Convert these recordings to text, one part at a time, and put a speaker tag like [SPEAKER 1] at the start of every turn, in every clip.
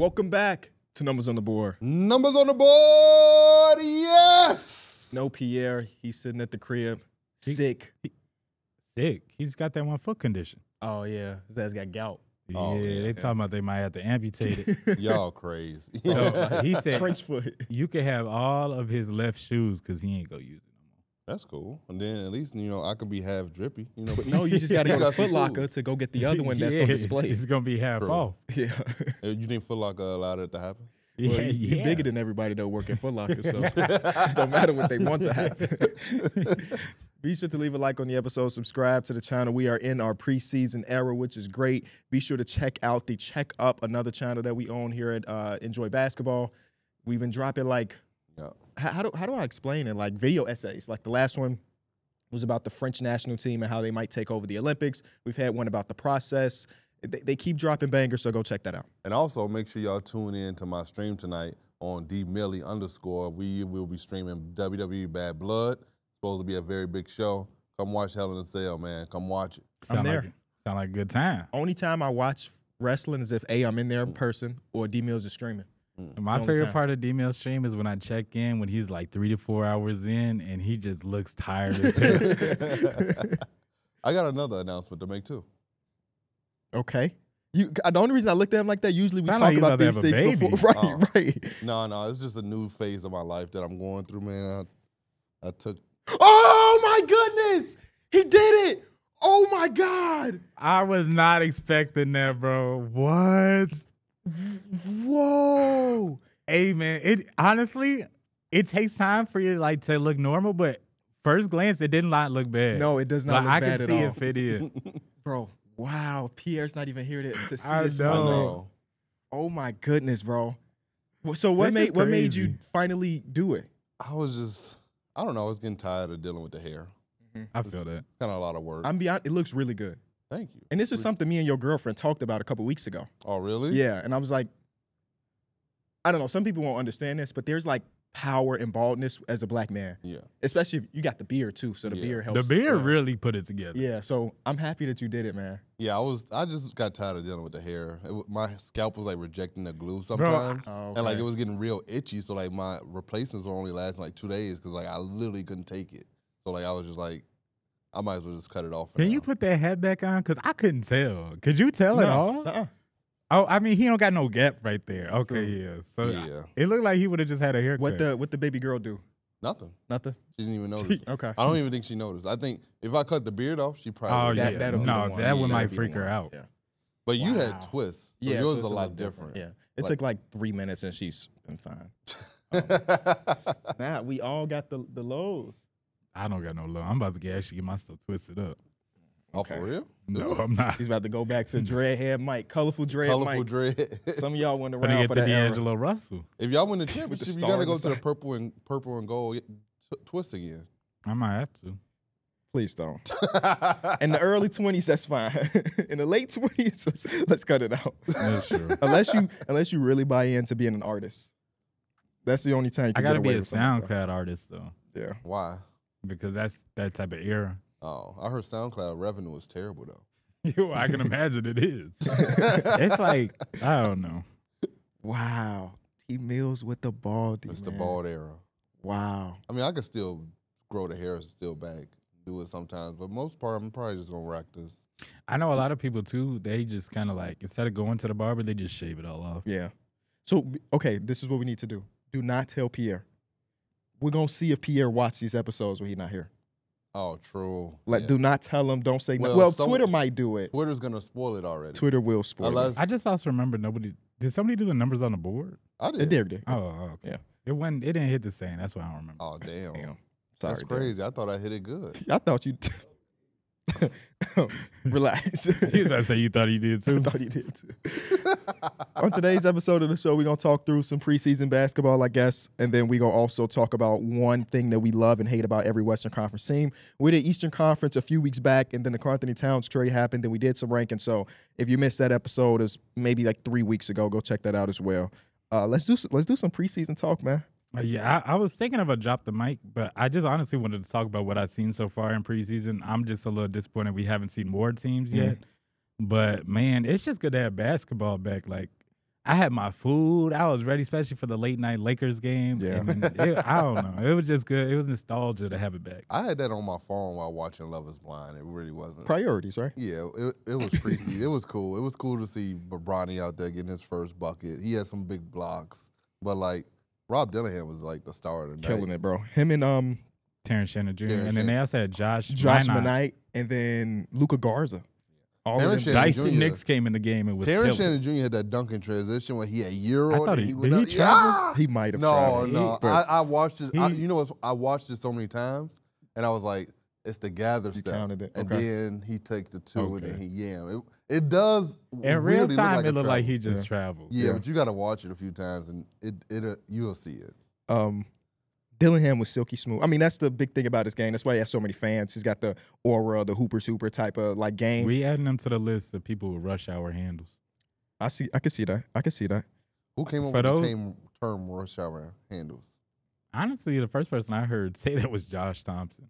[SPEAKER 1] Welcome back to Numbers on the Board.
[SPEAKER 2] Numbers on the board, yes!
[SPEAKER 1] No Pierre. He's sitting at the crib, sick.
[SPEAKER 3] Sick. He's got that 1 foot condition.
[SPEAKER 1] Oh, yeah. His ass got gout.
[SPEAKER 3] Yeah, they talking about they might have to amputate it.
[SPEAKER 2] Y'all crazy.
[SPEAKER 3] He said
[SPEAKER 1] trench foot.
[SPEAKER 3] You can have all of his left shoes because he ain't going to use it no more.
[SPEAKER 2] That's cool. And then at least, I could be half drippy.
[SPEAKER 1] But no, you just got to go to Foot Locker to go get the other one that's on display.
[SPEAKER 3] It's going to be half off.
[SPEAKER 1] Yeah.
[SPEAKER 2] You think Foot Locker allowed it to happen?
[SPEAKER 1] Well, you're bigger than everybody that work at Foot Locker, so it don't matter what they want to happen. Be sure to leave a like on the episode, subscribe to the channel. We are in our preseason era, which is great. Be sure to check out the Check Up, another channel that we own here at Enjoy Basketball. We've been dropping how do I explain it? Like video essays. Like the last one was about the French national team and how they might take over the Olympics. We've had one about the process. They keep dropping bangers, so go check that out.
[SPEAKER 2] And also make sure y'all tune in to my stream tonight on _. We will be streaming WWE Bad Blood. Supposed to be a very big show. Come watch Hell in a Cell, man. Come watch it.
[SPEAKER 1] I'm there.
[SPEAKER 3] Sound like a good time.
[SPEAKER 1] Only time I watch wrestling is if A, I'm in there in person, or D Mills is streaming.
[SPEAKER 3] My favorite part of D-Mill's stream is when I check in when he's like 3 to 4 hours in and he just looks tired as hell.
[SPEAKER 2] I got another announcement to make too.
[SPEAKER 1] Okay. The only reason I looked at him like that, usually we
[SPEAKER 3] Sound
[SPEAKER 1] talk
[SPEAKER 3] like
[SPEAKER 1] about these things before. Right.
[SPEAKER 2] No, it's just a new phase of my life that I'm going through, man. I took.
[SPEAKER 1] Oh my goodness! He did it! Oh my God!
[SPEAKER 3] I was not expecting that, bro. What?
[SPEAKER 1] Whoa!
[SPEAKER 3] Hey, man, honestly, it takes time for you to look normal, but first glance, it did not look bad.
[SPEAKER 1] No, it does not look bad at all.
[SPEAKER 3] I can see it fit in.
[SPEAKER 1] Bro, wow. Pierre's not even here to see
[SPEAKER 3] I
[SPEAKER 1] this.
[SPEAKER 3] know.
[SPEAKER 1] Oh my goodness, bro. So what made you finally do it?
[SPEAKER 2] I was I don't know. I was getting tired of dealing with the hair.
[SPEAKER 3] I feel that.
[SPEAKER 2] It's kind of a lot of work.
[SPEAKER 1] It looks really good.
[SPEAKER 2] Thank you.
[SPEAKER 1] And this is something me and your girlfriend talked about a couple weeks ago.
[SPEAKER 2] Oh, really?
[SPEAKER 1] Yeah. And I was like, I don't know. Some people won't understand this, but there's power and baldness as a black man. Yeah. Especially if you got the beard too. So the beard helps.
[SPEAKER 3] The beard really put it together.
[SPEAKER 1] Yeah. So I'm happy that you did it, man.
[SPEAKER 2] Yeah, I just got tired of dealing with the hair. My scalp was rejecting the glue sometimes.
[SPEAKER 1] Bro,
[SPEAKER 2] and it was getting real itchy. So my replacements were only lasting 2 days because I literally couldn't take it. So I was just I might as well just cut it off.
[SPEAKER 3] Can you put that hat back on? Because I couldn't tell. Could you tell at all? Oh, I mean, he don't got no gap right there. Okay, yeah. So it looked like he would have just had a haircut.
[SPEAKER 1] What the baby girl do?
[SPEAKER 2] Nothing.
[SPEAKER 1] Nothing?
[SPEAKER 2] She didn't even notice.
[SPEAKER 1] Okay.
[SPEAKER 2] I don't even think she noticed. I think if I cut the beard off, she probably
[SPEAKER 3] that one might freak her out.
[SPEAKER 2] Yeah. But you had twists. So yours is a lot different.
[SPEAKER 1] Yeah. It took 3 minutes and she's been fine. Nah, we all got the lows.
[SPEAKER 3] I don't got no low. I'm about to actually get my stuff twisted up.
[SPEAKER 2] Oh, for real?
[SPEAKER 3] No, I'm not.
[SPEAKER 1] He's about to go back to dreadhead Mike, colorful dread. Some of y'all went around
[SPEAKER 3] get
[SPEAKER 1] for
[SPEAKER 3] the
[SPEAKER 1] that
[SPEAKER 3] D'Angelo Russell.
[SPEAKER 2] If y'all win the championship, you gotta go to the purple and gold twist again.
[SPEAKER 3] I might have to.
[SPEAKER 1] Please don't. In the early 20s, that's fine. In the late 20s, let's cut it out.
[SPEAKER 3] That's true.
[SPEAKER 1] unless you really buy into being an artist. That's the only time you can
[SPEAKER 3] I gotta
[SPEAKER 1] get away
[SPEAKER 3] be a
[SPEAKER 1] with something
[SPEAKER 3] SoundCloud artist though.
[SPEAKER 1] Yeah.
[SPEAKER 2] Why?
[SPEAKER 3] Because that's that type of era.
[SPEAKER 2] Oh, I heard SoundCloud revenue is terrible though.
[SPEAKER 3] I can imagine it is. It's I don't know.
[SPEAKER 1] Wow. T Mills with the bald.
[SPEAKER 2] It's the bald era.
[SPEAKER 1] Wow.
[SPEAKER 2] I mean, I could still grow the hair still back, do it sometimes, but most part I'm probably just gonna rock this.
[SPEAKER 3] I know a lot of people too, they just kind of instead of going to the barber, they just shave it all off.
[SPEAKER 1] Yeah. So, okay, this is what we need to do. Do not tell Pierre. We're going to see if Pierre watched these episodes when he's not here.
[SPEAKER 2] Oh, true.
[SPEAKER 1] Do not tell him. Don't say no. Well, Twitter might do it.
[SPEAKER 2] Twitter's going to spoil it already.
[SPEAKER 1] Twitter will spoil it.
[SPEAKER 3] I just also remember did somebody do the numbers on the board?
[SPEAKER 2] I did.
[SPEAKER 1] It did.
[SPEAKER 3] Oh, okay. Yeah. It didn't hit the same. That's what I don't remember.
[SPEAKER 2] Oh, damn.
[SPEAKER 1] Sorry,
[SPEAKER 2] that's crazy. I thought I hit it good.
[SPEAKER 1] I thought you... Relax.
[SPEAKER 3] You about to say you thought he did too?
[SPEAKER 1] I thought he did too. On today's episode of the show, we're going to talk through some preseason basketball, I guess, and then we're going to also talk about one thing that we love and hate about every Western Conference team. We did Eastern Conference a few weeks back, and then the Karl-Anthony Towns trade happened, then we did some ranking. So if you missed that episode, it's maybe 3 weeks ago. Go check that out as well. Let's do some preseason talk, man.
[SPEAKER 3] Yeah, I was thinking of a drop the mic, but I just honestly wanted to talk about what I've seen so far in preseason. I'm just a little disappointed we haven't seen more teams yet. But, man, it's just good to have basketball back. I had my food. I was ready, especially for the late night Lakers game.
[SPEAKER 1] Yeah.
[SPEAKER 3] I don't know. It was just good. It was nostalgia to have it back.
[SPEAKER 2] I had that on my phone while watching Love Is Blind. It really wasn't.
[SPEAKER 1] Priorities, right?
[SPEAKER 2] Yeah, it was preseason. It was cool. It was cool to see Bronny out there getting his first bucket. He had some big blocks. But, like, Rob Dillingham was, like, the star of the night.
[SPEAKER 1] Killing it, bro. Him and
[SPEAKER 3] Terrence Shannon Jr. And then they also had Josh
[SPEAKER 1] Minite, and then Luka Garza. All of them.
[SPEAKER 3] Dyson Nix came in the game and was
[SPEAKER 2] Terrence Shannon Jr. had that dunk in transition when he had Euro.
[SPEAKER 3] I thought
[SPEAKER 2] did
[SPEAKER 3] he travel?
[SPEAKER 1] He might have traveled.
[SPEAKER 2] No. I watched it. I watched it so many times, and I was like, it's the gather step.
[SPEAKER 1] Counted it.
[SPEAKER 2] And
[SPEAKER 1] Okay.
[SPEAKER 2] then he take the two, and then he It does.
[SPEAKER 3] In
[SPEAKER 2] really
[SPEAKER 3] real time, it
[SPEAKER 2] looked
[SPEAKER 3] like he just traveled.
[SPEAKER 2] Yeah, but you got to watch it a few times, and you'll see it.
[SPEAKER 1] Dillingham was silky smooth. I mean, that's the big thing about his game. That's why he has so many fans. He's got the aura, the hooper super type of like game.
[SPEAKER 3] We adding them to the list of people with rush hour handles.
[SPEAKER 1] I can see that.
[SPEAKER 2] Who came up with the term rush hour handles?
[SPEAKER 3] Honestly, the first person I heard say that was Josh Thompson.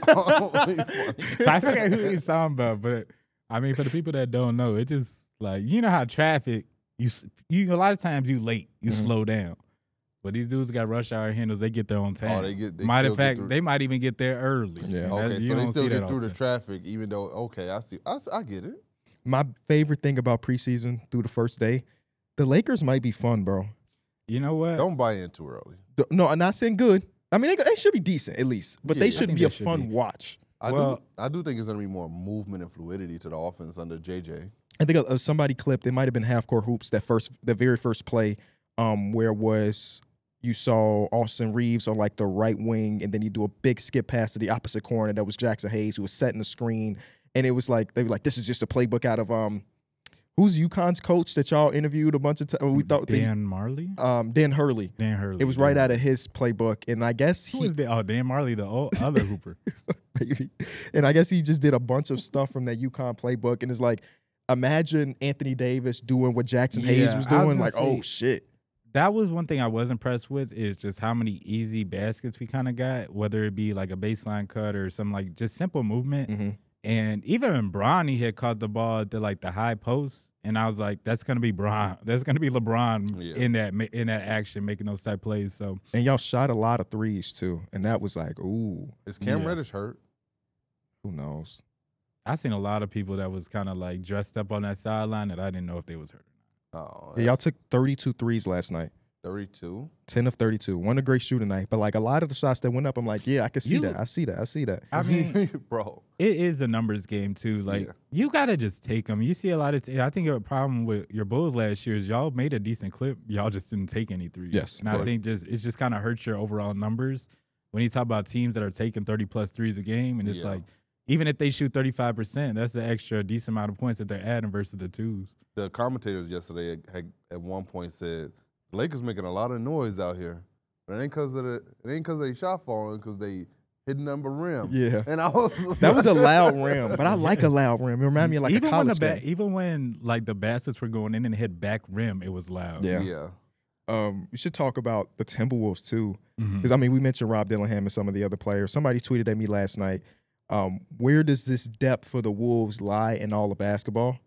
[SPEAKER 2] Oh,
[SPEAKER 3] I forget who he's talking about, but I mean, for the people that don't know, it just like, you know how traffic, you a lot of times you late, you slow down. But these dudes got rush hour handles. They get there on time. Matter of fact, they might even get there early.
[SPEAKER 1] Yeah.
[SPEAKER 2] Okay, so they still get through the traffic, even though, okay, I see. I get it.
[SPEAKER 1] My favorite thing about preseason through the first day, the Lakers might be fun, bro.
[SPEAKER 3] You know what?
[SPEAKER 2] Don't buy in too early.
[SPEAKER 1] No, I'm not saying good. I mean, they should be decent at least, but they shouldn't be a fun watch.
[SPEAKER 2] I do think it's going to be more movement and fluidity to the offense under JJ.
[SPEAKER 1] I think somebody clipped, it might have been half-court hoops, the very first play where you saw Austin Reeves on like the right wing, and then you do a big skip pass to the opposite corner. That was Jackson Hayes, who was setting the screen. And it was like, they were like, this is just a playbook out of who's UConn's coach that y'all interviewed a bunch of times? We thought
[SPEAKER 3] Dan Marley?
[SPEAKER 1] Dan Hurley.
[SPEAKER 3] Dan Hurley.
[SPEAKER 1] It was right out of his playbook. And I guess
[SPEAKER 3] Who is Dan Marley, the other hooper.
[SPEAKER 1] Maybe. And I guess he just did a bunch of stuff from that UConn playbook. And it's like, imagine Anthony Davis doing what Jackson Hayes was doing. Like, oh, shit.
[SPEAKER 3] That was one thing I was impressed with, is just how many easy baskets we kind of got, whether it be like a baseline cut or some like just simple movement.
[SPEAKER 1] Mm-hmm.
[SPEAKER 3] And even when Bronny had caught the ball at the high post, and I was like, that's gonna be LeBron in that action, making those type plays. So,
[SPEAKER 1] and y'all shot a lot of threes too, and that was like, ooh.
[SPEAKER 2] Is Cam Reddish hurt?
[SPEAKER 1] Who knows?
[SPEAKER 3] I seen a lot of people that was kind of like dressed up on that sideline that I didn't know if they was hurt.
[SPEAKER 2] Oh,
[SPEAKER 1] yeah, y'all took 32 threes last night.
[SPEAKER 2] 32?
[SPEAKER 1] 10 of 32. Wasn't a great shooting night, but like a lot of the shots that went up, I'm like, yeah, I can see that. I see that.
[SPEAKER 3] I mean,
[SPEAKER 2] bro,
[SPEAKER 3] it is a numbers game too. Like you gotta just take them. You see a lot of. I think a problem with your Bulls last year is y'all made a decent clip. Y'all just didn't take any threes.
[SPEAKER 1] Yes,
[SPEAKER 3] and I think it just kind of hurts your overall numbers when you talk about teams that are taking 30+ threes a game, and it's like, even if they shoot 35%, that's an extra decent amount of points that they're adding versus the twos.
[SPEAKER 2] The commentators yesterday had at one point said, the Lakers making a lot of noise out here. But it ain't because they shot falling, because they hit number rim.
[SPEAKER 1] Yeah.
[SPEAKER 2] And I was
[SPEAKER 1] that was a loud rim, but I like a loud rim. It reminded me of like a college game.
[SPEAKER 3] Even when like the baskets were going in and hit back rim, it was loud.
[SPEAKER 1] Yeah. We should talk about the Timberwolves too. Because I mean, we mentioned Rob Dillingham and some of the other players. Somebody tweeted at me last night, where does this depth for the Wolves lie in all of basketball?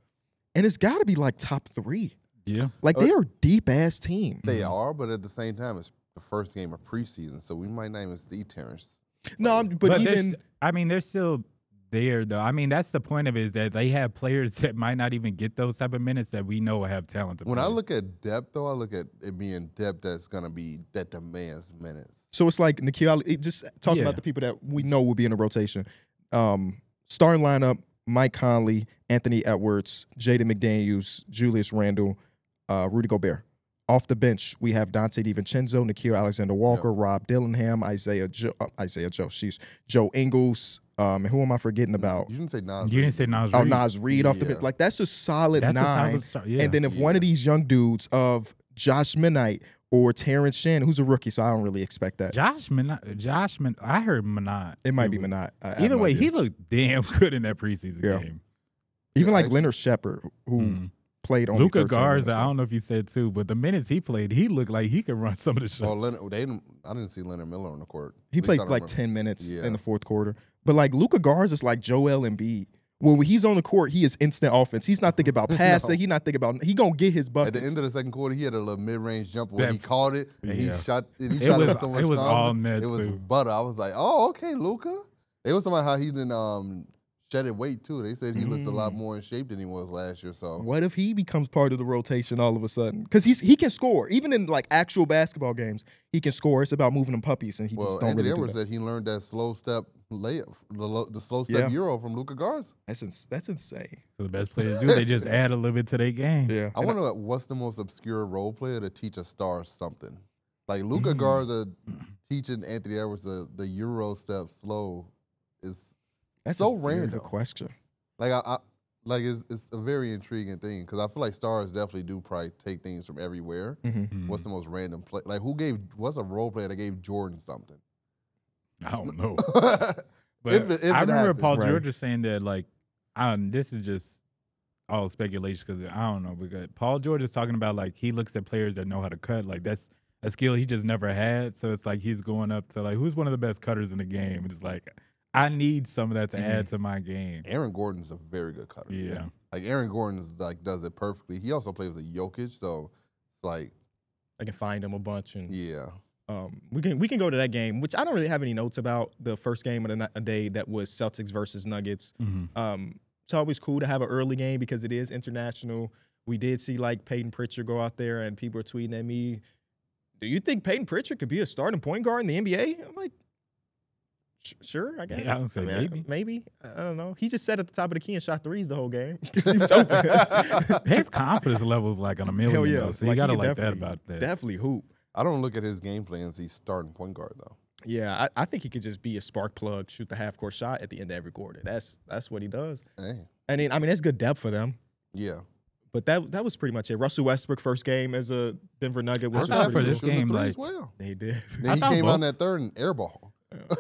[SPEAKER 1] And it's got to be like top 3.
[SPEAKER 3] Yeah.
[SPEAKER 1] Like they are a deep-ass team.
[SPEAKER 2] They are, but at the same time, it's the first game of preseason, so we might not even see Terrence.
[SPEAKER 1] No, but even
[SPEAKER 3] they're still there, though. I mean, that's the point of it, is that they have players that might not even get those type of minutes that we know have talent.
[SPEAKER 2] When I look at depth, though, I look at it being depth that demands minutes.
[SPEAKER 1] So it's like Nikhil, just talking about the people that we know will be in the rotation. Starting lineup, Mike Conley, Anthony Edwards, Jaden McDaniels, Julius Randle, Rudy Gobert. Off the bench, we have Dante DiVincenzo, Nickeil Alexander-Walker, Rob Dillingham, Joe Ingles. And who am I forgetting about?
[SPEAKER 2] You didn't say Nas.
[SPEAKER 3] You didn't say Nas Reed.
[SPEAKER 1] Oh, Nas Reed off the bench. Like, that's a solid 9.
[SPEAKER 3] A solid start. Yeah.
[SPEAKER 1] And then if one of these young dudes of Josh Minite or Terrence Shannon, who's a rookie, so I don't really expect that.
[SPEAKER 3] Josh Minite. I heard Minite.
[SPEAKER 1] It might be Minite.
[SPEAKER 3] Either way, he looked damn good in that preseason game.
[SPEAKER 1] Even like Leonard Shepard, who played on
[SPEAKER 3] Luka Garza. I don't know if you said too, but the minutes he played, he looked like he could run some of the shots.
[SPEAKER 2] Well, I didn't see Leonard Miller on the court.
[SPEAKER 1] He played like 10 minutes in the fourth quarter. But like Luka Garza is like Joel Embiid, When he's on the court, he is instant offense. He's not thinking about passing. He's not thinking about. He gonna get his buckets.
[SPEAKER 2] At the end of the second quarter, he had a little mid-range jumper where he caught it and he shot. And he
[SPEAKER 3] it
[SPEAKER 2] shot
[SPEAKER 3] was,
[SPEAKER 2] it so much.
[SPEAKER 3] It was all net.
[SPEAKER 2] It was
[SPEAKER 3] too.
[SPEAKER 2] butter. I was like, oh, okay, Luka. They was talking about how he didn't shedded weight too. They said he looks a lot more in shape than he was last year. So
[SPEAKER 1] what if he becomes part of the rotation all of a sudden? Because he can score even in like actual basketball games. He can score. It's about moving them puppies, and he just don't really do that.
[SPEAKER 2] Said he learned that slow step layup, the slow step Euro from Luka Garza.
[SPEAKER 1] That's insane.
[SPEAKER 3] So the best players do, they just add a little bit to their game.
[SPEAKER 1] Yeah.
[SPEAKER 2] I wonder what's the most obscure role player to teach a star something. Like Luka Garza teaching Anthony Edwards the Euro step slow is so random.
[SPEAKER 1] Good question.
[SPEAKER 2] Like it's a very intriguing thing because I feel like stars definitely do probably take things from everywhere. What's the most random play? Like what's a role player that gave Jordan something?
[SPEAKER 3] I don't know. But I remember Paul George was saying that like, this is just all speculation because I don't know. Because Paul George is talking about like he looks at players that know how to cut. Like that's a skill he just never had. So it's like he's going up to like who's one of the best cutters in the game. And it's like I need some of that to add to my game.
[SPEAKER 2] Aaron Gordon's a very good cutter.
[SPEAKER 3] Yeah.
[SPEAKER 2] Like Aaron Gordon does it perfectly. He also plays with Jokic, so it's like
[SPEAKER 1] I can find him a bunch and
[SPEAKER 2] we
[SPEAKER 1] can go to that game, which I don't really have any notes about the first game of the day that was Celtics versus Nuggets. It's always cool to have an early game because it is international. We did see like Peyton Pritchard go out there and people are tweeting at me, do you think Peyton Pritchard could be a starting point guard in the NBA? I'm like, sure, I guess.
[SPEAKER 3] Yeah, I would say maybe.
[SPEAKER 1] Maybe. I don't know. He just sat at the top of the key and shot threes the whole game because he was open.
[SPEAKER 3] His confidence level is like on a million.
[SPEAKER 1] Hell yeah.
[SPEAKER 3] Though, so you got to like that about that.
[SPEAKER 1] Definitely hoop.
[SPEAKER 2] I don't look at his game plan as he's starting point guard though.
[SPEAKER 1] Yeah, I think he could just be a spark plug, shoot the half-court shot at the end of every quarter. That's what he does.
[SPEAKER 2] Hey.
[SPEAKER 1] And I mean, that's good depth for them.
[SPEAKER 2] Yeah.
[SPEAKER 1] But that was pretty much it. Russell Westbrook first game as a Denver Nugget.
[SPEAKER 3] I thought for this game, like
[SPEAKER 1] he did.
[SPEAKER 2] Then he came out in that third and airball.
[SPEAKER 1] Yeah.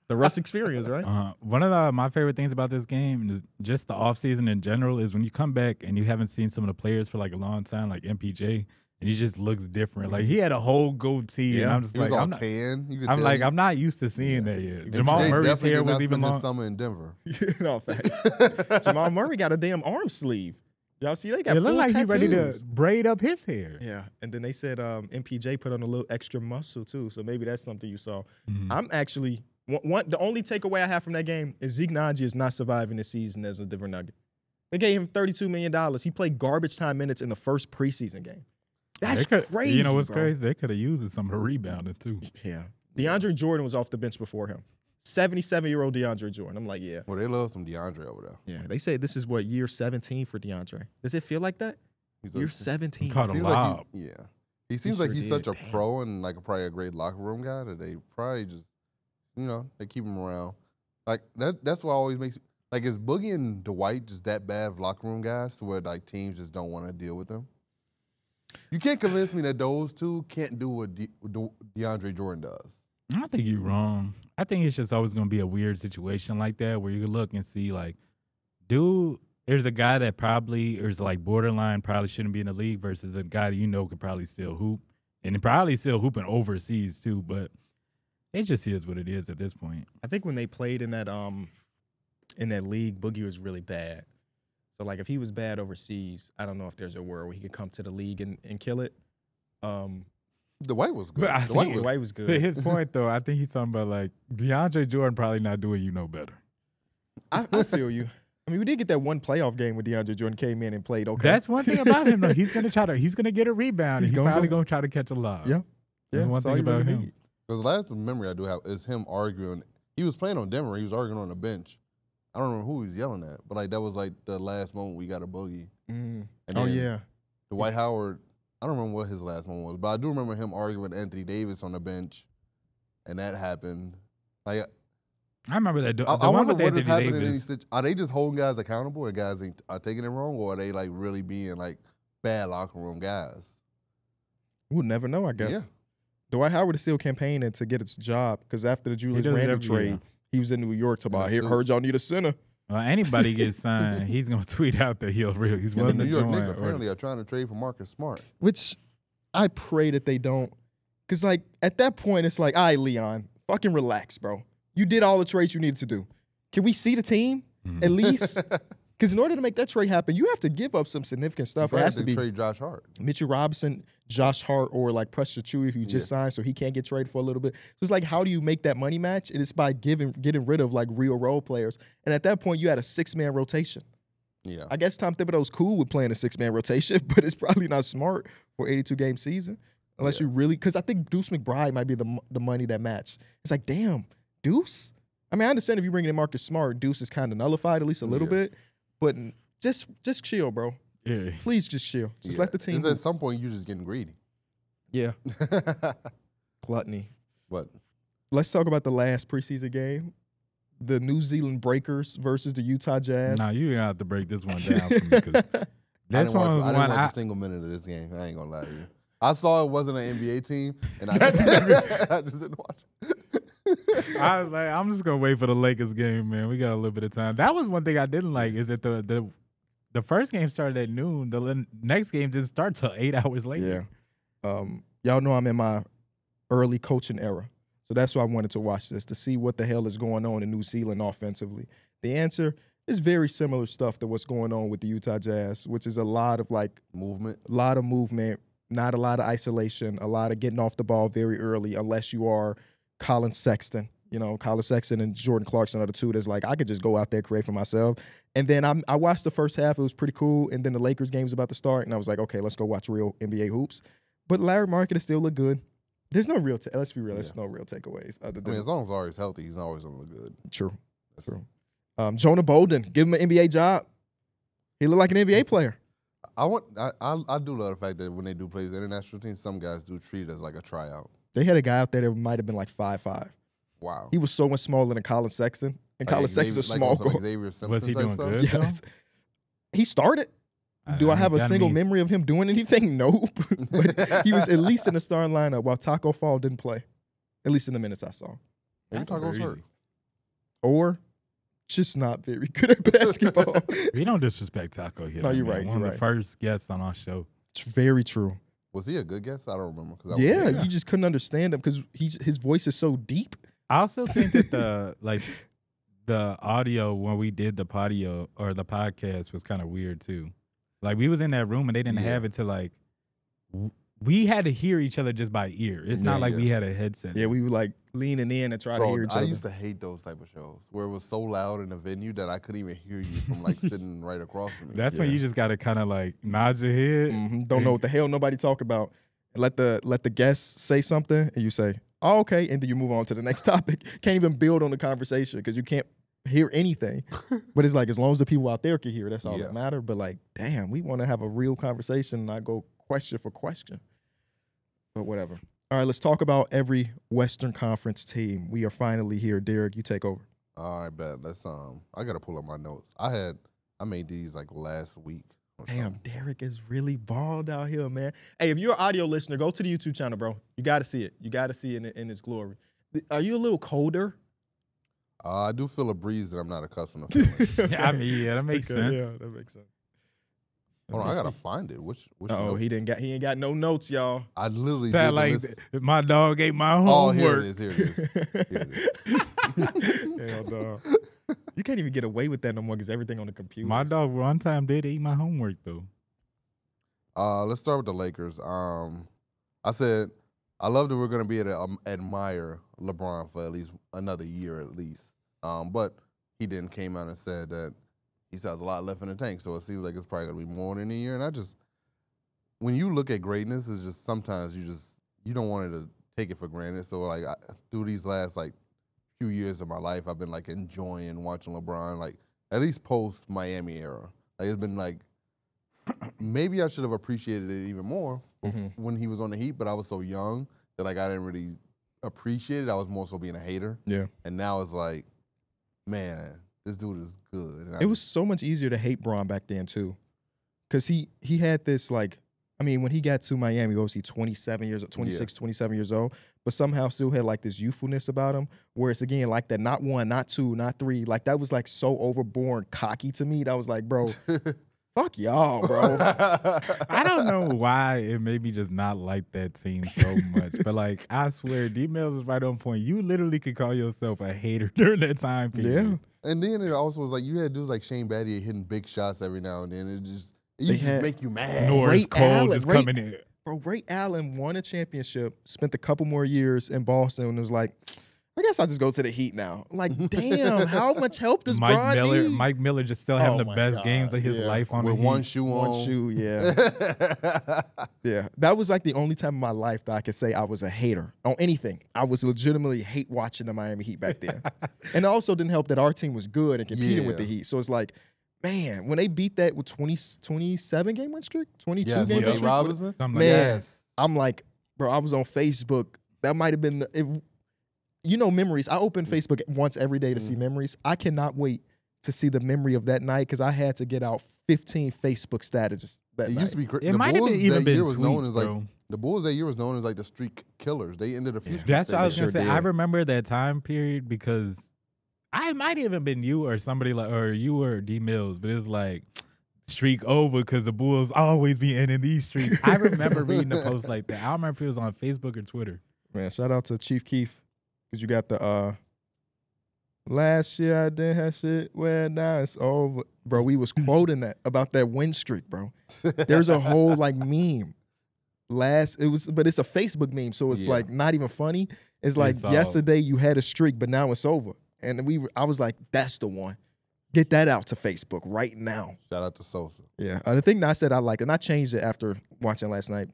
[SPEAKER 1] The Russ experience, right?
[SPEAKER 3] One of my favorite things about this game is just the offseason in general is when you come back and you haven't seen some of the players for like a long time, like MPJ, and he just looks different. Like he had a whole goatee, and I'm just like, I'm not used to seeing that yet. Jamal Murray's hair was even long.
[SPEAKER 2] Summer in Denver.
[SPEAKER 1] No, fact. Jamal Murray got a damn arm sleeve. Y'all see they got
[SPEAKER 3] it looked like
[SPEAKER 1] tattoos.
[SPEAKER 3] He ready to braid up his hair.
[SPEAKER 1] Yeah, and then they said MPJ put on a little extra muscle too, so maybe that's something you saw. I'm actually the only takeaway I have from that game is Zeke Naji is not surviving this season as a Denver Nugget. They gave him $32 million. He played garbage time minutes in the first preseason game. That's crazy.
[SPEAKER 3] You know what's crazy? They could have used some of the rebounding too.
[SPEAKER 1] Yeah, DeAndre Jordan was off the bench before him. 77-year-old DeAndre Jordan. I'm like, yeah.
[SPEAKER 2] Well, they love some DeAndre over there.
[SPEAKER 1] Yeah, they say this is what, year 17 for DeAndre. Does it feel like that? Year 17.
[SPEAKER 3] Caught a lob.
[SPEAKER 2] He seems like he's such a pro and like probably a great locker room guy that they probably just, they keep him around. Like that's what always makes like is Boogie and Dwight just that bad of locker room guys to where like teams just don't want to deal with them? You can't convince me that those two can't do what DeAndre Jordan does.
[SPEAKER 3] I think you're wrong. I think it's just always going to be a weird situation like that where you look and see like, dude, there's a guy that probably is like borderline probably shouldn't be in the league versus a guy that could probably still hoop. And probably still hooping overseas too, but it just is what it is at this point.
[SPEAKER 1] I think when they played in that league, Boogie was really bad. So like if he was bad overseas, I don't know if there's a world where he could come to the league and kill it.
[SPEAKER 2] Dwight was good.
[SPEAKER 1] Dwight was good.
[SPEAKER 3] To his point, though, I think he's talking about, like, DeAndre Jordan probably not doing better.
[SPEAKER 1] I feel you. I mean, we did get that one playoff game where DeAndre Jordan came in and played okay.
[SPEAKER 3] That's one thing about him, though. He's going to get a rebound. He's probably going to try to catch a lob.
[SPEAKER 1] Yeah.
[SPEAKER 3] That's one thing about him.
[SPEAKER 2] Because the last memory I do have is him arguing. He was playing on Denver. He was arguing on the bench. I don't remember who he was yelling at, but, like, that was, like, the last moment we got a Boogie. Dwight Howard, I don't remember what his last one was, but I do remember him arguing with Anthony Davis on the bench, and that happened. Like,
[SPEAKER 3] I remember that.
[SPEAKER 2] I wonder what is happening in these situations. Are they just holding guys accountable and guys are taking it wrong, or are they like really being like bad locker room guys?
[SPEAKER 1] We'll never know, I guess. Yeah. Dwight Howard is still campaigning to get his job because after the Julius Randle trade, he was in New York to buy. Heard y'all need a center.
[SPEAKER 3] Well, anybody gets signed, he's going to tweet out that he's willing to
[SPEAKER 2] New York
[SPEAKER 3] join.
[SPEAKER 2] Knicks apparently are trying to trade for Marcus Smart.
[SPEAKER 1] Which I pray that they don't. Because, like, at that point, it's like, all right, Leon, fucking relax, bro. You did all the trades you needed to do. Can we see the team? At least, because in order to make that trade happen, you have to give up some significant stuff. It has to be
[SPEAKER 2] trade Josh Hart,
[SPEAKER 1] Mitchell Robinson, Josh Hart, or like Precious Achiuwa, who you just signed, so he can't get traded for a little bit. So it's like, how do you make that money match? It is by getting rid of like real role players. And at that point, you had a 6-man rotation.
[SPEAKER 2] Yeah,
[SPEAKER 1] I guess Tom Thibodeau's cool with playing a 6-man rotation, but it's probably not smart for 82-game season unless you really. Because I think Deuce McBride might be the money that match. It's like, damn, Deuce. I mean, I understand if you bring in Marcus Smart, Deuce is kind of nullified at least a little bit, but just chill, bro.
[SPEAKER 3] Yeah.
[SPEAKER 1] Please just chill. Just let the team.
[SPEAKER 2] Because at some point you're just getting greedy.
[SPEAKER 1] Yeah. Gluttony.
[SPEAKER 2] But
[SPEAKER 1] let's talk about the last preseason game. The New Zealand Breakers versus the Utah Jazz.
[SPEAKER 3] Nah, you gonna have to break this one down for me because
[SPEAKER 2] I
[SPEAKER 3] this
[SPEAKER 2] didn't
[SPEAKER 3] one was
[SPEAKER 2] watch
[SPEAKER 3] one
[SPEAKER 2] a single minute of this game. I ain't gonna lie to you. I saw it wasn't an NBA team, and I just didn't watch it.
[SPEAKER 3] I was like, I'm just gonna wait for the Lakers game, man. We got a little bit of time. That was one thing I didn't like is that the first game started at noon. The next game didn't start till 8 hours later.
[SPEAKER 1] Yeah. Y'all know I'm in my early coaching era. So that's why I wanted to watch this, to see what the hell is going on in New Zealand offensively. The answer is very similar stuff to what's going on with the Utah Jazz, which is a lot of like
[SPEAKER 2] movement,
[SPEAKER 1] not a lot of isolation, a lot of getting off the ball very early, unless you are Colin Sexton. You know, Colin Sexton and Jordan Clarkson are the two that's like, I could just go out there, create for myself. And then I watched the first half. It was pretty cool. And then the Lakers game was about to start. And I was like, okay, let's go watch real NBA hoops. But Larry Markkinen still look good. There's no real, let's be real, there's no real takeaways. Other than,
[SPEAKER 2] as long as Ari's healthy, he's always going to look good.
[SPEAKER 1] True. Jonah Bolden, give him an NBA job. He look like an NBA player.
[SPEAKER 2] I do love the fact that when they do play the international teams, some guys do treat it as like a tryout.
[SPEAKER 1] They had a guy out there that might have been like 5'5".
[SPEAKER 2] Wow.
[SPEAKER 1] He was so much smaller than Colin Sexton. And Colin Sexton's a small guy.
[SPEAKER 3] Was he doing good?
[SPEAKER 1] Yes. He started. Do I have a single memory of him doing anything? Nope. But he was at least in the starting lineup while Taco Fall didn't play. At least in the minutes I saw.
[SPEAKER 2] Maybe Taco's hurt.
[SPEAKER 1] Or just not very good at basketball.
[SPEAKER 3] We don't disrespect Taco here.
[SPEAKER 1] No, you're right.
[SPEAKER 3] One of the first guests on our show.
[SPEAKER 1] It's very true.
[SPEAKER 2] Was he a good guest? I don't remember.
[SPEAKER 1] Yeah, you just couldn't understand him because his voice is so deep.
[SPEAKER 3] I also think that the audio when we did the patio or the podcast was kind of weird too. Like we was in that room and they didn't have it to like we had to hear each other just by ear. It's not like we had a headset.
[SPEAKER 1] Yeah, we were like leaning in and trying to hear each other.
[SPEAKER 2] I used to hate those type of shows where it was so loud in the venue that I couldn't even hear you from like sitting right across from me.
[SPEAKER 3] That's when you just gotta kind of like nod your head.
[SPEAKER 1] Mm-hmm. Don't know what the hell nobody talk about. And let the guests say something and you say, oh, okay, and then you move on to the next topic. Can't even build on the conversation because you can't hear anything. But it's like as long as the people out there can hear, that's all that matter. But like, damn, we want to have a real conversation and not go question for question. But whatever. All right, let's talk about every Western Conference team. We are finally here. Darrick, you take over.
[SPEAKER 2] All right, bet. Let's I gotta pull up my notes. I made these like last week.
[SPEAKER 1] Damn, Darrick is really balled out here, man. Hey, if you're an audio listener, go to the YouTube channel, bro. You got to see it. You got to see it in its glory. Are you a little colder?
[SPEAKER 2] I do feel a breeze that I'm not accustomed to feeling.
[SPEAKER 3] I mean, that makes sense.
[SPEAKER 1] Yeah, that makes sense.
[SPEAKER 2] Hold on, I gotta find it. Which
[SPEAKER 1] oh, he ain't got no notes, y'all.
[SPEAKER 2] I literally
[SPEAKER 3] that
[SPEAKER 2] did
[SPEAKER 3] like
[SPEAKER 2] this.
[SPEAKER 3] My dog ate my homework.
[SPEAKER 2] Here it is.
[SPEAKER 1] Hell, dog. You can't even get away with that no more because everything on the computer.
[SPEAKER 3] My dog one time did eat my homework though.
[SPEAKER 2] Let's start with the Lakers. I said I love that we're gonna be able to admire LeBron for at least another year at least. But he then came out and said that he still has a lot left in the tank, so it seems like it's probably gonna be more than a year. And when you look at greatness, it's just sometimes you don't want to take it for granted. So like through these last like few years of my life, I've been like enjoying watching LeBron, like at least post Miami era. Like it's been like maybe I should have appreciated it even more when he was on the Heat, but I was so young that like I didn't really appreciate it. I was more so being a hater. Yeah. And now it's like, man, this dude is good. And
[SPEAKER 1] it was so much easier to hate Bron back then too, because he had this like. I mean, when he got to Miami, he was 27 years old, 26, 27 years old, but somehow still had like this youthfulness about him, where it's again like that, not one, not two, not three. Like that was like so overborn cocky to me. That was like, bro, fuck y'all, bro.
[SPEAKER 3] I don't know why it made me just not like that team so much, but like I swear, D-Mills is right on point. You literally could call yourself a hater during that time period.
[SPEAKER 2] And then it also was like you had dudes like Shane Battier hitting big shots every now and then. It just make you mad.
[SPEAKER 3] Norris Cole just coming in.
[SPEAKER 1] Bro, Ray Allen won a championship, spent a couple more years in Boston, and was like, I guess I'll just go to the Heat now. Like, damn, how much help does Bron need?
[SPEAKER 3] Mike Miller just still having the best games of his life on
[SPEAKER 2] with
[SPEAKER 3] the
[SPEAKER 2] one
[SPEAKER 3] Heat.
[SPEAKER 2] shoe on.
[SPEAKER 1] One shoe, yeah. Yeah. That was like the only time in my life that I could say I was a hater on anything. I was legitimately hate watching the Miami Heat back then. And it also didn't help that our team was good and competing with the Heat. So it's like, man, when they beat that with 27 game win streak, 22 game win streak,
[SPEAKER 2] Robinson,
[SPEAKER 1] man, I'm like, bro, I was on Facebook. That might have been memories. I open Facebook once every day to see memories. I cannot wait to see the memory of that night because I had to get out 15 Facebook statuses that night.
[SPEAKER 2] Used to be
[SPEAKER 3] it might have even been tweets, bro.
[SPEAKER 2] The Bulls that year was known as like the streak killers. They ended a few streaks.
[SPEAKER 3] That's what I was gonna say. I remember that time period because I might even been you or somebody like, or you or D Mills, but it's like streak over because the Bulls always be ending these streaks. I remember reading a post like that. I don't remember if it was on Facebook or Twitter.
[SPEAKER 1] Man, shout out to Chief Keef because you got the last year I didn't have shit. Well, now it's over, bro. We was quoting that about that win streak, bro. There's a whole like meme. But it's a Facebook meme, so it's like not even funny. It's like yesterday you had a streak, but now it's over. And I was like, that's the one. Get that out to Facebook right now.
[SPEAKER 2] Shout out to Sosa.
[SPEAKER 1] Yeah. The thing that I said I liked, and I changed it after watching last night,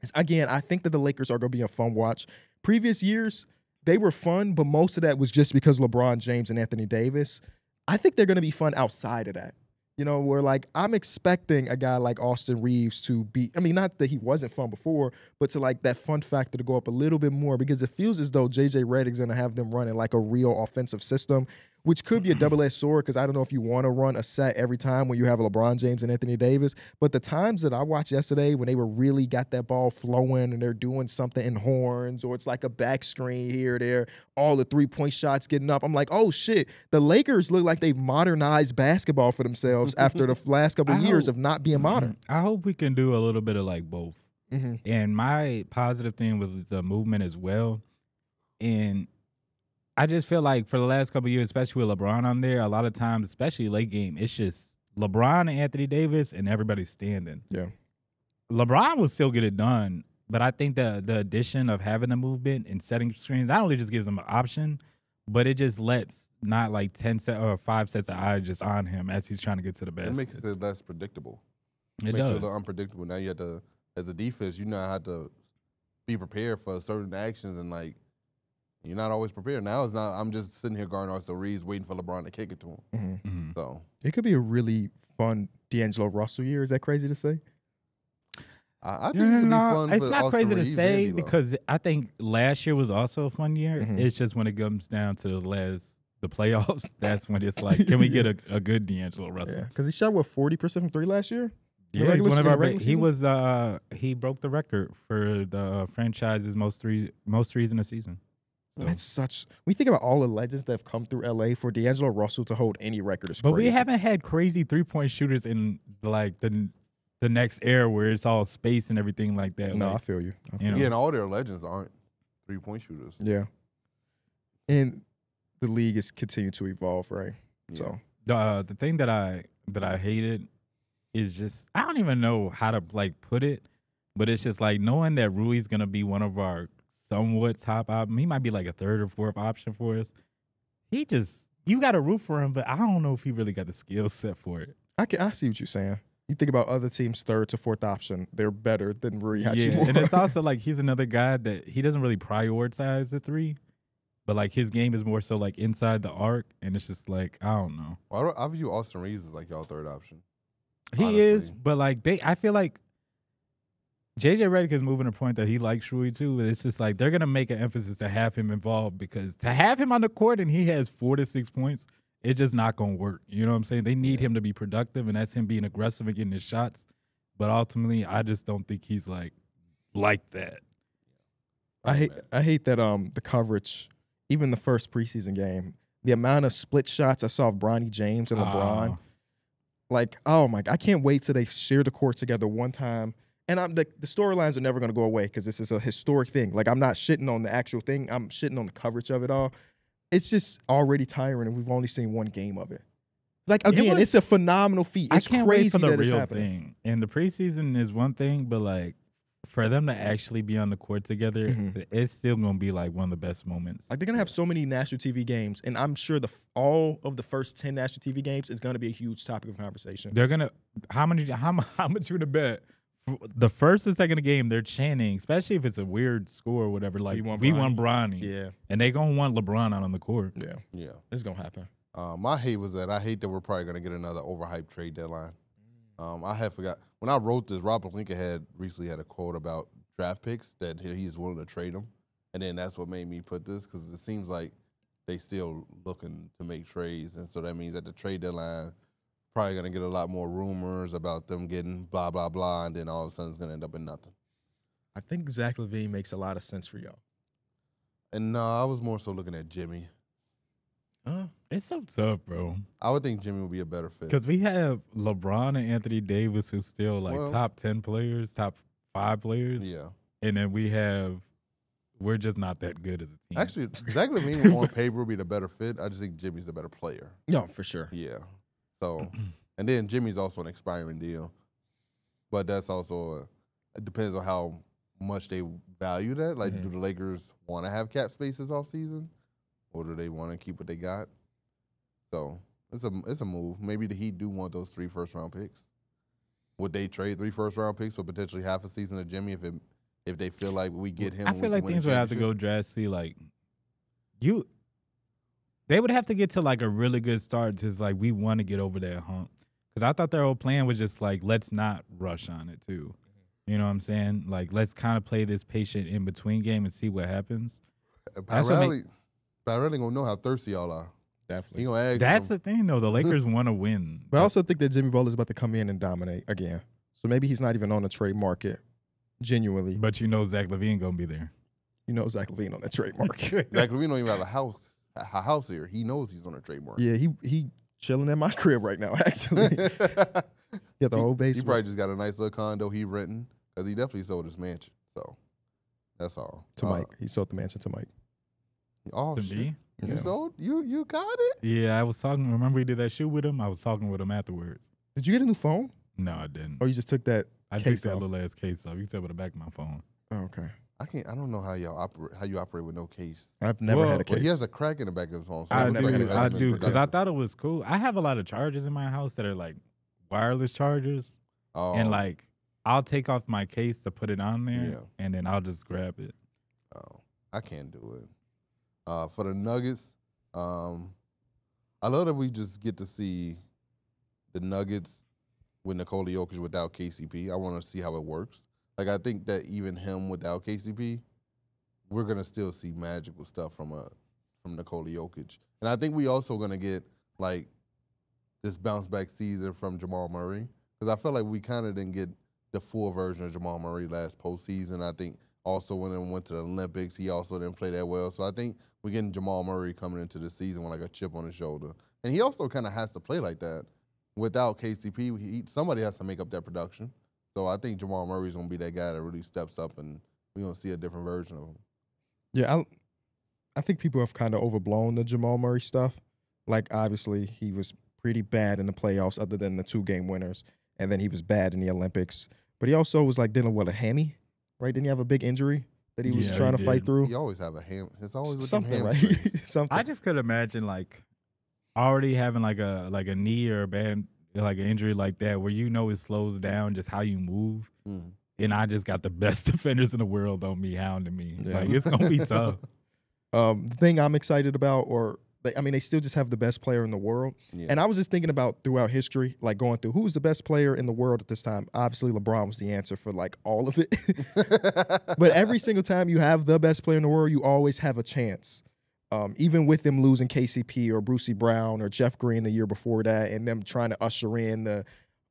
[SPEAKER 1] is again, I think that the Lakers are going to be a fun watch. Previous years, they were fun, but most of that was just because LeBron James and Anthony Davis. I think they're going to be fun outside of that. You know, where like I'm expecting a guy like Austin Reeves to be, I mean, not that he wasn't fun before, but to like that fun factor to go up a little bit more because it feels as though JJ Redick's going to have them running like a real offensive system, which could be a double-edged sword because I don't know if you want to run a set every time when you have LeBron James and Anthony Davis. But the times that I watched yesterday when they were really got that ball flowing and they're doing something in horns or it's like a back screen here or there, all the three-point shots getting up, I'm like, oh, shit, the Lakers look like they've modernized basketball for themselves after the last couple of years of not being modern.
[SPEAKER 3] I hope we can do a little bit of like both. And my positive thing was the movement as well. And I just feel like for the last couple of years, especially with LeBron on there, a lot of times, especially late game, it's just LeBron and Anthony Davis and everybody's standing.
[SPEAKER 1] Yeah.
[SPEAKER 3] LeBron will still get it done, but I think the addition of having the movement and setting screens not only just gives him an option, but it just lets not like 10 set or 5 sets of eyes just on him as he's trying to get to the basket.
[SPEAKER 2] It makes it less predictable.
[SPEAKER 3] It
[SPEAKER 2] makes
[SPEAKER 3] does.
[SPEAKER 2] it unpredictable. Now you have to, as a defense, you know how to be prepared for certain actions and like, you're not always prepared. Now it's not. I'm just sitting here guarding Austin Reeves, waiting for LeBron to kick it to him. So
[SPEAKER 1] it could be a really fun D'Angelo Russell year. Is that crazy to say?
[SPEAKER 2] I think it would be fun.
[SPEAKER 3] It's not
[SPEAKER 2] Austin
[SPEAKER 3] crazy to
[SPEAKER 2] Reeves
[SPEAKER 3] say because I think last year was also a fun year. It's just when it comes down to the playoffs, that's when it's like, can we get a good D'Angelo Russell? Yeah,
[SPEAKER 1] because he shot 40% from three last year.
[SPEAKER 3] Yeah, he's one of our. He broke the record for the franchise's most threes in a season.
[SPEAKER 1] It's such. We think about all the legends that have come through LA for D'Angelo Russell to hold any record is crazy.
[SPEAKER 3] But we haven't had crazy 3-point shooters in like the next era where it's all space and everything like that.
[SPEAKER 1] No,
[SPEAKER 3] like,
[SPEAKER 1] I feel you.
[SPEAKER 2] Yeah, and all their legends aren't 3-point shooters.
[SPEAKER 1] Yeah, and the league is continuing to evolve, right? Yeah. So
[SPEAKER 3] the thing that I hated is just I don't even know how to like put it, but it's just like knowing that Rui's gonna be one of our somewhat top option. He might be like a third or fourth option for us. You got to root for him, but I don't know if he really got the skill set for it.
[SPEAKER 1] I see what you're saying. You think about other teams' third to fourth option, they're better than Rui Hachimura.
[SPEAKER 3] Yeah, and it's also like he's another guy that he doesn't really prioritize the three, but like his game is more so like inside the arc, and it's just like, I don't know.
[SPEAKER 2] Well, I view Austin Reeves as like y'all third option.
[SPEAKER 3] He honestly is, but like I feel like JJ Redick is moving to the point that he likes Rui too. It's just like they're gonna make an emphasis to have him involved because to have him on the court and he has 4 to 6 points, it's just not gonna work. You know what I'm saying? They need him to be productive, and that's him being aggressive and getting his shots. But ultimately, I just don't think he's like that.
[SPEAKER 1] I hate that the coverage, even the first preseason game, the amount of split shots I saw of Bronny James and LeBron. Like, oh my, I can't wait till they share the court together one time. And the storylines are never going to go away because this is a historic thing. Like, I'm not shitting on the actual thing. I'm shitting on the coverage of it all. it's just already tiring, and we've only seen one game of it. Like, again, it's a phenomenal feat. It's
[SPEAKER 3] I can't
[SPEAKER 1] crazy
[SPEAKER 3] wait for the
[SPEAKER 1] that it's
[SPEAKER 3] real
[SPEAKER 1] happening.
[SPEAKER 3] thing. And the preseason is one thing, but like for them to actually be on the court together, it's still gonna be like one of the best moments.
[SPEAKER 1] Like, they're gonna have so many national TV games, and I'm sure all of the first 10 national TV games is gonna be a huge topic of conversation.
[SPEAKER 3] They're gonna how much you gonna bet? The first and second game, they're chanting, especially if it's a weird score or whatever. Like we won Bronny,
[SPEAKER 1] Yeah,
[SPEAKER 3] and they gonna want LeBron out on the court.
[SPEAKER 1] yeah, it's gonna happen.
[SPEAKER 2] My hate was that I hate that we're probably gonna get another overhyped trade deadline. I had forgot when I wrote this. Rob Dillingham had recently had a quote about draft picks that he's willing to trade them, and then that's what made me put this because it seems like they still looking to make trades, and so that means that the trade deadline probably gonna get a lot more rumors about them getting blah blah blah, and then all of a sudden it's gonna end up in nothing.
[SPEAKER 1] I think Zach LaVine makes a lot of sense for y'all.
[SPEAKER 2] And no, I was more so looking at Jimmy.
[SPEAKER 3] It's so tough, bro.
[SPEAKER 2] I would think Jimmy would be a better fit
[SPEAKER 3] Because we have LeBron and Anthony Davis, who's still like top 10 players, top 5 players.
[SPEAKER 2] Yeah,
[SPEAKER 3] and then we're just not that good as a team.
[SPEAKER 2] actually, Zach LaVine on paper would be the better fit. I just think Jimmy's the better player.
[SPEAKER 1] No, for sure.
[SPEAKER 2] Yeah. So, and then Jimmy's also an expiring deal, but that's also it depends on how much they value that. Like, do the Lakers want to have cap space this offseason, or do they want to keep what they got? So it's a move. Maybe the Heat do want those 3 first-round picks. Would they trade 3 first-round picks for potentially half a season of Jimmy if they feel like we get him?
[SPEAKER 3] I feel like things would have to go drastically. Like they would have to get to like a really good start to like we want to get over that hump. Because I thought their whole plan was just like let's not rush on it too. You know what I'm saying? Like let's kind of play this patient in between game and see what happens.
[SPEAKER 2] Pat Riley gonna know how thirsty y'all are.
[SPEAKER 1] Definitely.
[SPEAKER 2] He gonna ask
[SPEAKER 3] That's
[SPEAKER 2] them.
[SPEAKER 3] the thing though. The Lakers want to win,
[SPEAKER 1] But I also think that Jimmy Butler's about to come in and dominate again. So maybe he's not even on the trade market, genuinely.
[SPEAKER 3] But you know Zach LaVine gonna be there.
[SPEAKER 1] You know Zach LaVine on that trade market.
[SPEAKER 2] Zach LaVine don't even have a house here. He knows he's on a trade market.
[SPEAKER 1] Yeah, he chilling at my crib right now, actually. Got the whole basement.
[SPEAKER 2] He probably just got a nice little condo he renting because he definitely sold his mansion. So that's all.
[SPEAKER 1] To Mike. He sold the mansion to Mike.
[SPEAKER 2] Oh,
[SPEAKER 3] To
[SPEAKER 2] shit.
[SPEAKER 3] me?
[SPEAKER 2] You
[SPEAKER 1] Yeah.
[SPEAKER 2] sold? You got it?
[SPEAKER 3] Yeah, I was talking. Remember we did that shoot with him? I was talking with him afterwards.
[SPEAKER 1] Did you get a new phone?
[SPEAKER 3] No, I didn't.
[SPEAKER 1] Or you just took that
[SPEAKER 3] I took
[SPEAKER 1] case
[SPEAKER 3] that
[SPEAKER 1] off?
[SPEAKER 3] little ass case off. You can tell with the back of my phone.
[SPEAKER 1] Oh, okay.
[SPEAKER 2] I don't know how you operate with no case.
[SPEAKER 1] I've never had a case.
[SPEAKER 2] Well, he has a crack in the back of his phone. So
[SPEAKER 3] I
[SPEAKER 2] it looks like it has
[SPEAKER 3] do,
[SPEAKER 2] been
[SPEAKER 3] because I
[SPEAKER 2] protected.
[SPEAKER 3] thought it was cool. I have a lot of chargers in my house that are like wireless chargers,
[SPEAKER 2] Oh,
[SPEAKER 3] and like I'll take off my case to put it on there,
[SPEAKER 2] Yeah.
[SPEAKER 3] and then I'll just grab it.
[SPEAKER 2] oh, I can't do it. For the Nuggets, I love that we just get to see the Nuggets with Nikola Jokic without KCP. I want to see how it works. Like, I think that even him without KCP, we're gonna still see magical stuff from Nikola Jokic, and I think we also gonna get like this bounce back season from Jamal Murray because I felt like we kind of didn't get the full version of Jamal Murray last postseason. I think also when it went to the Olympics, he also didn't play that well. So I think we're getting Jamal Murray coming into the season with like a chip on his shoulder, and he also kind of has to play like that. Without KCP, somebody has to make up that production. So I think Jamal Murray's gonna be that guy that really steps up, and we're gonna see a different version of him.
[SPEAKER 1] Yeah, I think people have kind of overblown the Jamal Murray stuff. Like, obviously, he was pretty bad in the playoffs other than the 2-game winners, and then he was bad in the Olympics. But he also was, like, dealing with a hammy, right? Didn't he have a big injury that he was trying to fight through?
[SPEAKER 2] He always have a ham. It's always with
[SPEAKER 1] Something,
[SPEAKER 2] them
[SPEAKER 1] right?
[SPEAKER 2] hamstrings.
[SPEAKER 1] Something.
[SPEAKER 3] I just could imagine like already having like a knee or a bad like an injury like that where you know it slows down just how you move.
[SPEAKER 2] Mm.
[SPEAKER 3] And I just got the best defenders in the world on me, hounding me.
[SPEAKER 1] Yeah.
[SPEAKER 3] Like, it's going to be tough.
[SPEAKER 1] The thing I'm excited about, they still just have the best player in the world.
[SPEAKER 2] Yeah.
[SPEAKER 1] And I was just thinking about throughout history, like going through who's the best player in the world at this time. Obviously, LeBron was the answer for like all of it. But every single time you have the best player in the world, you always have a chance. Even with them losing KCP or Brucey Brown or Jeff Green the year before that, and them trying to usher in the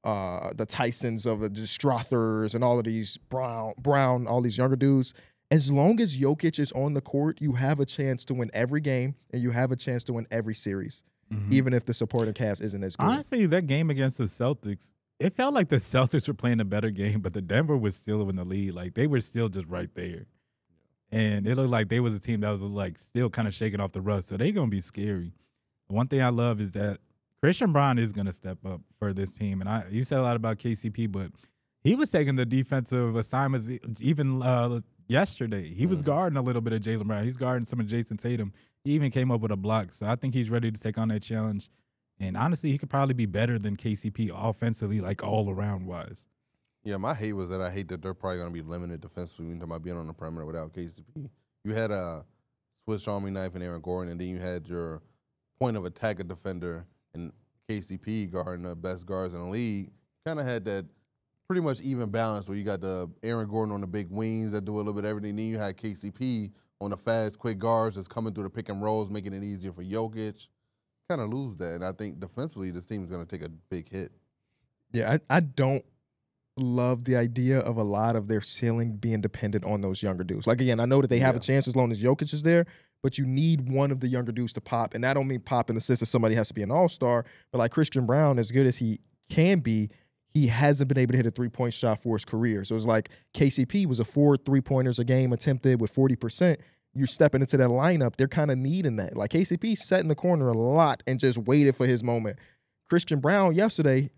[SPEAKER 1] Tysons of the Strothers and all of these Brown, all these younger dudes. As long as Jokic is on the court, you have a chance to win every game, and you have a chance to win every series, even if the supporting cast isn't as good.
[SPEAKER 3] Honestly, that game against the Celtics, it felt like the Celtics were playing a better game, but the Denver was still in the lead. Like, they were still just right there. and it looked like they was a team that was like still kind of shaking off the rust. So they're gonna be scary. One thing I love is that Christian Braun is gonna step up for this team. And you said a lot about KCP, but he was taking the defensive assignments even yesterday. He was guarding a little bit of Jaylen Brown. He's guarding some of Jason Tatum. He even came up with a block. So I think he's ready to take on that challenge. And honestly, he could probably be better than KCP offensively, like all around wise.
[SPEAKER 2] Yeah, my hate was that I hate that they're probably going to be limited defensively when talking about being on the perimeter without KCP. You had a Swiss Army knife in Aaron Gordon, and then you had your point of attack defender and KCP guarding the best guards in the league. Kind of had that pretty much even balance where you got the Aaron Gordon on the big wings that do a little bit of everything. Then you had KCP on the fast, quick guards that's coming through the pick and rolls, making it easier for Jokic. Kind of lose that, and I think defensively this team is going to take a big hit.
[SPEAKER 1] Yeah, I don't love the idea of a lot of their ceiling being dependent on those younger dudes. Like, again, I know that they have a chance as long as Jokic is there, but you need one of the younger dudes to pop, and I don't mean pop in the sense that somebody has to be an all-star, but like Christian Braun, as good as he can be, he hasn't been able to hit a three-point shot for his career. So it's like KCP was a 4 3-pointers a game attempted with 40%. You're stepping into that lineup, they're kind of needing that. Like KCP sat in the corner a lot and just waited for his moment. Christian Braun yesterday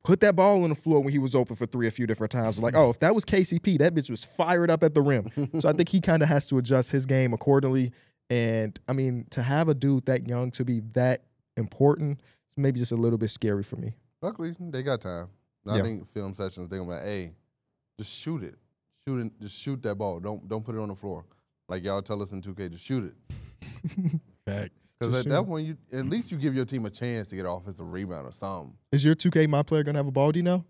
[SPEAKER 1] put that ball on the floor when he was open for three a few different times. Like, oh, if that was KCP, that bitch was fired up at the rim. So I think he kind of has to adjust his game accordingly. And, I mean, to have a dude that young to be that important, it's maybe just a little bit scary for me.
[SPEAKER 2] Luckily, they got time. I think film sessions, they're going to be like, hey, just shoot it. Just shoot that ball. Don't put it on the floor. Like y'all tell us in 2K, just shoot it.
[SPEAKER 3] Fact.
[SPEAKER 2] Because at that point, at least you give your team a chance to get an offensive rebound or something.
[SPEAKER 1] Is your 2K My Player going to have a Baldy now?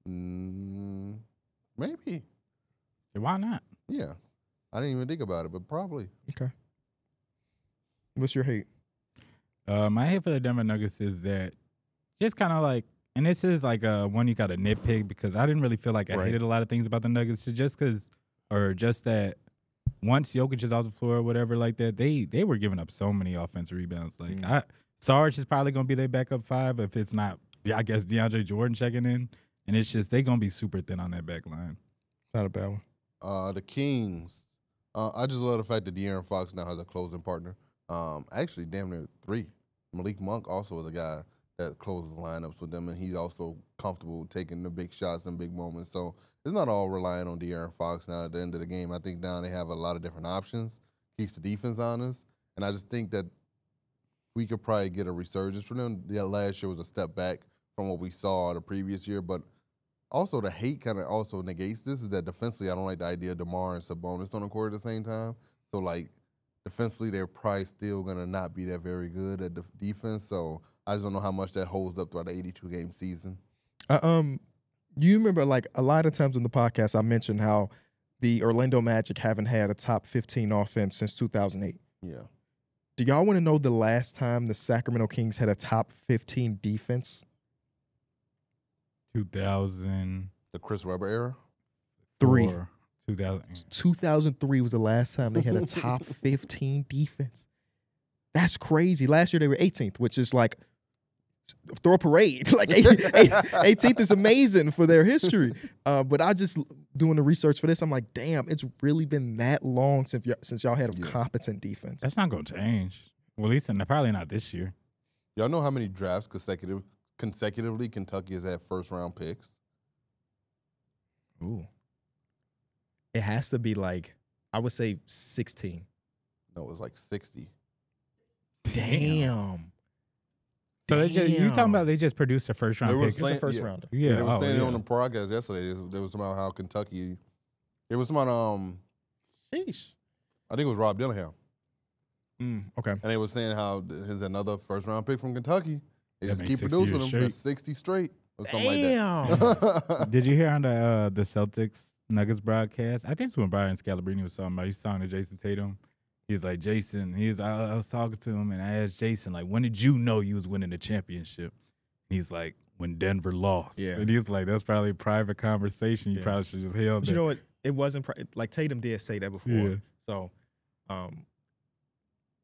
[SPEAKER 2] Maybe.
[SPEAKER 3] Why not?
[SPEAKER 2] Yeah. I didn't even think about it, but probably.
[SPEAKER 1] Okay. What's your hate?
[SPEAKER 3] My hate for the Denver Nuggets is that just kind of like, and this is like one you got to nitpick because I didn't really feel like I hated a lot of things about the Nuggets. So just that once Jokic is off the floor or whatever like that, they were giving up so many offensive rebounds. Like Sarge is probably going to be their backup five if it's not, I guess, DeAndre Jordan checking in. And it's just, they're going to be super thin on that back line.
[SPEAKER 1] Not a bad one.
[SPEAKER 2] The Kings. I just love the fact that De'Aaron Fox now has a closing partner. Actually, damn near 3. Malik Monk also is a guy that closes lineups with them, and he's also comfortable taking the big shots and big moments. So it's not all relying on De'Aaron Fox now at the end of the game. I think now they have a lot of different options, keeps the defense honest, and I just think that we could probably get a resurgence from them. Yeah, last year was a step back from what we saw the previous year, but also the hate kind of also negates this is that defensively I don't like the idea of DeMar and Sabonis on the court at the same time. So, like, defensively they're probably still going to not be that very good at the defense, so I just don't know how much that holds up throughout the 82-game season.
[SPEAKER 1] You remember, like, a lot of times in the podcast I mentioned how the Orlando Magic haven't had a top 15 offense since 2008.
[SPEAKER 2] Yeah.
[SPEAKER 1] Do y'all want to know the last time the Sacramento Kings had a top 15 defense?
[SPEAKER 3] 2000.
[SPEAKER 2] The Chris Webber era?
[SPEAKER 1] 2003 was the last time they had a top 15 defense. That's crazy. Last year they were 18th, which is like throw a parade. Like 18th is amazing for their history. But I just doing the research for this, I'm like, damn, it's really been that long since y'all had a competent defense.
[SPEAKER 3] That's not gonna change. Well, at least probably not this year.
[SPEAKER 2] Y'all know how many drafts consecutively Kentucky has had first-round picks?
[SPEAKER 1] Ooh. It has to be like, I would say 16.
[SPEAKER 2] No, it was like 60.
[SPEAKER 1] Damn.
[SPEAKER 3] So you talking about they just produced a first round pick?
[SPEAKER 1] It's a first rounder.
[SPEAKER 2] Yeah, they were saying it on the podcast yesterday. There was about how Kentucky. It was about
[SPEAKER 1] sheesh.
[SPEAKER 2] I think it was Rob Dillingham.
[SPEAKER 1] Okay.
[SPEAKER 2] And they were saying how there's another first round pick from Kentucky. They just keep
[SPEAKER 3] 60
[SPEAKER 2] producing them.
[SPEAKER 3] straight.
[SPEAKER 2] That's 60 straight or something like that.
[SPEAKER 3] Did you hear on the Celtics Nuggets broadcast? I think it's when Brian Scalabrine was talking about. He's talking to Jason Tatum. He's like, Jason, I was talking to him, and I asked Jason, like, when did you know you was winning the championship? He's like, when Denver lost.
[SPEAKER 1] Yeah.
[SPEAKER 3] And he's like, that's probably a private conversation. You probably should just held that.
[SPEAKER 1] You know what? It wasn't like Tatum did say that before.
[SPEAKER 3] Yeah.
[SPEAKER 1] So,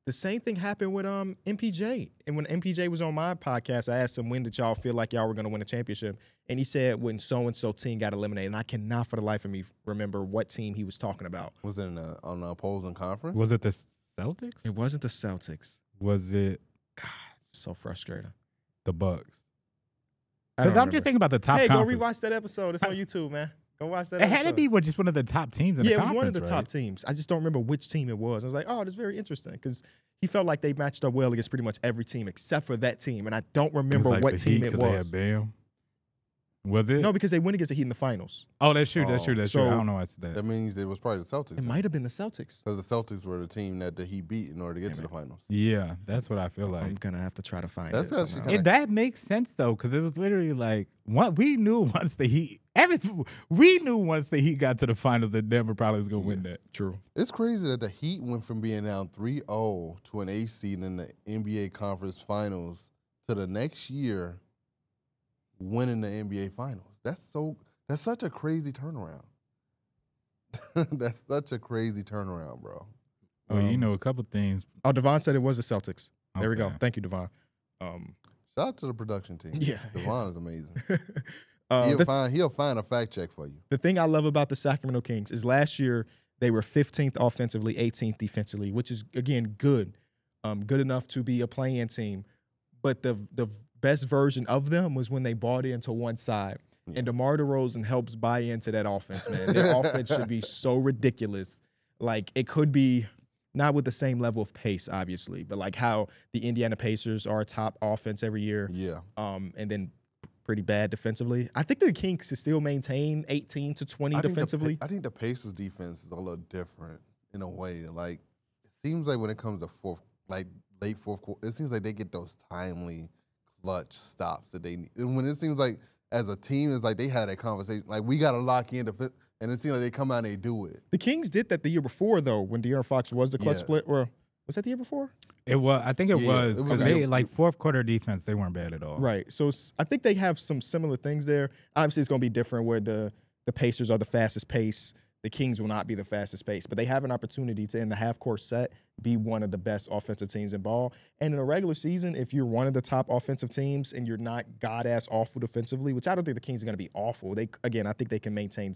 [SPEAKER 1] The same thing happened with MPJ. And when MPJ was on my podcast, I asked him, when did y'all feel like y'all were going to win a championship? And he said when so-and-so team got eliminated. And I cannot for the life of me remember what team he was talking about.
[SPEAKER 2] Was it on the opposing conference?
[SPEAKER 3] Was it the Celtics?
[SPEAKER 1] It wasn't the Celtics.
[SPEAKER 3] Was it?
[SPEAKER 1] God, so frustrating.
[SPEAKER 3] The Bucks.
[SPEAKER 1] Because
[SPEAKER 3] I'm just thinking about the top.
[SPEAKER 1] Hey,
[SPEAKER 3] conference.
[SPEAKER 1] go rewatch that episode. It's on YouTube, man. Go watch that.
[SPEAKER 3] It had to be just one of the top teams in the conference.
[SPEAKER 1] Yeah, it was one of the
[SPEAKER 3] right?
[SPEAKER 1] top teams. I just don't remember which team it was. I was like, oh, that's very interesting because he felt like they matched up well against pretty much every team except for that team, and I don't remember what team it was.
[SPEAKER 3] They had Bam. Was it?
[SPEAKER 1] No, because they went against the Heat in the finals.
[SPEAKER 3] Oh, that's true. That's true. That's true. I don't know why I said that.
[SPEAKER 2] That means it was probably the Celtics.
[SPEAKER 1] It might have been the Celtics.
[SPEAKER 2] Because the Celtics were the team that the Heat beat in order to get to the finals.
[SPEAKER 3] Yeah, that's what I feel like.
[SPEAKER 1] I'm gonna have to try to find
[SPEAKER 2] That's
[SPEAKER 1] it.
[SPEAKER 2] actually
[SPEAKER 3] And that makes sense though, because it was literally like we knew once the Heat got to the finals that Denver probably was gonna win that.
[SPEAKER 1] True.
[SPEAKER 2] It's crazy that the Heat went from being down 3-0 to an 8 seed in the NBA Conference Finals to the next year winning the NBA Finals. That's such a crazy turnaround. That's such a crazy turnaround, bro.
[SPEAKER 3] Oh, you know a couple things.
[SPEAKER 1] Oh, Devon said it was the Celtics. There we go.
[SPEAKER 3] Okay.
[SPEAKER 1] Thank you, Devon.
[SPEAKER 2] Shout out to the production team.
[SPEAKER 1] Yeah.
[SPEAKER 2] Devon is amazing. He'll find a fact check for you.
[SPEAKER 1] The thing I love about the Sacramento Kings is last year they were 15th offensively, 18th defensively, which is, again, good. Good enough to be a play-in team. But the best version of them was when they bought into one side. And DeMar DeRozan helps buy into that offense, man. Their offense should be so ridiculous. Like, it could be not with the same level of pace, obviously, but like how the Indiana Pacers are a top offense every year.
[SPEAKER 2] Yeah.
[SPEAKER 1] And then pretty bad defensively. I think the Kings can still maintain 18 to 20 defensively.
[SPEAKER 2] I think the Pacers defense is a little different in a way. Like, it seems like when it comes to late fourth quarter, it seems like they get those timely clutch stops that they need. And when it seems like as a team, it's like they had that conversation. Like, we got to lock in defense. And it seems like they come out and they do it.
[SPEAKER 1] The Kings did that the year before, though, when De'Aaron Fox was the clutch split. Or was that the year before?
[SPEAKER 3] It was. I think it was because they fourth quarter defense. They weren't bad at all.
[SPEAKER 1] Right. So I think they have some similar things there. Obviously, it's going to be different where the Pacers are the fastest pace. The Kings will not be the fastest pace, but they have an opportunity to, in the half-court set, be one of the best offensive teams in ball. And in a regular season, if you're one of the top offensive teams and you're not god-ass awful defensively, which I don't think the Kings are going to be awful. I think they can maintain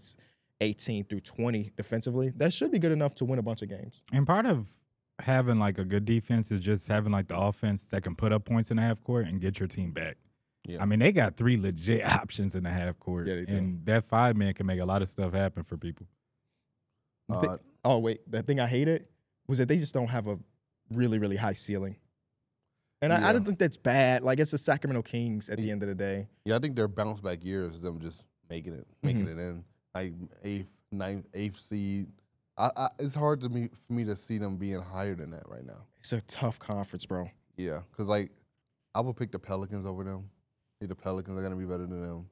[SPEAKER 1] 18 through 20 defensively. That should be good enough to win a bunch of games.
[SPEAKER 3] And part of having like a good defense is just having like the offense that can put up points in the half-court and get your team back. Yeah. I mean, they got 3 legit options in the half-court, and that 5-man can make a lot of stuff happen for people.
[SPEAKER 1] The thing I hated was that they just don't have a really, really high ceiling. And I don't think that's bad. Like, it's the Sacramento Kings at the end of the day.
[SPEAKER 2] Yeah, I think their bounce back years is them just making it in. Like 8th, 9th, 8th seed. It's hard for me to see them being higher than that right now.
[SPEAKER 1] It's a tough conference, bro.
[SPEAKER 2] Yeah, because like I would pick the Pelicans over them. I think the Pelicans are gonna be better than them.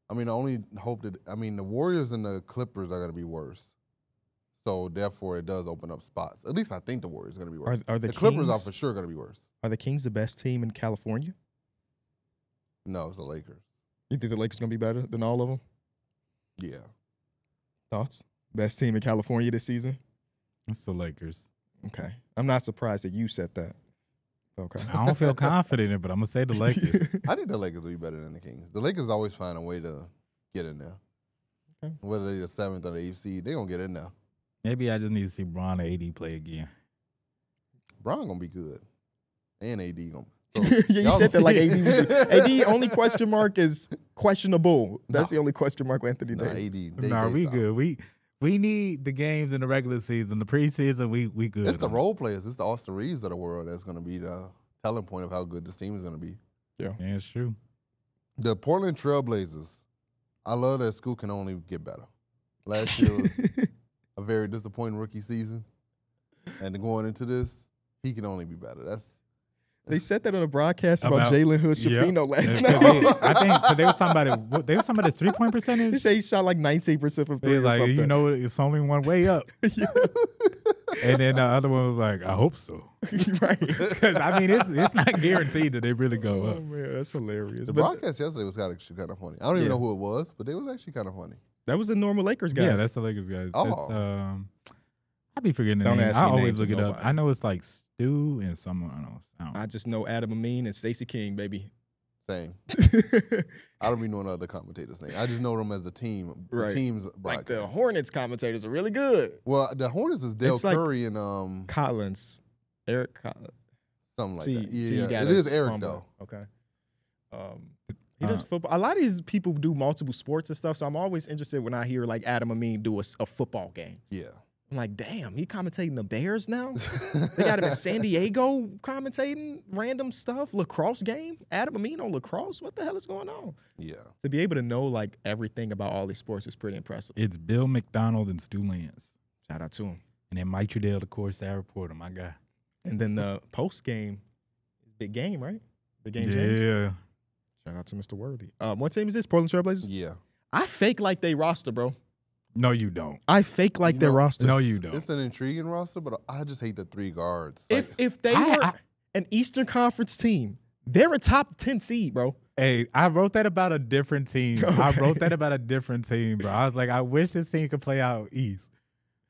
[SPEAKER 2] I mean, I only hope that the Warriors and the Clippers are gonna be worse. So therefore, it does open up spots. At least I think the Warriors are gonna be worse.
[SPEAKER 1] Are the
[SPEAKER 2] Clippers are for sure gonna be worse.
[SPEAKER 1] Are the Kings the best team in California?
[SPEAKER 2] No, it's the Lakers.
[SPEAKER 1] You think the Lakers gonna be better than all of them?
[SPEAKER 2] Yeah.
[SPEAKER 1] Thoughts? Best team in California this season?
[SPEAKER 3] It's the Lakers.
[SPEAKER 1] Okay. I'm not surprised that you said that. Okay.
[SPEAKER 3] I don't feel confident in it, but I'm going to say the Lakers.
[SPEAKER 2] I think the Lakers will be better than the Kings. The Lakers always find a way to get in there. Okay. Whether they're the 7th or the 8th seed, they're going to get in there.
[SPEAKER 3] Maybe I just need to see Bron and AD play again.
[SPEAKER 2] Bron going to be good. And AD going to be. So,
[SPEAKER 1] you said that like AD was AD only question mark is questionable. That's the only question mark with Anthony Davis.
[SPEAKER 3] We good. We need the games in the regular season. The preseason, we good.
[SPEAKER 2] It's the role players. It's the Austin Reeves of the world that's going to be the telling point of how good this team is going to be.
[SPEAKER 3] Yeah, it's true.
[SPEAKER 2] The Portland Trailblazers, I love that Scoot can only get better. Last year was a very disappointing rookie season. And going into this, he can only be better.
[SPEAKER 1] They said that on a broadcast about Jalen Hood-Schifino last night.
[SPEAKER 3] I think they were talking about they were talking about his 3-point percentage.
[SPEAKER 1] They say he shot like 19% from 3 or
[SPEAKER 3] like,
[SPEAKER 1] something.
[SPEAKER 3] You know, it's only one way up. And then the other one was like, I hope so.
[SPEAKER 1] Right.
[SPEAKER 3] Because, I mean, it's not guaranteed that they really go up.
[SPEAKER 1] Oh, man, that's hilarious.
[SPEAKER 2] The broadcast yesterday was kind of funny. I don't even know who it was, but it was actually kind of funny.
[SPEAKER 1] That was the normal Lakers guys.
[SPEAKER 3] Yeah, that's the Lakers guys.
[SPEAKER 2] Oh.
[SPEAKER 3] I be forgetting the
[SPEAKER 1] Don't
[SPEAKER 3] name.
[SPEAKER 1] ask
[SPEAKER 3] I
[SPEAKER 1] me
[SPEAKER 3] always
[SPEAKER 1] names
[SPEAKER 3] look
[SPEAKER 1] of
[SPEAKER 3] it up.
[SPEAKER 1] nobody.
[SPEAKER 3] I know it's like Stu and someone else. I don't
[SPEAKER 1] I just know Adam Amin and Stacey King, baby.
[SPEAKER 2] Same. I don't be knowing other commentators' name. I just know them as the team. The
[SPEAKER 1] Right.
[SPEAKER 2] team's
[SPEAKER 1] Like the
[SPEAKER 2] broadcast.
[SPEAKER 1] Hornets commentators are really good.
[SPEAKER 2] Well, the Hornets is Dale
[SPEAKER 1] It's like
[SPEAKER 2] Curry and
[SPEAKER 1] Collins, Eric Collins.
[SPEAKER 2] something like
[SPEAKER 1] See,
[SPEAKER 2] that. Yeah,
[SPEAKER 1] see, you got
[SPEAKER 2] it is
[SPEAKER 1] us
[SPEAKER 2] Eric
[SPEAKER 1] fumbling.
[SPEAKER 2] though.
[SPEAKER 1] Okay. He does football. A lot of these people do multiple sports and stuff, so I'm always interested when I hear like Adam Amin do a football game.
[SPEAKER 2] Yeah.
[SPEAKER 1] I'm like, damn, he commentating the Bears now? They got him in San Diego commentating random stuff. Lacrosse game? Adam Amin on lacrosse? What the hell is going on?
[SPEAKER 2] Yeah.
[SPEAKER 1] To be able to know like everything about all these sports is pretty impressive.
[SPEAKER 3] It's Bill McDonald and Stu Lance.
[SPEAKER 1] Shout out to him.
[SPEAKER 3] And then Mike Trudell, the courtside reporter, my guy.
[SPEAKER 1] And then the post game, big game, right? Big game. James.
[SPEAKER 3] Yeah.
[SPEAKER 1] Shout out to Mr. Worthy. What team is this? Portland Trailblazers?
[SPEAKER 2] Yeah.
[SPEAKER 1] I fake like they roster, bro.
[SPEAKER 3] No, you don't.
[SPEAKER 1] I fake like their roster.
[SPEAKER 3] No, you don't.
[SPEAKER 2] It's an intriguing roster, but I just hate the 3 guards.
[SPEAKER 1] If they were an Eastern Conference team, they're a top 10 seed, bro.
[SPEAKER 3] Hey, I wrote that about a different team.
[SPEAKER 1] Okay.
[SPEAKER 3] I wrote that about a different team, bro. I was like, I wish this team could play out East.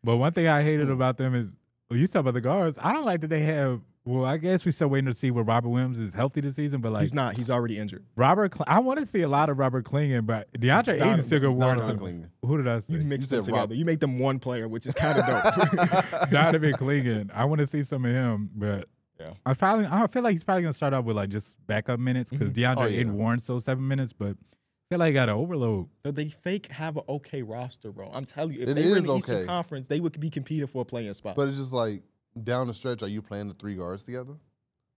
[SPEAKER 3] But one thing I hated about them is, well, you talk about the guards. I don't like that they have. Well, I guess we're still waiting to see where Robert Williams is healthy this season, but like
[SPEAKER 1] He's not. He's already injured.
[SPEAKER 3] I want to see a lot of Robert Clingan, but DeAndre
[SPEAKER 1] Donovan.
[SPEAKER 3] Ayton's still gonna warn
[SPEAKER 2] Donovan
[SPEAKER 3] some.
[SPEAKER 2] Clingan.
[SPEAKER 3] Who did I say?
[SPEAKER 1] You mix
[SPEAKER 2] You
[SPEAKER 1] them
[SPEAKER 2] said
[SPEAKER 1] together.
[SPEAKER 2] Rob.
[SPEAKER 1] You make them one player, which is kind of dope.
[SPEAKER 3] Donovan Clingan. I want to see some of him, but
[SPEAKER 1] Yeah.
[SPEAKER 3] I feel like he's probably gonna start off with like just backup minutes because DeAndre
[SPEAKER 2] Oh, yeah.
[SPEAKER 3] Ayton warrants those 7 minutes, but I feel like he got an overload.
[SPEAKER 1] So they fake have an okay roster, bro. I'm telling you, if
[SPEAKER 2] It
[SPEAKER 1] they were in
[SPEAKER 2] is
[SPEAKER 1] the Eastern
[SPEAKER 2] okay.
[SPEAKER 1] Conference, they would be competing for a playing spot.
[SPEAKER 2] But it's just like down the stretch, are you playing the 3 guards together?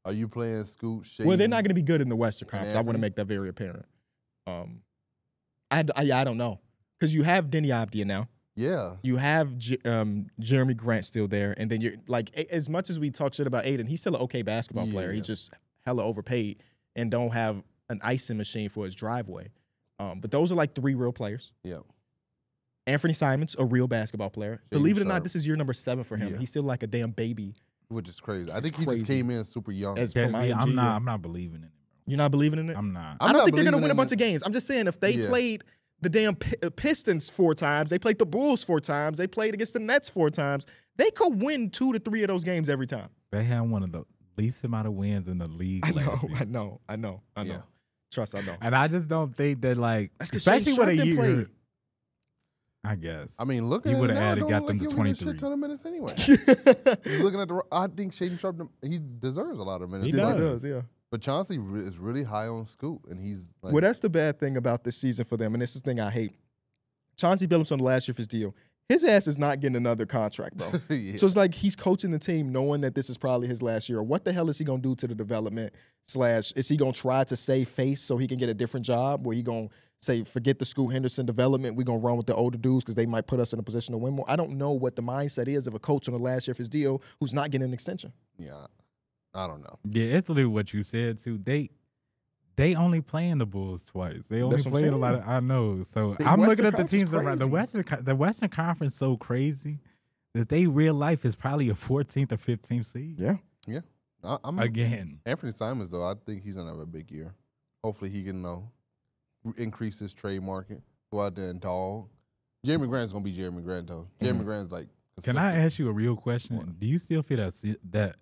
[SPEAKER 2] Are you playing Scoot, Shea?
[SPEAKER 1] Well, they're not going to be good in the Western Conference. I want to
[SPEAKER 2] Anthony?
[SPEAKER 1] make that very apparent. I don't know. Because you have Denny Abdia now.
[SPEAKER 2] Yeah.
[SPEAKER 1] You have Jeremy Grant still there. And then you're like, as much as we talk shit about Aiden, he's still an okay basketball player.
[SPEAKER 2] Yeah.
[SPEAKER 1] He's just hella overpaid and don't have an icing machine for his driveway. But those are like 3 real players.
[SPEAKER 2] Yeah.
[SPEAKER 1] Anthony Simons, a real basketball player.
[SPEAKER 2] James
[SPEAKER 1] Believe it or not,
[SPEAKER 2] Sharp.
[SPEAKER 1] this is year number 7 for him.
[SPEAKER 2] Yeah.
[SPEAKER 1] He's still like a damn baby.
[SPEAKER 2] Which is crazy. I
[SPEAKER 1] It's
[SPEAKER 2] think he
[SPEAKER 1] crazy.
[SPEAKER 2] just came in super young.
[SPEAKER 1] As
[SPEAKER 3] Yeah,
[SPEAKER 1] from IMG,
[SPEAKER 3] I'm not believing in it, bro.
[SPEAKER 1] You're not believing in it?
[SPEAKER 3] I'm not.
[SPEAKER 1] I don't
[SPEAKER 2] not
[SPEAKER 1] think they're going to
[SPEAKER 2] believing
[SPEAKER 1] win a
[SPEAKER 2] in
[SPEAKER 1] bunch
[SPEAKER 2] it.
[SPEAKER 1] of games. I'm just saying if they
[SPEAKER 2] Yeah.
[SPEAKER 1] played the damn Pistons 4 times, they played the Bulls 4 times, they played against the Nets 4 times, they could win 2 to 3 of those games every time.
[SPEAKER 3] They had one of the least amount of wins in the league. last season.
[SPEAKER 1] I know.
[SPEAKER 2] Yeah.
[SPEAKER 1] Trust, I know.
[SPEAKER 3] And I just don't think that, like,
[SPEAKER 1] That's 'cause
[SPEAKER 3] especially
[SPEAKER 1] Shane
[SPEAKER 3] with a
[SPEAKER 1] Sharp didn't
[SPEAKER 3] year.
[SPEAKER 1] play.
[SPEAKER 3] I guess.
[SPEAKER 2] I mean, look
[SPEAKER 3] He
[SPEAKER 2] at it
[SPEAKER 3] would've
[SPEAKER 2] now,
[SPEAKER 3] added,
[SPEAKER 2] don't
[SPEAKER 3] got
[SPEAKER 2] look
[SPEAKER 3] them
[SPEAKER 2] like
[SPEAKER 3] to
[SPEAKER 2] he would've
[SPEAKER 3] 23.
[SPEAKER 2] shit ton of minutes anyway. He's looking at I think Shaden Sharp, he deserves a lot of minutes.
[SPEAKER 3] He
[SPEAKER 1] He
[SPEAKER 3] does.
[SPEAKER 1] does, yeah.
[SPEAKER 2] But Chauncey is really high on Scoot, and he's like,
[SPEAKER 1] Well, that's the bad thing about this season for them, and this is the thing I hate. Chauncey Billups on the last year of his deal. His ass is not getting another contract, bro.
[SPEAKER 2] yeah.
[SPEAKER 1] So it's like he's coaching the team knowing that this is probably his last year. What the hell is he going to do to the development / is he going to try to save face so he can get a different job where he going to say, forget the Scoot Henderson development, we're going to run with the older dudes because they might put us in a position to win more. I don't know what the mindset is of a coach on the last year of his deal who's not getting an extension.
[SPEAKER 2] yeah, I don't know.
[SPEAKER 3] Yeah, it's literally what you said too. They only playing the Bulls twice. They only
[SPEAKER 1] That's what I'm
[SPEAKER 3] playing a lot
[SPEAKER 1] saying.
[SPEAKER 3] of. I know. So
[SPEAKER 1] The
[SPEAKER 3] I'm looking
[SPEAKER 1] Western
[SPEAKER 3] at the
[SPEAKER 1] Conference is
[SPEAKER 3] teams around the Western Conference. So crazy that they real life is probably a 14th or 15th seed.
[SPEAKER 1] Yeah.
[SPEAKER 2] I'm
[SPEAKER 3] Again,
[SPEAKER 2] Anthony Simons though. I think he's gonna have a big year. Hopefully, he can increase his trade market. Go out there and dog. Jeremy Grant's gonna be Jeremy Grant though. Jeremy Grant's like.
[SPEAKER 3] can I
[SPEAKER 2] consistent.
[SPEAKER 3] ask you a real question?
[SPEAKER 2] What?
[SPEAKER 3] Do you still feel that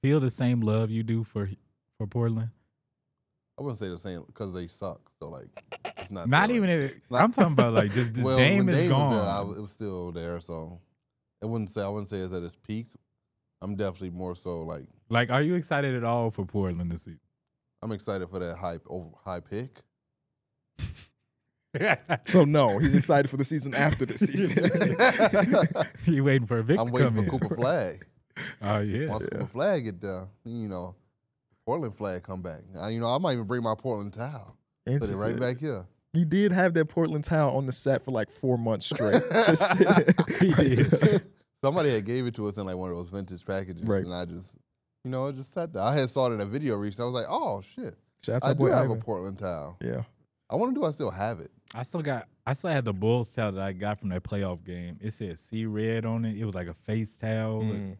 [SPEAKER 3] feel the same love you do for Portland?
[SPEAKER 2] I wouldn't say the same because they suck. So like, it's not.
[SPEAKER 3] Not
[SPEAKER 2] there.
[SPEAKER 3] even. I'm talking about like just this
[SPEAKER 2] Well,
[SPEAKER 3] Dame
[SPEAKER 2] when
[SPEAKER 3] is
[SPEAKER 2] Dame
[SPEAKER 3] gone.
[SPEAKER 2] was there, it was still there. So I wouldn't say it's at its peak. I'm definitely more so like
[SPEAKER 3] Like, are you excited at all for Portland this season?
[SPEAKER 2] I'm excited for that high pick.
[SPEAKER 1] So, no, he's excited for the season after the season.
[SPEAKER 3] You waiting for a Vic
[SPEAKER 2] I'm
[SPEAKER 3] to
[SPEAKER 2] waiting
[SPEAKER 3] come
[SPEAKER 2] for
[SPEAKER 3] in?
[SPEAKER 2] Cooper Flag.
[SPEAKER 3] Oh yeah.
[SPEAKER 2] Once Cooper Flag get there, Portland flag come back. I might even bring my Portland towel. Put it right
[SPEAKER 1] Interesting.
[SPEAKER 2] back here.
[SPEAKER 1] He did have that Portland towel on the set for like 4 months straight. Just
[SPEAKER 3] He did.
[SPEAKER 2] Somebody had gave it to us in like one of those vintage packages,
[SPEAKER 1] Right.
[SPEAKER 2] and I just, I just sat there. I had saw it in a video recently. I was like, oh shit,
[SPEAKER 1] Shout out to
[SPEAKER 2] I
[SPEAKER 1] our
[SPEAKER 2] do
[SPEAKER 1] boy
[SPEAKER 2] have a
[SPEAKER 1] Ivan.
[SPEAKER 2] Portland towel.
[SPEAKER 1] Yeah.
[SPEAKER 2] I wonder do I still have it?
[SPEAKER 3] I still had the Bulls towel that I got from that playoff game. It said "C Red" on it. It was like a face towel.
[SPEAKER 1] Mm.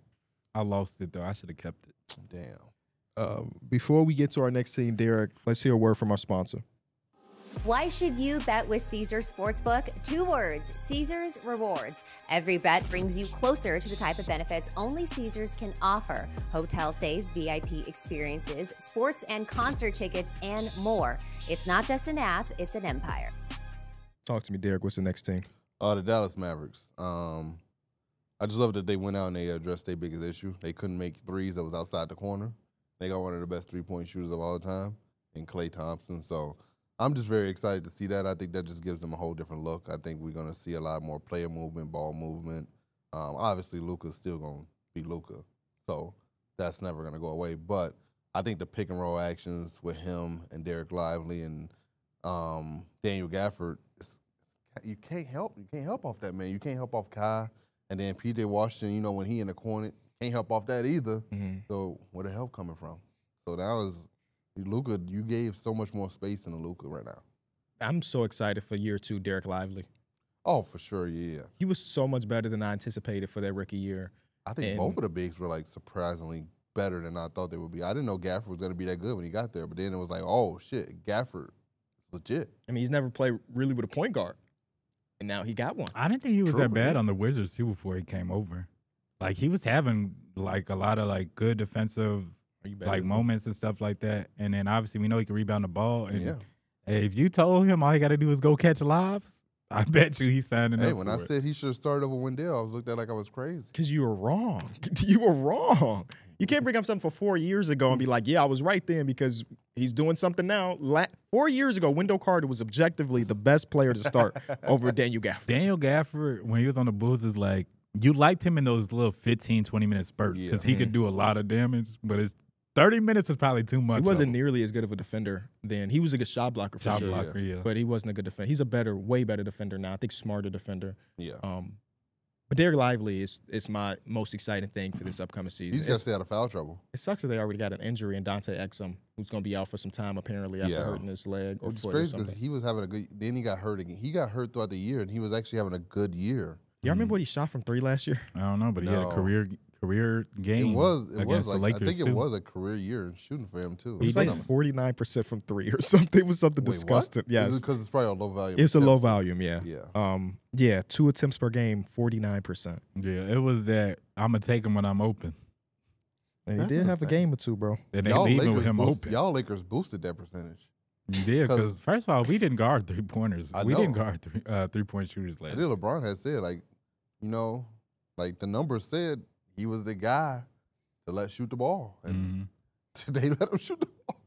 [SPEAKER 3] I lost it though. I should have kept it.
[SPEAKER 2] Damn.
[SPEAKER 1] Before we get to our next team, Darrick, let's hear a word from our sponsor.
[SPEAKER 4] Why should you bet with Caesars Sportsbook? 2 words, Caesars Rewards. Every bet brings you closer to the type of benefits only Caesars can offer. Hotel stays, VIP experiences, sports and concert tickets, and more. It's not just an app, it's an empire.
[SPEAKER 1] Talk to me, Darrick. What's the next team?
[SPEAKER 2] The Dallas Mavericks. I just love that they went out and they addressed their biggest issue. They couldn't make threes that was outside the corner. They got one of the best three-point shooters of all time in Klay Thompson. So I'm just very excited to see that. I think that just gives them a whole different look. I think we're going to see a lot more player movement, ball movement. Obviously, Luka's still going to be Luka, so that's never going to go away. But I think the pick-and-roll actions with him and Dereck Lively and Daniel Gafford, you can't help off that, man. You can't help off Kai. And then P.J. Washington, you know, when he in the corner, can't help off that either. So where the help coming from? So that was Luka. You gave so much more space in the Luka right now.
[SPEAKER 1] I'm so excited for year 2, Dereck Lively.
[SPEAKER 2] Oh, for sure, yeah.
[SPEAKER 1] He was so much better than I anticipated for that rookie year.
[SPEAKER 2] I think both of the bigs were, like, surprisingly better than I thought they would be. I didn't know Gafford was going to be that good when he got there, but then it was like, oh, shit, Gafford is legit.
[SPEAKER 1] I mean, he's never played really with a point guard. And now he got one.
[SPEAKER 3] I didn't think he was that bad on the Wizards too before he came over. Like he was having like a lot of like good defensive like moments and stuff like that. And then obviously we know he can rebound the ball. And if you told him all he got to do is go catch lives, I bet you he's signing up.
[SPEAKER 2] Hey, when I said he should have started over Wendell, I was looked at like I was crazy.
[SPEAKER 1] Because you were wrong. You were wrong. You can't bring up something for 4 years ago and be like, yeah, I was right then because he's doing something now. 4 years ago, Wendell Carter was objectively the best player to start over Daniel Gafford.
[SPEAKER 3] Daniel Gafford, when he was on the Bulls, is like, you liked him in those little 15, 20-minute spurts because he could do a lot of damage, but his 30 minutes is probably too much.
[SPEAKER 1] He wasn't nearly as good of a defender then. He was a good shot blocker for sure. But he wasn't a good defender. He's a way better defender now. I think smarter defender.
[SPEAKER 2] Yeah.
[SPEAKER 1] But Dereck Lively is my most exciting thing for this upcoming season.
[SPEAKER 2] He's got to stay out of foul trouble.
[SPEAKER 1] It sucks that they already got an injury in Dante Exum, who's going to be out for some time apparently after hurting his leg.
[SPEAKER 2] It's crazy because he was having a good – then he got hurt again. He got hurt throughout the year, and he was actually having a good year.
[SPEAKER 1] Y'all remember what he shot from 3 last year?
[SPEAKER 3] I don't know, but he had a career game.
[SPEAKER 2] It was like,
[SPEAKER 3] Lakers
[SPEAKER 2] I think it was a career year shooting for him too.
[SPEAKER 1] It was like 49% from 3 or something. It was something disgusting.
[SPEAKER 2] Yeah, because it's probably a low volume.
[SPEAKER 1] It's a low volume, yeah.
[SPEAKER 2] Yeah.
[SPEAKER 1] 2 attempts per game, 49%.
[SPEAKER 3] Yeah, it was that I'm gonna take him when I'm open.
[SPEAKER 1] And he did have a game or 2, bro.
[SPEAKER 3] And they leaving with him open.
[SPEAKER 2] Y'all Lakers boosted that percentage.
[SPEAKER 3] You did, because first of all, we didn't guard 3-pointers. We didn't guard 3-point shooters last.
[SPEAKER 2] I think LeBron had said, like, you know, like the numbers said he was the guy to let shoot the ball. And they let him shoot the ball.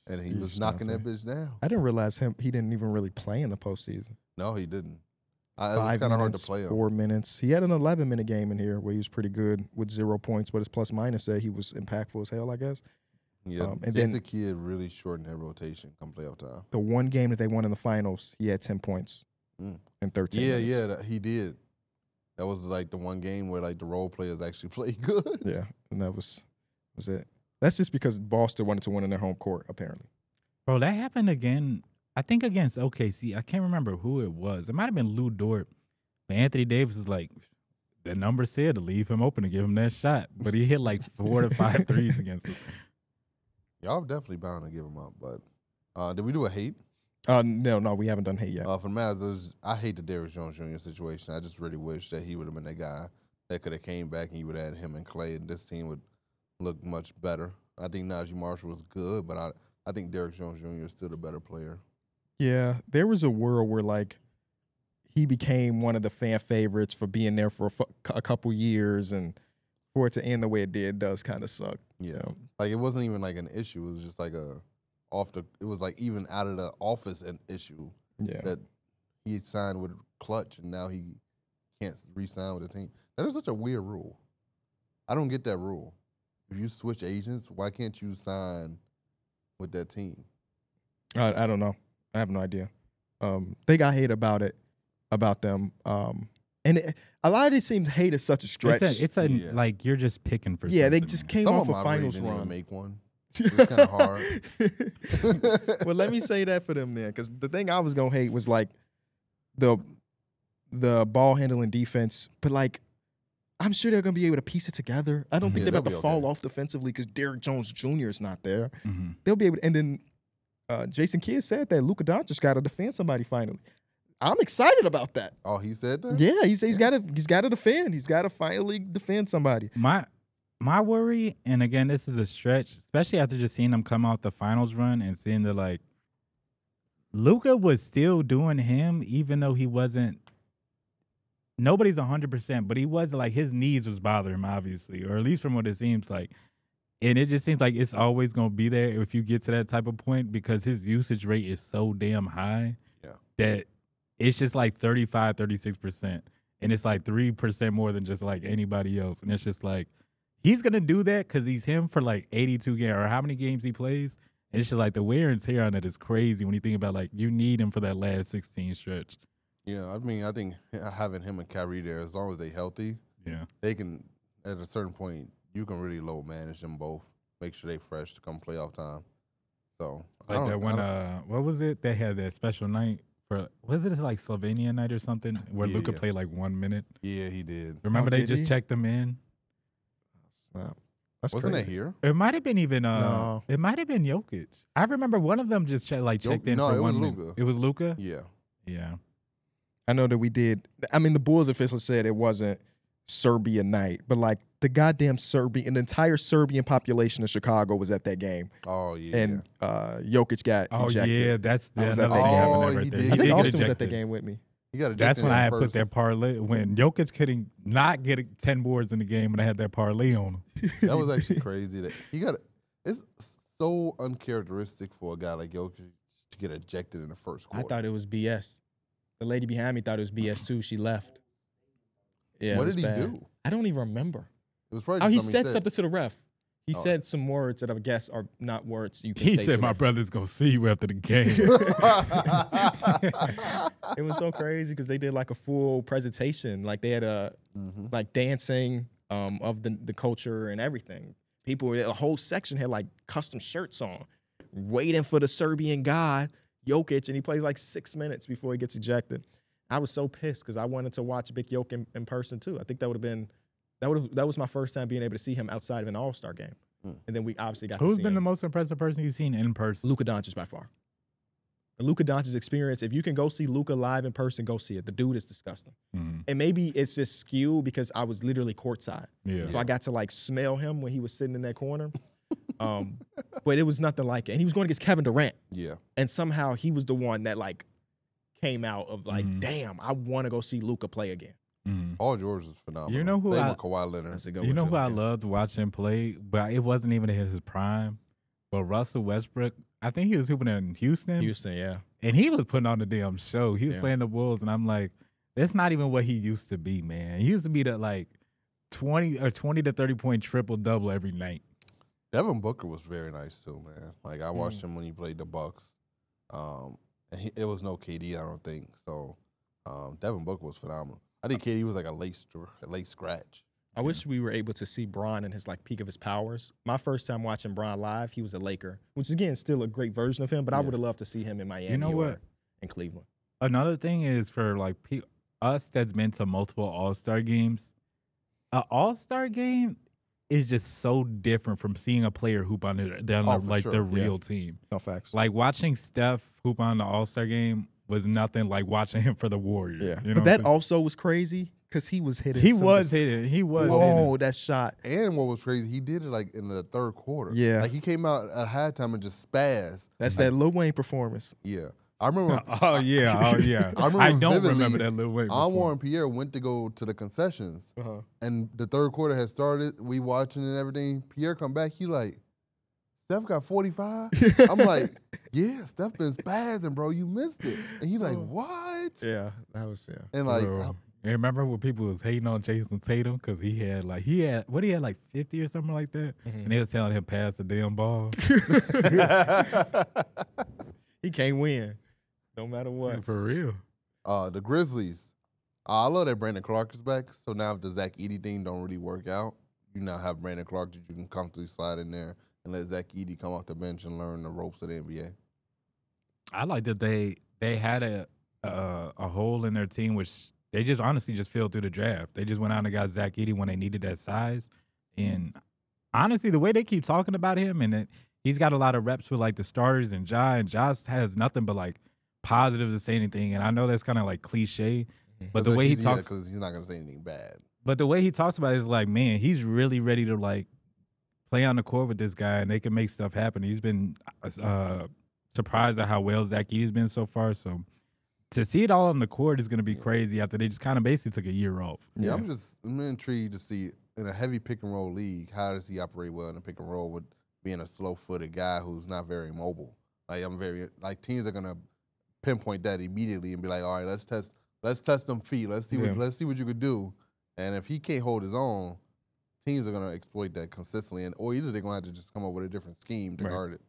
[SPEAKER 2] And he was knocking that bitch down.
[SPEAKER 1] I didn't realize he didn't even really play in the postseason.
[SPEAKER 2] No, he didn't. It was kind of hard to play him.
[SPEAKER 1] 4 minutes. He had an 11-minute game in here where he was pretty good with 0 points, but his plus-minus said he was impactful as hell, I guess.
[SPEAKER 2] Yeah, and then the kid really shortened that rotation come playoff time.
[SPEAKER 1] The one game that they won in the finals, he had 10 points in 13 minutes.
[SPEAKER 2] Yeah, he did. That was like the one game where like the role players actually played good.
[SPEAKER 1] Yeah, and that was it. That's just because Boston wanted to win in their home court, apparently.
[SPEAKER 3] Bro, that happened again, I think against OKC. I can't remember who it was. It might have been Lou Dort. But Anthony Davis is like, the number said to leave him open and give him that shot. But he hit like 4 to 5 threes against him.
[SPEAKER 2] Y'all definitely bound to give him up. But did we do a hate?
[SPEAKER 1] No, we haven't done hate yet.
[SPEAKER 2] For the Mavs, I hate the Derrick Jones Jr. situation. I just really wish that he would have been that guy that could have came back and you would have had him and Klay, and this team would look much better. I think Najee Marshall was good, but I think Derrick Jones Jr. is still the better player.
[SPEAKER 1] Yeah, there was a world where, like, he became one of the fan favorites for being there for a couple years, and for it to end the way it did does kind of suck.
[SPEAKER 2] Yeah. Like, it wasn't even like an issue. It was just like it was like even out of the office an issue.
[SPEAKER 1] Yeah.
[SPEAKER 2] That he signed with Clutch and now he can't re-sign with the team. That is such a weird rule. I don't get that rule. If you switch agents, why can't you sign with that team?
[SPEAKER 1] I don't know. I have no idea. They got hate about them. And a lot of these teams hate is such a stretch.
[SPEAKER 3] Like you're just picking for.
[SPEAKER 1] Yeah,
[SPEAKER 3] something.
[SPEAKER 1] they just came off a finals
[SPEAKER 2] didn't
[SPEAKER 1] run.
[SPEAKER 2] Even make one. It was kind of hard.
[SPEAKER 1] Well, let me say that for them then, because the thing I was gonna hate was like the ball handling defense, but like I'm sure they're gonna be able to piece it together. I don't think they're about to fall off defensively because Derrick Jones Jr. is not there. They'll be able to, and then Jason Kidd said that Luka Doncic got to defend somebody finally. I'm excited about that.
[SPEAKER 2] Oh, he said that?
[SPEAKER 1] Yeah, he said he's got to defend. He's got to finally defend somebody.
[SPEAKER 3] My worry, and again, this is a stretch, especially after just seeing him come out the finals run and seeing the like, Luka was still doing him, even though he wasn't. Nobody's 100%, but he wasn't like his knees was bothering him, obviously, or at least from what it seems like. And it just seems like it's always going to be there if you get to that type of point because his usage rate is so damn high that it's just like 35, 36%. And it's like 3% more than just like anybody else. And it's just like, he's going to do that because he's him for like 82 games or how many games he plays. And it's just like the wear and tear on it is crazy when you think about like you need him for that last 16 stretch.
[SPEAKER 2] Yeah, I mean, I think having him and Kyrie there, as long as they're healthy, they can, at a certain point, you can really low manage them both, make sure they're fresh to come playoff time. So,
[SPEAKER 3] like that when, what was it? They had that special night for, was it like Slovenia night or something where Luka played like 1 minute?
[SPEAKER 2] Yeah, he did.
[SPEAKER 3] Remember they just checked him in?
[SPEAKER 2] Wasn't it here?
[SPEAKER 3] It might have been even, it might have been Jokic. I remember one of them just checked in for 1 minute.
[SPEAKER 2] Luka.
[SPEAKER 3] It was Luka?
[SPEAKER 2] Yeah.
[SPEAKER 3] Yeah.
[SPEAKER 1] I know that we did. I mean, the Bulls officially said it wasn't Serbia night, but like the goddamn the entire Serbian population of Chicago was at that game.
[SPEAKER 2] Oh, yeah.
[SPEAKER 1] And Jokic got ejected.
[SPEAKER 3] Yeah, that's
[SPEAKER 1] I was
[SPEAKER 3] that
[SPEAKER 1] at that game.
[SPEAKER 3] right there.
[SPEAKER 2] did.
[SPEAKER 1] I think
[SPEAKER 3] get
[SPEAKER 1] Austin was at
[SPEAKER 3] ejected.
[SPEAKER 1] that game with me.
[SPEAKER 3] That's when I had put that parlay. When Jokic couldn't not get 10 boards in the game, and I had that parlay on him.
[SPEAKER 2] That was actually crazy. That he got. It's so uncharacteristic for a guy like Jokic to get ejected in the first quarter.
[SPEAKER 1] I thought it was BS. The lady behind me thought it was BS too. She left. Yeah.
[SPEAKER 2] What did he
[SPEAKER 1] bad.
[SPEAKER 2] do?
[SPEAKER 1] I don't even remember.
[SPEAKER 2] It was probably
[SPEAKER 1] Oh, he
[SPEAKER 2] something
[SPEAKER 1] said something to the ref. He said some words that I guess are not words you can say.
[SPEAKER 3] He said, "My brother's gonna see you after the game."
[SPEAKER 1] It was so crazy because they did like a full presentation. Like they had like dancing of the culture and everything. People, a whole section had like custom shirts on, waiting for the Serbian god Jokic, and he plays like 6 minutes before he gets ejected. I was so pissed because I wanted to watch Big Joke in person too. I think that would have been that was my first time being able to see him outside of an All-Star game. And then we obviously got to see
[SPEAKER 3] Who's been
[SPEAKER 1] him.
[SPEAKER 3] the most impressive person you've seen in person?
[SPEAKER 1] Luka Doncic by far. The Luka Doncic experience, if you can go see Luka live in person, go see it. The dude is disgusting. And maybe it's just skewed because I was literally courtside.
[SPEAKER 3] Yeah.
[SPEAKER 1] So I got to like smell him when he was sitting in that corner. But it was nothing like it. And he was going against Kevin Durant.
[SPEAKER 2] Yeah.
[SPEAKER 1] And somehow he was the one that like came out of like, damn, I want to go see Luka play again.
[SPEAKER 2] Paul George is phenomenal.
[SPEAKER 3] You know who
[SPEAKER 2] Same with Kawhi Leonard.
[SPEAKER 1] That's a good
[SPEAKER 3] You
[SPEAKER 1] one
[SPEAKER 3] know
[SPEAKER 1] too,
[SPEAKER 3] who I
[SPEAKER 1] yeah.
[SPEAKER 3] loved watching play, but it wasn't even in his prime. But Russell Westbrook, I think he was hooping in Houston.
[SPEAKER 1] Houston, yeah.
[SPEAKER 3] And he was putting on the damn show. He was
[SPEAKER 1] Yeah.
[SPEAKER 3] playing the Bulls, and I'm like, that's not even what he used to be, man. He used to be that like 20 to 30 point triple double every night.
[SPEAKER 2] Devin Booker was very nice too, man. Like I watched him when he played the Bucks. And it was no KD, I don't think. So Devin Booker was phenomenal. I think KD was like a late scratch.
[SPEAKER 1] I wish we were able to see Bron in his like peak of his powers. My first time watching Bron live, he was a Laker, which again still a great version of him. But I would have loved to see him in Miami.
[SPEAKER 3] You know
[SPEAKER 1] or
[SPEAKER 3] what?
[SPEAKER 1] in Cleveland.
[SPEAKER 3] Another thing is for like us that's been to multiple All-Star games, an All-Star game is just so different from seeing a player hoop on like
[SPEAKER 2] sure.
[SPEAKER 3] the real team.
[SPEAKER 1] No facts.
[SPEAKER 3] Like watching Steph hoop on the All-Star game was nothing like watching him for the Warriors.
[SPEAKER 1] Yeah,
[SPEAKER 3] You know
[SPEAKER 1] but that also was crazy because he was hitting.
[SPEAKER 3] he
[SPEAKER 1] some
[SPEAKER 3] was
[SPEAKER 1] of the-
[SPEAKER 3] hitting. He was
[SPEAKER 1] Oh,
[SPEAKER 3] hitting.
[SPEAKER 1] that shot!
[SPEAKER 2] And what was crazy, he did it like in the third quarter.
[SPEAKER 1] Yeah.
[SPEAKER 2] Like he came out at halftime and just spazzed.
[SPEAKER 1] That's that Lil Wayne performance.
[SPEAKER 2] Yeah. I remember.
[SPEAKER 3] Oh yeah.
[SPEAKER 2] I
[SPEAKER 3] don't
[SPEAKER 2] vividly,
[SPEAKER 3] remember that Lil Wayne.
[SPEAKER 2] Anwar and Pierre went to go to the concessions, and the third quarter had started. We watching and everything. Pierre come back. He like, Steph got 45. I'm like, yeah, Steph been spazzing, bro. You missed it. And he like, what?
[SPEAKER 1] Yeah, that was
[SPEAKER 2] And like,
[SPEAKER 3] And remember when people was hating on Jason Tatum because he had like 50 or something like that, and they was telling him pass the damn ball.
[SPEAKER 1] He can't win, no matter what.
[SPEAKER 3] For real.
[SPEAKER 2] the Grizzlies. I love that Brandon Clark is back. So now if the Zach Edey thing don't really work out, you now have Brandon Clark that you can comfortably slide in there and let Zach Edey come off the bench and learn the ropes of the NBA.
[SPEAKER 3] I like that they had a hole in their team, which they just honestly just filled through the draft. They just went out and got Zach Edey when they needed that size. And honestly, the way they keep talking about him, and he's got a lot of reps with like the starters and Josh has nothing but like positive to say anything. And I know that's kind of like cliche, but the way he talks,
[SPEAKER 2] because he's not gonna say anything bad.
[SPEAKER 3] But the way he talks about it is like, man, he's really ready to like play on the court with this guy, and they can make stuff happen. He's been surprised at how well Zach Edey's been so far. So to see it all on the court is going to be crazy after they just kind of basically took a year off.
[SPEAKER 2] Yeah, I'm intrigued to see in a heavy pick and roll league, how does he operate well in a pick and roll with being a slow-footed guy who's not very mobile. Like teams are gonna pinpoint that immediately and be like, all right, let's test them feet. Let's see what you could do. And if he can't hold his own, teams are gonna exploit that consistently, or either they're gonna have to just come up with a different scheme to guard it.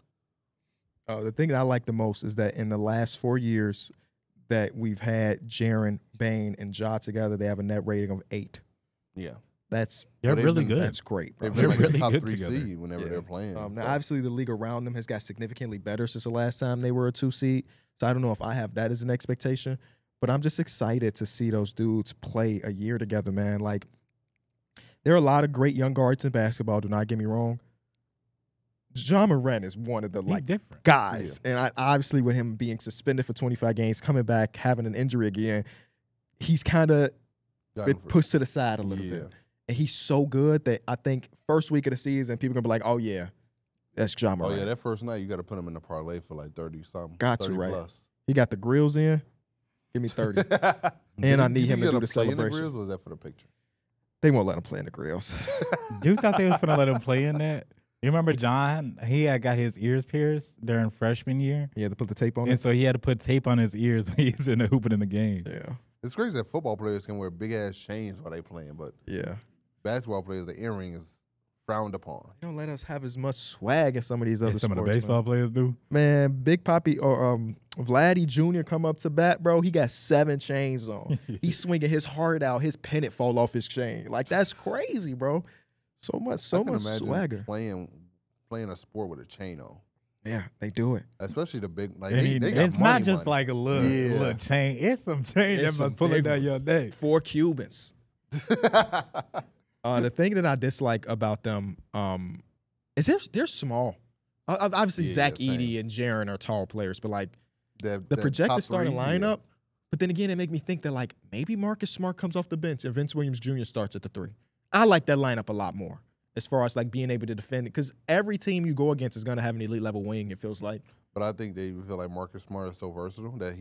[SPEAKER 1] The thing that I like the most is that in the last 4 years that we've had Jaren, Bane, and Ja together, they have a net rating of 8.
[SPEAKER 2] Yeah.
[SPEAKER 3] They're really good.
[SPEAKER 1] That's great, bro.
[SPEAKER 2] They've been like
[SPEAKER 3] really
[SPEAKER 2] the top
[SPEAKER 3] good
[SPEAKER 2] 3
[SPEAKER 3] together.
[SPEAKER 2] seed whenever they're playing.
[SPEAKER 1] Now, obviously, the league around them has got significantly better since the last time they were a 2 seed. So I don't know if I have that as an expectation, but I'm just excited to see those dudes play a year together, man. Like, there are a lot of great young guards in basketball. Do not get me wrong. Ja Morant is one of the
[SPEAKER 3] different
[SPEAKER 1] guys, and obviously with him being suspended for 25 games, coming back, having an injury again, he's kind of been pushed to the side a little bit. And he's so good that I think first week of the season, people are going to be like, oh, yeah, that's Ja Morant.
[SPEAKER 2] Oh, yeah, that first night, you got to put him in the parlay for like 30-something.
[SPEAKER 1] Got
[SPEAKER 2] 30
[SPEAKER 1] you, right.
[SPEAKER 2] Plus.
[SPEAKER 1] He got the grills in. Give me 30. And I need him to do the celebration.
[SPEAKER 2] The grills, or was that for the picture?
[SPEAKER 1] They won't let him play in the grills.
[SPEAKER 3] Dude thought they was going to let him play in that. You remember John? He had got his ears pierced during freshman year.
[SPEAKER 1] He had to put the tape on
[SPEAKER 3] And so he had to put tape on his ears when he's in the hooping in the game.
[SPEAKER 1] Yeah.
[SPEAKER 2] It's crazy that football players can wear big-ass chains while they playing, but basketball players, the earring is frowned upon.
[SPEAKER 1] They don't let us have as much swag as some of these other
[SPEAKER 3] Some
[SPEAKER 1] sports,
[SPEAKER 3] of the baseball players do.
[SPEAKER 1] Man, Big Papi or Vladdy Jr. come up to bat, bro. He got 7 chains on. He's swinging his heart out. His pennant fall off his chain. Like, that's crazy, bro. So much swagger.
[SPEAKER 2] Playing a sport with a chain on.
[SPEAKER 1] Yeah, they do it.
[SPEAKER 2] Especially the big, like,
[SPEAKER 3] And
[SPEAKER 2] they got
[SPEAKER 3] it's not just
[SPEAKER 2] money.
[SPEAKER 3] like a little chain. It's some chain that must pull it down your neck.
[SPEAKER 1] 4 Cubans. The thing that I dislike about them is they're small. Obviously, Zach Edey and Jaren are tall players, but like the projected starting lineup. But then again, it make me think that like maybe Marcus Smart comes off the bench and Vince Williams Jr. starts at the 3. I like that lineup a lot more as far as like being able to defend it, because every team you go against is going to have an elite level wing. It feels like.
[SPEAKER 2] But I think they feel like Marcus Smart is so versatile that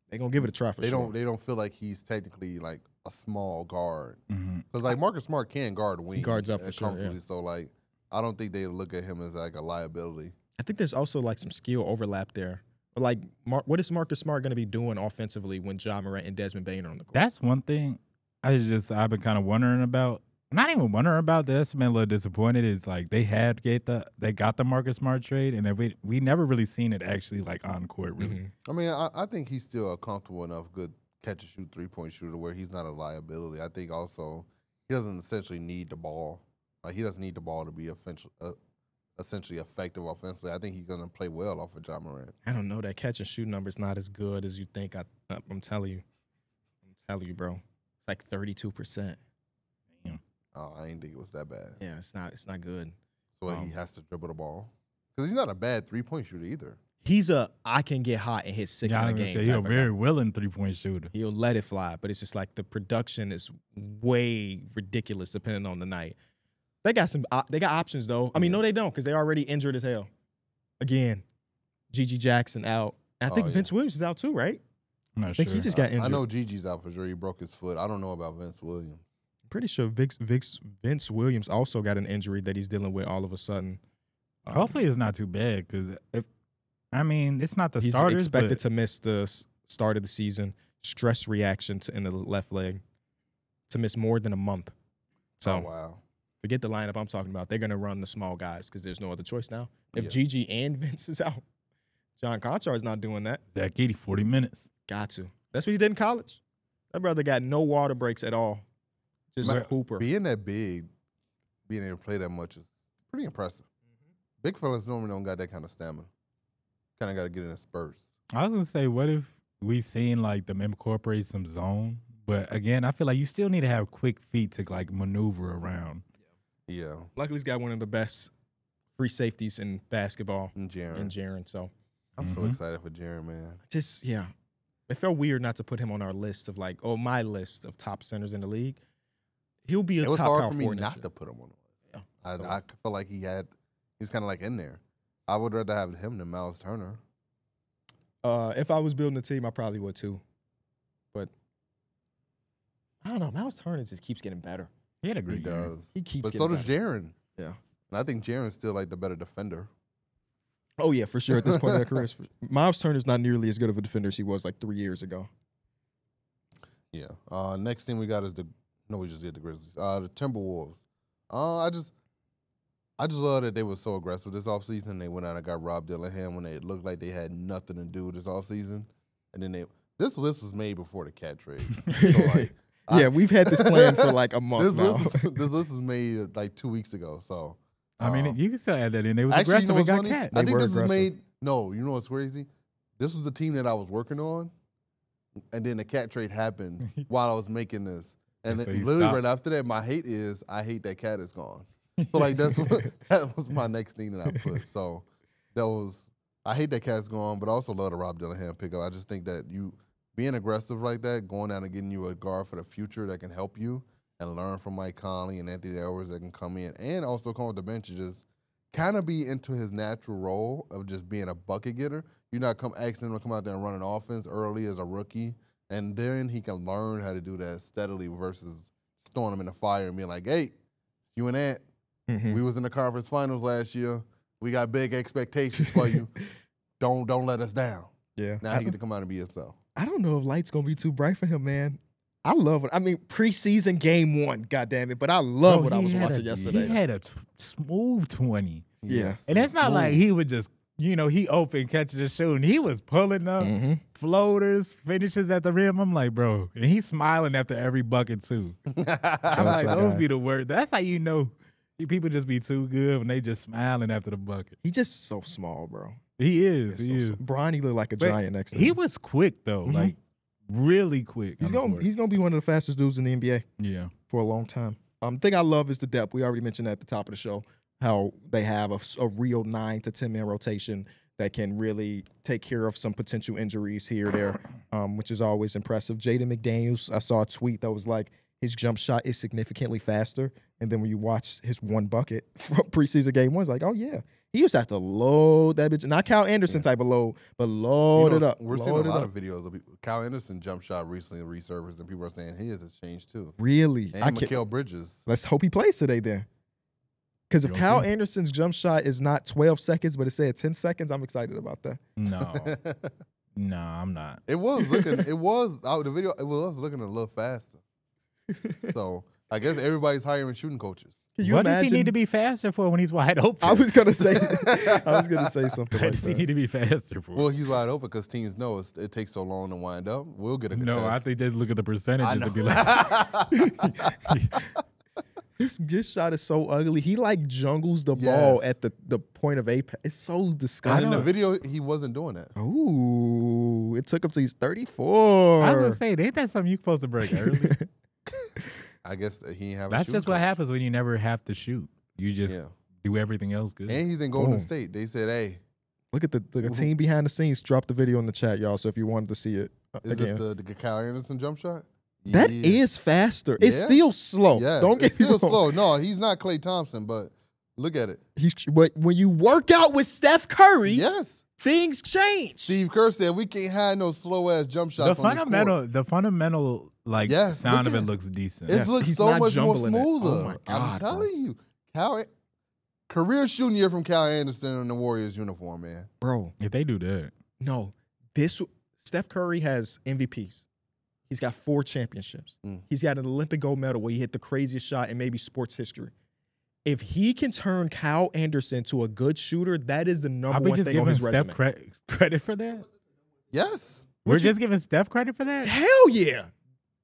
[SPEAKER 1] they're gonna give it a try for sure.
[SPEAKER 2] They don't feel like he's technically like a small guard, because like Marcus Smart can guard wings.
[SPEAKER 1] He guards up for sure. Yeah.
[SPEAKER 2] So like, I don't think they look at him as like a liability.
[SPEAKER 1] I think there's also like some skill overlap there. But like, what is Marcus Smart going to be doing offensively when Ja Morant and Desmond Bane are on the court?
[SPEAKER 3] That's one thing I've been kind of wondering about. Not even wondering about this. I've been a little disappointed. Is like they got the Marcus Smart trade, and then we never really seen it actually like on court really.
[SPEAKER 2] I mean, I think he's still a comfortable enough good catch and shoot 3-point shooter where he's not a liability. I think also he doesn't essentially need the ball. Like, he doesn't need the ball to be essentially effective offensively. I think he's gonna play well off of Ja Morant.
[SPEAKER 1] I don't know, that catch and shoot number is not as good as you think. I'm telling you, bro. It's like 32%.
[SPEAKER 2] Oh, I didn't think it was that bad.
[SPEAKER 1] Yeah, it's not good.
[SPEAKER 2] So he has to dribble the ball because he's not a bad 3-point shooter either.
[SPEAKER 1] He's I can get hot and hit 6 in a game.
[SPEAKER 3] He's a very willing 3-point shooter.
[SPEAKER 1] He'll let it fly, but it's just like the production is way ridiculous depending on the night. They got options though. I mean, no, they don't, because they're already injured as hell. Again, Gigi Jackson out. And I think Vince Williams is out too, right?
[SPEAKER 3] I'm not
[SPEAKER 1] I think
[SPEAKER 3] sure.
[SPEAKER 1] he just got injured.
[SPEAKER 2] I know Gigi's out for sure. He broke his foot. I don't know about Vince Williams.
[SPEAKER 1] Pretty sure Vince Williams also got an injury that he's dealing with all of a sudden.
[SPEAKER 3] Hopefully it's not too bad, because it's not the starters.
[SPEAKER 1] He's expected to miss the start of the season. Stress reaction in the left leg to miss more than a month. So
[SPEAKER 2] wow.
[SPEAKER 1] Forget the lineup I'm talking about. They're going to run the small guys because there's no other choice now. If Gigi and Vince is out, John Conchar is not doing that.
[SPEAKER 3] Zach Edey, 40 minutes.
[SPEAKER 1] Got to. That's what he did in college. That brother got no water breaks at all. Just a hooper.
[SPEAKER 2] Being that big, being able to play that much is pretty impressive. Big fellas normally don't got that kind of stamina. Kind of got to get in a spurts.
[SPEAKER 3] I was going to say, what if we seen like them incorporate some zone? But again, I feel like you still need to have quick feet to like maneuver around.
[SPEAKER 2] Yeah.
[SPEAKER 1] Luckily, he's got one of the best free safeties in basketball
[SPEAKER 2] And
[SPEAKER 1] Jaren. So
[SPEAKER 2] I'm so excited for Jaren, man.
[SPEAKER 1] just, yeah. It felt weird not to put him on our list of like, my list of top centers in the league. He'll be a
[SPEAKER 2] It was
[SPEAKER 1] top
[SPEAKER 2] hard
[SPEAKER 1] power
[SPEAKER 2] for me
[SPEAKER 1] forward
[SPEAKER 2] not
[SPEAKER 1] next
[SPEAKER 2] to put him on the list.
[SPEAKER 1] year.
[SPEAKER 2] I felt like he was kind of like in there. I would rather have him than Miles Turner.
[SPEAKER 1] If I was building a team, I probably would too. But I don't know. Miles Turner just keeps getting better.
[SPEAKER 3] He had a
[SPEAKER 2] He
[SPEAKER 3] great year.
[SPEAKER 2] does.
[SPEAKER 1] He keeps
[SPEAKER 2] But
[SPEAKER 1] getting
[SPEAKER 2] so does
[SPEAKER 1] better.
[SPEAKER 2] Jaren.
[SPEAKER 1] Yeah.
[SPEAKER 2] And I think Jaren's still like the better defender.
[SPEAKER 1] Oh, yeah, for sure. At this point in their careers, Miles Turner's not nearly as good of a defender as he was like 3 years ago.
[SPEAKER 2] Yeah. Next thing we got is we just did the Grizzlies. The Timberwolves. I just love that they were so aggressive this offseason. They went out and got Rob Dillingham when it looked like they had nothing to do this offseason. And then this list was made before the cat trade. So like,
[SPEAKER 1] Yeah, we've had this plan for like a month now.
[SPEAKER 2] This list was made like 2 weeks ago. So
[SPEAKER 3] I mean, you can still add that in. They was
[SPEAKER 2] actually,
[SPEAKER 3] aggressive.
[SPEAKER 2] you know
[SPEAKER 3] and
[SPEAKER 2] what's
[SPEAKER 3] got
[SPEAKER 2] funny?
[SPEAKER 3] cat.
[SPEAKER 2] I think
[SPEAKER 1] were
[SPEAKER 2] this was
[SPEAKER 1] aggressive.
[SPEAKER 2] made. No, you know what's crazy? This was the team that I was working on, and then the cat trade happened while I was making this. And
[SPEAKER 3] And so
[SPEAKER 2] then
[SPEAKER 3] you
[SPEAKER 2] literally
[SPEAKER 3] stopped.
[SPEAKER 2] right after that, my hate is I hate that cat is gone. So like that was my next thing that I put. So I hate that cat's gone, but I also love the Rob Dillingham pickup. I just think that you being aggressive like that, going down and getting you a guard for the future that can help you and learn from Mike Conley and Anthony Edwards that can come in and also come with the bench and just kind of be into his natural role of just being a bucket getter. You're not asking him to come out there and run an offense early as a rookie, and then he can learn how to do that steadily versus throwing him in the fire and being like, hey, you and Ant, we was in the conference finals last year. We got big expectations for you. Don't let us down.
[SPEAKER 1] Yeah.
[SPEAKER 2] Now he get to come out and be himself.
[SPEAKER 1] I don't know if light's gonna be too bright for him, man. I love it. I mean, preseason game 1, goddamn it. But I love what I was watching yesterday.
[SPEAKER 3] He had a smooth 20.
[SPEAKER 1] Yes.
[SPEAKER 3] And it's not like he would just, he open, catching the shooting. He was pulling up floaters, finishes at the rim. I'm like, bro. And he's smiling after every bucket, too. I'm like, those be the worst. That's how you know people just be too good when they just smiling after the bucket.
[SPEAKER 1] He just so small, bro.
[SPEAKER 3] He is.
[SPEAKER 1] He
[SPEAKER 3] He is.
[SPEAKER 1] Bronny looked like a
[SPEAKER 3] But
[SPEAKER 1] giant next to
[SPEAKER 3] he
[SPEAKER 1] him.
[SPEAKER 3] was quick, though. Like, really quick.
[SPEAKER 1] He's
[SPEAKER 3] on the court.
[SPEAKER 1] gonna be one of the fastest dudes in the NBA
[SPEAKER 3] Yeah.
[SPEAKER 1] for a long time. Thing I love is the depth. We already mentioned that at the top of the show how they have a real 9 to 10 man rotation that can really take care of some potential injuries here or there, which is always impressive. Jaden McDaniels, I saw a tweet that was like his jump shot is significantly faster, and then when you watch his one bucket from preseason game 1, it's like, oh yeah, he used to have to load that bitch. Not Kyle Anderson type of load, but load it up.
[SPEAKER 2] We're seeing a
[SPEAKER 1] Load it
[SPEAKER 2] lot
[SPEAKER 1] up.
[SPEAKER 2] of videos of Kyle Anderson jump shot recently resurfaced, and people are saying his has changed too.
[SPEAKER 1] Really,
[SPEAKER 2] And Mikal Bridges.
[SPEAKER 1] Let's hope he plays today then. Because if
[SPEAKER 3] You'll
[SPEAKER 1] Kyle
[SPEAKER 3] see.
[SPEAKER 1] Anderson's jump shot is not 12 seconds, but it said 10 seconds, I'm excited about that.
[SPEAKER 3] No, I'm not.
[SPEAKER 2] The video, it was looking a little faster. So I guess everybody's hiring shooting coaches.
[SPEAKER 1] Can you
[SPEAKER 3] What
[SPEAKER 1] imagine?
[SPEAKER 3] does he need to be faster for when he's wide open?
[SPEAKER 1] I was gonna say something
[SPEAKER 3] What
[SPEAKER 1] like
[SPEAKER 3] does he
[SPEAKER 1] that.
[SPEAKER 3] need to be faster for?
[SPEAKER 2] Well, he's wide open because teams know it takes so long to wind up. We'll get a
[SPEAKER 3] no,
[SPEAKER 2] contest.
[SPEAKER 3] I think they look at the percentages
[SPEAKER 2] I know.
[SPEAKER 3] and be like,
[SPEAKER 1] This shot is so ugly. He like jungles the
[SPEAKER 2] Yes.
[SPEAKER 1] ball at the point of apex. It's so
[SPEAKER 2] And in
[SPEAKER 1] disgusting.
[SPEAKER 2] the video, he wasn't doing that.
[SPEAKER 1] Ooh, it took him to he's 34.
[SPEAKER 3] I was gonna say, ain't that something you supposed to break early?
[SPEAKER 2] I guess he ain't have.
[SPEAKER 3] That's just what happens when you never have to shoot. You just
[SPEAKER 2] Yeah.
[SPEAKER 3] do everything else good.
[SPEAKER 2] And he's in Golden
[SPEAKER 1] Boom.
[SPEAKER 2] State. They said, "Hey,
[SPEAKER 1] Look at the team behind the scenes. Drop the video in the chat, y'all. So if you wanted to see it
[SPEAKER 2] is
[SPEAKER 1] again,
[SPEAKER 2] this the Kyle Anderson jump shot?"
[SPEAKER 1] that
[SPEAKER 2] Yeah.
[SPEAKER 1] is faster. It's
[SPEAKER 2] Yeah.
[SPEAKER 1] still slow.
[SPEAKER 2] Yes,
[SPEAKER 1] Don't get
[SPEAKER 2] it's
[SPEAKER 1] me
[SPEAKER 2] still
[SPEAKER 1] wrong.
[SPEAKER 2] slow. No, he's not Klay Thompson, but look at it.
[SPEAKER 1] But when you work out with Steph Curry,
[SPEAKER 2] Yes.
[SPEAKER 1] things change.
[SPEAKER 2] Steve Kerr said we can't have no slow ass jump
[SPEAKER 3] the
[SPEAKER 2] shots. on this court.
[SPEAKER 3] fundamental like
[SPEAKER 2] Yes,
[SPEAKER 3] sound
[SPEAKER 2] look
[SPEAKER 3] of it
[SPEAKER 2] at-
[SPEAKER 3] looks decent.
[SPEAKER 2] It
[SPEAKER 1] Yes,
[SPEAKER 2] looks
[SPEAKER 1] he's
[SPEAKER 2] so
[SPEAKER 1] not
[SPEAKER 2] much more
[SPEAKER 1] jumbling it.
[SPEAKER 2] smoother.
[SPEAKER 1] Oh my
[SPEAKER 2] I'm
[SPEAKER 1] God, bro.
[SPEAKER 2] telling you, career shooting year from Kyle Anderson in the Warriors uniform, man.
[SPEAKER 1] Bro,
[SPEAKER 3] If they do that,
[SPEAKER 1] no. Steph Curry has MVPs. He's got 4 championships. He's got an Olympic gold medal where he hit the craziest shot in maybe sports history. If he can turn Kyle Anderson to a good shooter, that is the
[SPEAKER 3] are
[SPEAKER 1] number
[SPEAKER 3] we
[SPEAKER 1] one
[SPEAKER 3] just
[SPEAKER 1] thing on
[SPEAKER 3] giving
[SPEAKER 1] his
[SPEAKER 3] Steph
[SPEAKER 1] resume.
[SPEAKER 3] credit for that?
[SPEAKER 2] Yes,
[SPEAKER 3] We're just giving Steph credit for that?
[SPEAKER 1] Hell yeah.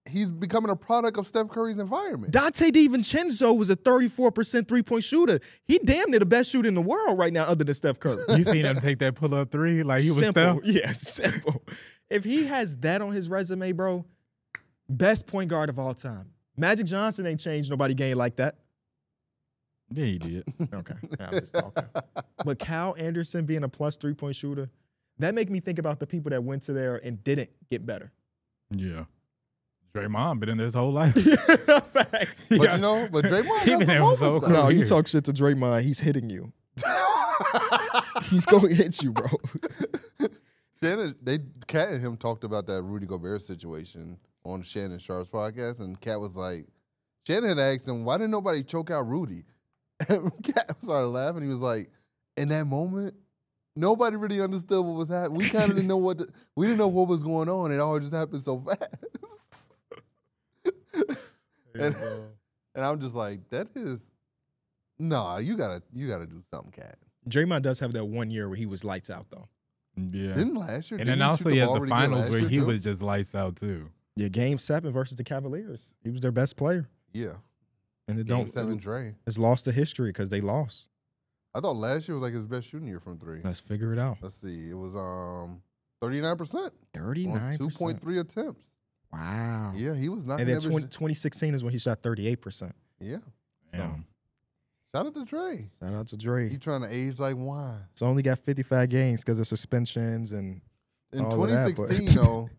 [SPEAKER 2] he's becoming a product of Steph Curry's environment.
[SPEAKER 1] Dante DiVincenzo was a 34% three-point shooter. He damn near the best shooter in the world right now other than Steph Curry.
[SPEAKER 3] You seen him take that pull-up 3 like he was
[SPEAKER 1] Simple.
[SPEAKER 3] Steph?
[SPEAKER 1] Yeah, simple. If he has that on his resume, bro, best point guard of all time. Magic Johnson ain't changed nobody game like that.
[SPEAKER 3] Yeah, he did.
[SPEAKER 1] Okay, I'm just talking. But Kyle Anderson being a plus 3-point shooter, that make me think about the people that went to there and didn't get better.
[SPEAKER 3] Yeah. Draymond been in this whole life.
[SPEAKER 1] Facts.
[SPEAKER 2] But you know, but Draymond
[SPEAKER 3] He been there
[SPEAKER 2] has
[SPEAKER 3] so
[SPEAKER 2] some
[SPEAKER 1] No,
[SPEAKER 3] cool.
[SPEAKER 1] you
[SPEAKER 3] Weird.
[SPEAKER 1] talk shit to Draymond, he's hitting you. He's going to hit you, bro.
[SPEAKER 2] Kat and him talked about that Rudy Gobert situation on Shannon Sharp's podcast, and Kat was like, Shannon had asked him, why didn't nobody choke out Rudy? And Kat started laughing. He was like, in that moment, nobody really understood what was happening. We kind of didn't know we didn't know what was going on. It all just happened so fast. And I'm just like, that is, nah, you gotta do something, Kat.
[SPEAKER 1] Draymond does have that 1 year where he was lights out, though.
[SPEAKER 3] Yeah.
[SPEAKER 2] Didn't last year?
[SPEAKER 3] And
[SPEAKER 2] Didn't
[SPEAKER 3] then
[SPEAKER 2] he
[SPEAKER 3] also
[SPEAKER 2] shoot
[SPEAKER 3] he has
[SPEAKER 2] ball
[SPEAKER 3] the
[SPEAKER 2] really good
[SPEAKER 3] finals
[SPEAKER 2] last
[SPEAKER 3] where
[SPEAKER 2] year,
[SPEAKER 3] he
[SPEAKER 2] too?
[SPEAKER 3] was just lights out too.
[SPEAKER 1] Yeah, Game 7 versus the Cavaliers. He was their best player.
[SPEAKER 2] Yeah.
[SPEAKER 1] And it
[SPEAKER 2] Game 7 Dre.
[SPEAKER 1] It's lost to history because they lost.
[SPEAKER 2] I thought last year was like his best shooting year from three.
[SPEAKER 1] Let's figure it out.
[SPEAKER 2] Let's see. It was 39%.
[SPEAKER 1] 39%.
[SPEAKER 2] On 2.3 attempts.
[SPEAKER 1] Wow.
[SPEAKER 2] Yeah, he was knocking
[SPEAKER 1] And then
[SPEAKER 2] that bitch.
[SPEAKER 1] 2016 is when he shot 38%.
[SPEAKER 2] Yeah.
[SPEAKER 3] Damn.
[SPEAKER 2] Shout out to Dre.
[SPEAKER 1] Shout out to Dre.
[SPEAKER 2] He trying to age like wine.
[SPEAKER 1] So only got 55 games because of suspensions and
[SPEAKER 2] In
[SPEAKER 1] all of that, but-
[SPEAKER 2] 2016, though,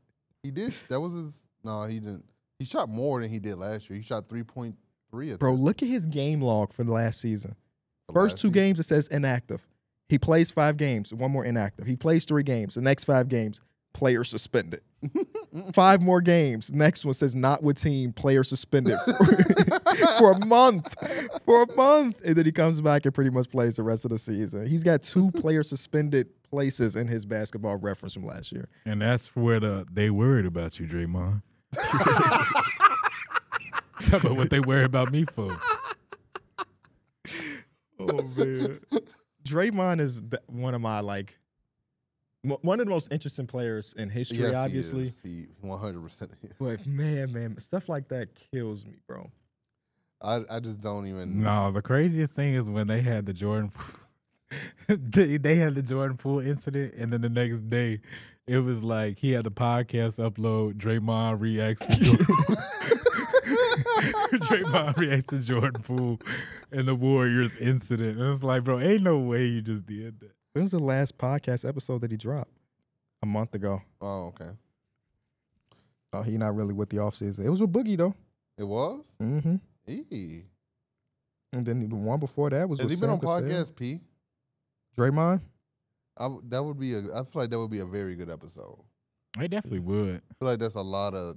[SPEAKER 2] he did. That was his. No, he didn't. He shot more than he did last year. He shot 3.3 attempts.
[SPEAKER 1] bro, look at his game log for the last season.
[SPEAKER 2] for
[SPEAKER 1] First
[SPEAKER 2] last
[SPEAKER 1] 2
[SPEAKER 2] season.
[SPEAKER 1] games it says inactive. He plays 5 games, 1 more inactive. He plays 3 games. The next 5 games, player suspended. 5 more games. Next one says not with team, player suspended for a month. For a month. And then he comes back and pretty much plays the rest of the season. He's got 2 player suspended places in his basketball reference from last year.
[SPEAKER 3] And that's where they worried about you, Draymond. Talk about what they worry about me for.
[SPEAKER 1] Oh, man. Draymond is one of my, one of the most interesting players in history,
[SPEAKER 2] Yes,
[SPEAKER 1] obviously.
[SPEAKER 2] He 100% is.
[SPEAKER 1] But, man, stuff like that kills me, bro.
[SPEAKER 2] I just don't even.
[SPEAKER 3] No, the craziest thing is when they had the Jordan they had the Jordan Poole incident, and then the next day it was like he had the podcast upload, Draymond reacts to Jordan. Draymond reacts to Jordan Poole and the Warriors incident. And it's like, bro, ain't no way you just did that.
[SPEAKER 1] When was the last podcast episode that he dropped? A month ago.
[SPEAKER 2] Oh, okay.
[SPEAKER 1] Oh, he not really with the offseason. It was with Boogie, though.
[SPEAKER 2] It was?
[SPEAKER 1] Mm-hmm.
[SPEAKER 2] Eee.
[SPEAKER 1] And then the one before that was
[SPEAKER 2] Has
[SPEAKER 1] with
[SPEAKER 2] he been on
[SPEAKER 1] Sam Cassell.
[SPEAKER 2] Podcast P?
[SPEAKER 1] Draymond?
[SPEAKER 2] I feel like that would be a very good episode.
[SPEAKER 3] They definitely would.
[SPEAKER 2] I feel like there's a lot of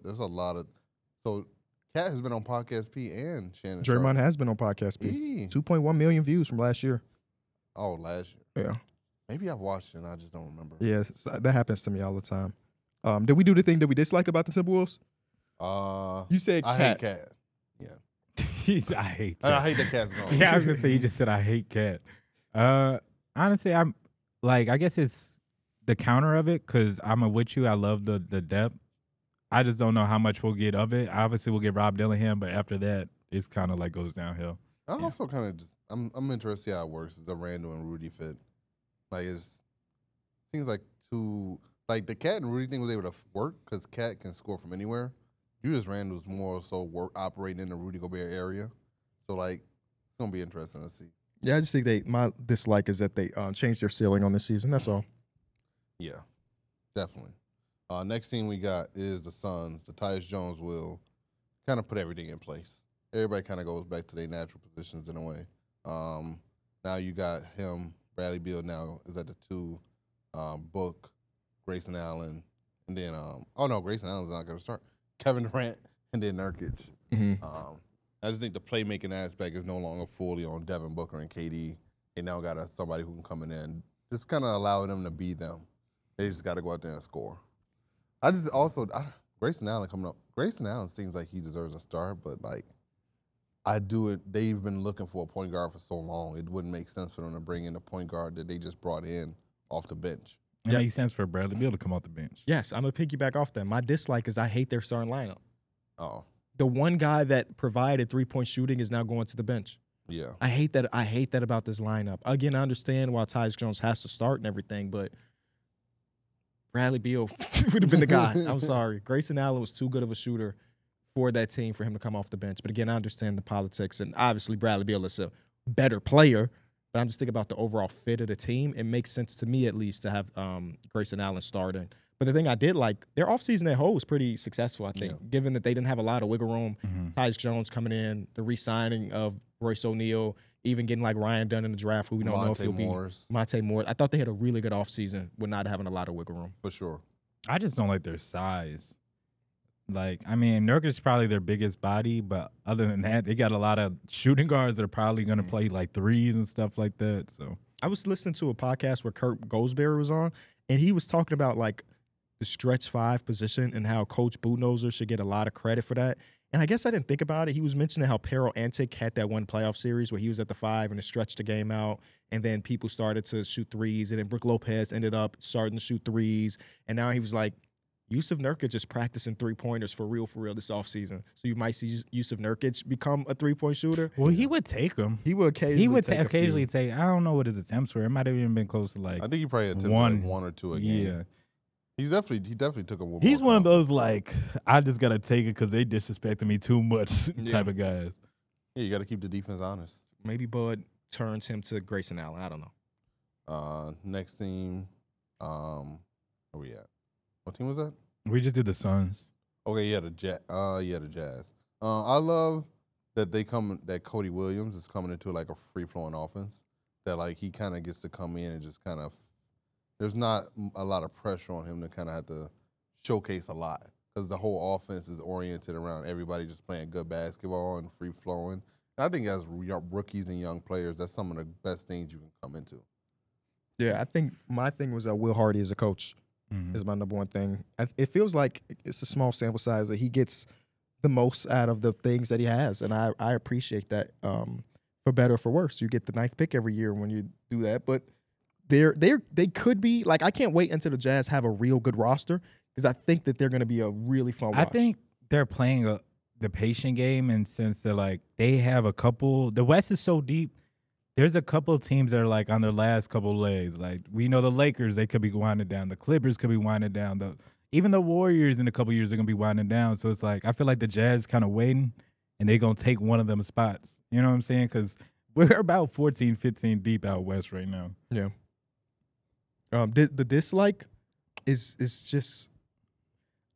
[SPEAKER 2] so Kat has been on Podcast P and Shannon
[SPEAKER 1] Draymond
[SPEAKER 2] Sharp.
[SPEAKER 1] has been on Podcast P.
[SPEAKER 2] Eee.
[SPEAKER 1] 2.1 million views from last year.
[SPEAKER 2] Oh, last year.
[SPEAKER 1] Yeah.
[SPEAKER 2] Maybe I've watched it and I just don't remember.
[SPEAKER 1] Yeah, that happens to me all the time. Did we do the thing that we dislike about the Timberwolves? You said
[SPEAKER 2] I hate Cat. Yeah.
[SPEAKER 3] I hate
[SPEAKER 2] And I
[SPEAKER 3] Cat.
[SPEAKER 2] hate that Cat's gone.
[SPEAKER 3] Yeah, I was gonna say you just said I hate Cat. Honestly, I'm like, I guess it's the counter of it because I'm with you. I love the depth. I just don't know how much we'll get of it. Obviously, we'll get Rob Dillingham, but after that, it's kind of like goes downhill.
[SPEAKER 2] I also kind of just I'm interested to see how it works. Is the Randall and Rudy fit? Like seems like the Cat and Rudy thing was able to work because Cat can score from anywhere. Julius Randle's more so operating in the Rudy Gobert area. So it's gonna be interesting to see.
[SPEAKER 1] Yeah, I just think my dislike is that they changed their ceiling on this season. That's all.
[SPEAKER 2] Yeah, definitely. Next thing we got is the Suns. The Tyus Jones will kind of put everything in place. Everybody kind of goes back to their natural positions in a way. Now you got him, Bradley Beal now is at the 2, Book, Grayson Allen, and then Grayson Allen's not going to start. Kevin Durant, and then Nurkic.
[SPEAKER 1] Mm-hmm.
[SPEAKER 2] I just think the playmaking aspect is no longer fully on Devin Booker and KD. They now got somebody who can come in there and just kind of allow them to be them. They just got to go out there and score. Grayson Allen coming up. Grayson Allen seems like he deserves a start, but they've been looking for a point guard for so long. It wouldn't make sense for them to bring in a point guard that they just brought in off the bench.
[SPEAKER 3] It makes sense for Bradley Beal to come off the bench.
[SPEAKER 1] Yes, I'm going to piggyback off that. My dislike is I hate their starting lineup.
[SPEAKER 2] Oh,
[SPEAKER 1] The one guy that provided 3-point shooting is now going to the bench.
[SPEAKER 2] yeah.
[SPEAKER 1] I hate that. I hate that about this lineup. Again, I understand why Tyus Jones has to start and everything, but Bradley Beal would have been the guy. I'm sorry. Grayson Allen was too good of a shooter for that team for him to come off the bench. But again, I understand the politics, and obviously Bradley Beal is a better player, but I'm just thinking about the overall fit of the team. It makes sense to me, at least, to have Grayson Allen starting. But the thing I did like, their offseason at whole was pretty successful, I think, given that they didn't have a lot of wiggle room. Tyus Jones coming in, the re-signing of Royce O'Neal, even getting like Ryan Dunn in the draft, who we don't know if he'll be. Monte Morris. I thought they had a really good offseason with not having a lot of wiggle room.
[SPEAKER 2] For sure.
[SPEAKER 3] I just don't like their size. Like, I mean, Nurkic is probably their biggest body, but other than that, they got a lot of shooting guards that are probably going to play like threes and stuff like that. So
[SPEAKER 1] I was listening to a podcast where Kurt Goldsberry was on, and he was talking about like the stretch five position and how Coach Budenholzer should get a lot of credit for that. And I guess I didn't think about it. He was mentioning how Pero Antic had that one playoff series where he was at the 5 and it stretched the game out, and then people started to shoot threes, and then Brook Lopez ended up starting to shoot threes, and now he was like, Yusuf Nurkic is practicing three-pointers for real this offseason. So you might see Yusuf Nurkic become a three-point shooter.
[SPEAKER 3] Well, he would take them.
[SPEAKER 1] He would occasionally
[SPEAKER 3] take. I don't know what his attempts were. It might have even been close to like
[SPEAKER 2] I think he probably attempted one or two a game.
[SPEAKER 3] Yeah.
[SPEAKER 2] He definitely took him.
[SPEAKER 3] He's one of those like, I just gotta take it because they disrespected me too much type of guys.
[SPEAKER 2] Yeah, you got to keep the defense honest.
[SPEAKER 1] Maybe Bud turns him to Grayson Allen. I don't know.
[SPEAKER 2] Next team, where we at? What team was that?
[SPEAKER 3] We just did the Suns.
[SPEAKER 2] Okay, yeah, the Jazz. I love that Cody Williams is coming into like a free flowing offense. That like he kind of gets to come in and just kind of. There's not a lot of pressure on him to kind of have to showcase a lot because the whole offense is oriented around everybody just playing good basketball and free flowing. And I think as rookies and young players, that's some of the best things you can come into.
[SPEAKER 1] Yeah, I think my thing was Will Hardy as a coach is my number one thing. It feels like it's a small sample size that he gets the most out of the things that he has, and I appreciate that. For better or for worse, you get the 9th pick every year when you do that, but. They could be like I can't wait until the Jazz have a real good roster because I think that they're going to be a really fun watch.
[SPEAKER 3] I think they're playing the patient game, and since they're like they have a couple. The West is so deep. There's a couple of teams that are like on their last couple of legs. Like we know the Lakers, they could be winding down. The Clippers could be winding down. Even the Warriors in a couple of years are going to be winding down. So it's like I feel like the Jazz kind of waiting, and they're going to take one of them spots. You know what I'm saying? Because we're about 14, 15 deep out West right now.
[SPEAKER 1] Yeah. The dislike is just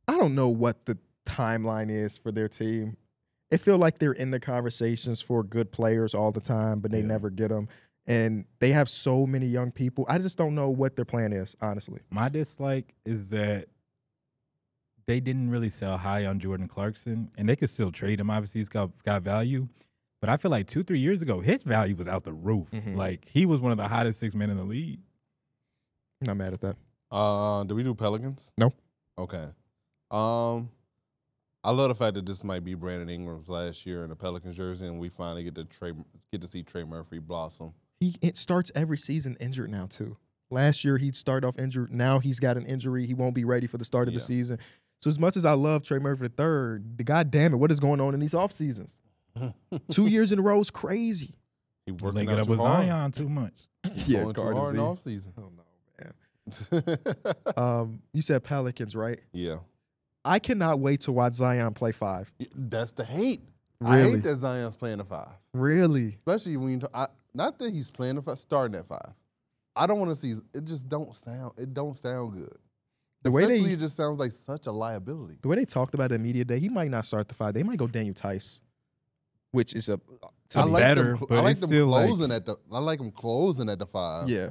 [SPEAKER 1] I don't know what the timeline is for their team. It feels like they're in the conversations for good players all the time, but they never get them. And they have so many young people. I just don't know what their plan is, honestly.
[SPEAKER 3] My dislike is that they didn't really sell high on Jordan Clarkson, and they could still trade him. Obviously, he's got value. But I feel like 2-3 years ago, his value was out the roof. Like, he was one of the hottest 6 men in the league.
[SPEAKER 1] Not mad at that.
[SPEAKER 2] Do we do Pelicans?
[SPEAKER 1] No.
[SPEAKER 2] Okay. I love the fact that this might be Brandon Ingram's last year in the Pelicans jersey, and we finally get to see Trey Murphy blossom.
[SPEAKER 1] It starts every season injured now too. Last year he'd start off injured. Now he's got an injury. He won't be ready for the start of the season. So as much as I love Trey Murphy III, God damn it, what is going on in these off seasons? 2 years in a row is crazy.
[SPEAKER 2] He
[SPEAKER 3] working out with Zion too much.
[SPEAKER 2] Yeah, going too hard in off season.
[SPEAKER 1] Oh no. You said Pelicans, right?
[SPEAKER 2] Yeah.
[SPEAKER 1] I cannot wait to watch Zion play 5.
[SPEAKER 2] That's the hate.
[SPEAKER 1] Really?
[SPEAKER 2] I hate that Zion's playing the 5.
[SPEAKER 1] Really?
[SPEAKER 2] Especially when not that he's playing the 5, starting at 5. I don't want to see it. Just don't sound. It don't sound good. Defensively, it just sounds like such a liability.
[SPEAKER 1] The way they talked about it in media day, he might not start the 5. They might go Daniel Tice, which is
[SPEAKER 2] I like them closing
[SPEAKER 3] like,
[SPEAKER 2] I like him closing at the 5.
[SPEAKER 1] Yeah.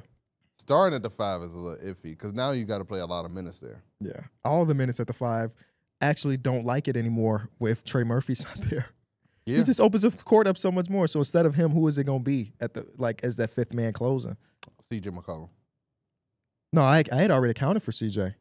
[SPEAKER 2] Starting at the 5 is a little iffy because now you got to play a lot of minutes there.
[SPEAKER 1] Yeah. All the minutes at the 5 actually don't like it anymore if Trey Murphy's not there. Yeah. He just opens the court up so much more. So instead of him, who is it going to be at as that 5th man closing?
[SPEAKER 2] CJ McCollum.
[SPEAKER 1] No, I had already accounted for CJ.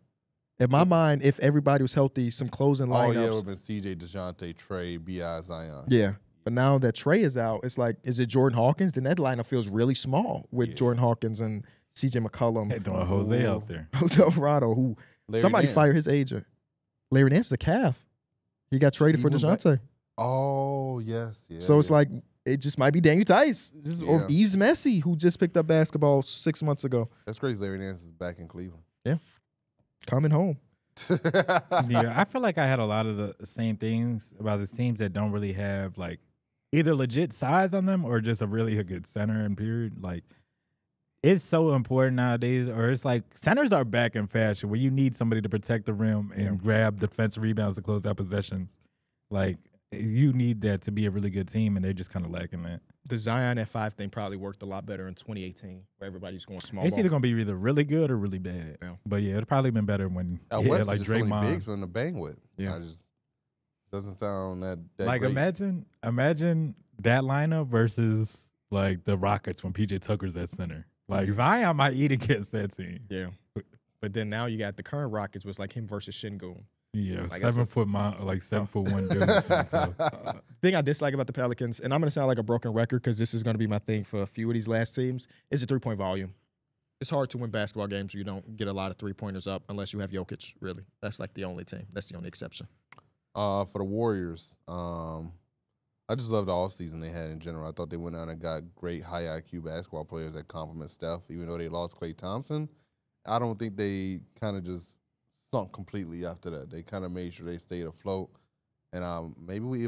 [SPEAKER 1] In my mind, if everybody was healthy, some closing lineups.
[SPEAKER 2] Oh, yeah, it would have been CJ, DeJounte, Trey, B.I., Zion.
[SPEAKER 1] Yeah. But now that Trey is out, it's like, is it Jordan Hawkins? Then that lineup feels really small with Jordan Hawkins and CJ McCollum.
[SPEAKER 3] Hey, throwing Jose out there.
[SPEAKER 1] Jose Alvarado, who somebody fired his agent. Larry Nance is a calf. He got traded for DeJounte.
[SPEAKER 2] Oh, yes. Yeah,
[SPEAKER 1] so it's like, it just might be Daniel Tice. Or Yves Messi, who just picked up basketball 6 months ago.
[SPEAKER 2] That's crazy. Larry Nance is back in Cleveland.
[SPEAKER 1] Yeah. Coming home.
[SPEAKER 3] Yeah, I feel like I had a lot of the same things about the teams that don't really have, like, either legit size on them or just a really good center and period. Like, it's so important nowadays, or it's like centers are back in fashion where you need somebody to protect the rim and grab defensive rebounds to close out possessions. Like, you need that to be a really good team, and they're just kind of lacking that.
[SPEAKER 1] The Zion at 5 thing probably worked a lot better in 2018, where everybody's going small.
[SPEAKER 3] It's either going to be either really good or really bad.
[SPEAKER 1] Yeah.
[SPEAKER 3] But yeah, it'd probably been better when
[SPEAKER 2] West
[SPEAKER 3] like
[SPEAKER 2] is just
[SPEAKER 3] Draymond.
[SPEAKER 2] only bigs on the bang with.
[SPEAKER 1] Yeah.
[SPEAKER 2] I just doesn't sound that
[SPEAKER 3] Like
[SPEAKER 2] great.
[SPEAKER 3] imagine that lineup versus like the Rockets when PJ Tucker's at center. Like Zion might eat against that team.
[SPEAKER 1] Yeah. But then now you got the current Rockets was like him versus Şengün.
[SPEAKER 3] Yeah,
[SPEAKER 1] Like
[SPEAKER 3] 7 foot like 7 foot 1 dude.
[SPEAKER 1] Thing I dislike about the Pelicans, and I'm going to sound like a broken record because this is going to be my thing for a few of these last teams, is the three-point volume. It's hard to win basketball games where you don't get a lot of three-pointers up unless you have Jokic, really. That's like the only team. That's the only exception.
[SPEAKER 2] For the Warriors, I just love the offseason they had in general. I thought they went out and got great high IQ basketball players that complement Steph, even though they lost Klay Thompson. I don't think they kind of just sunk completely after that. They kind of made sure they stayed afloat. And maybe we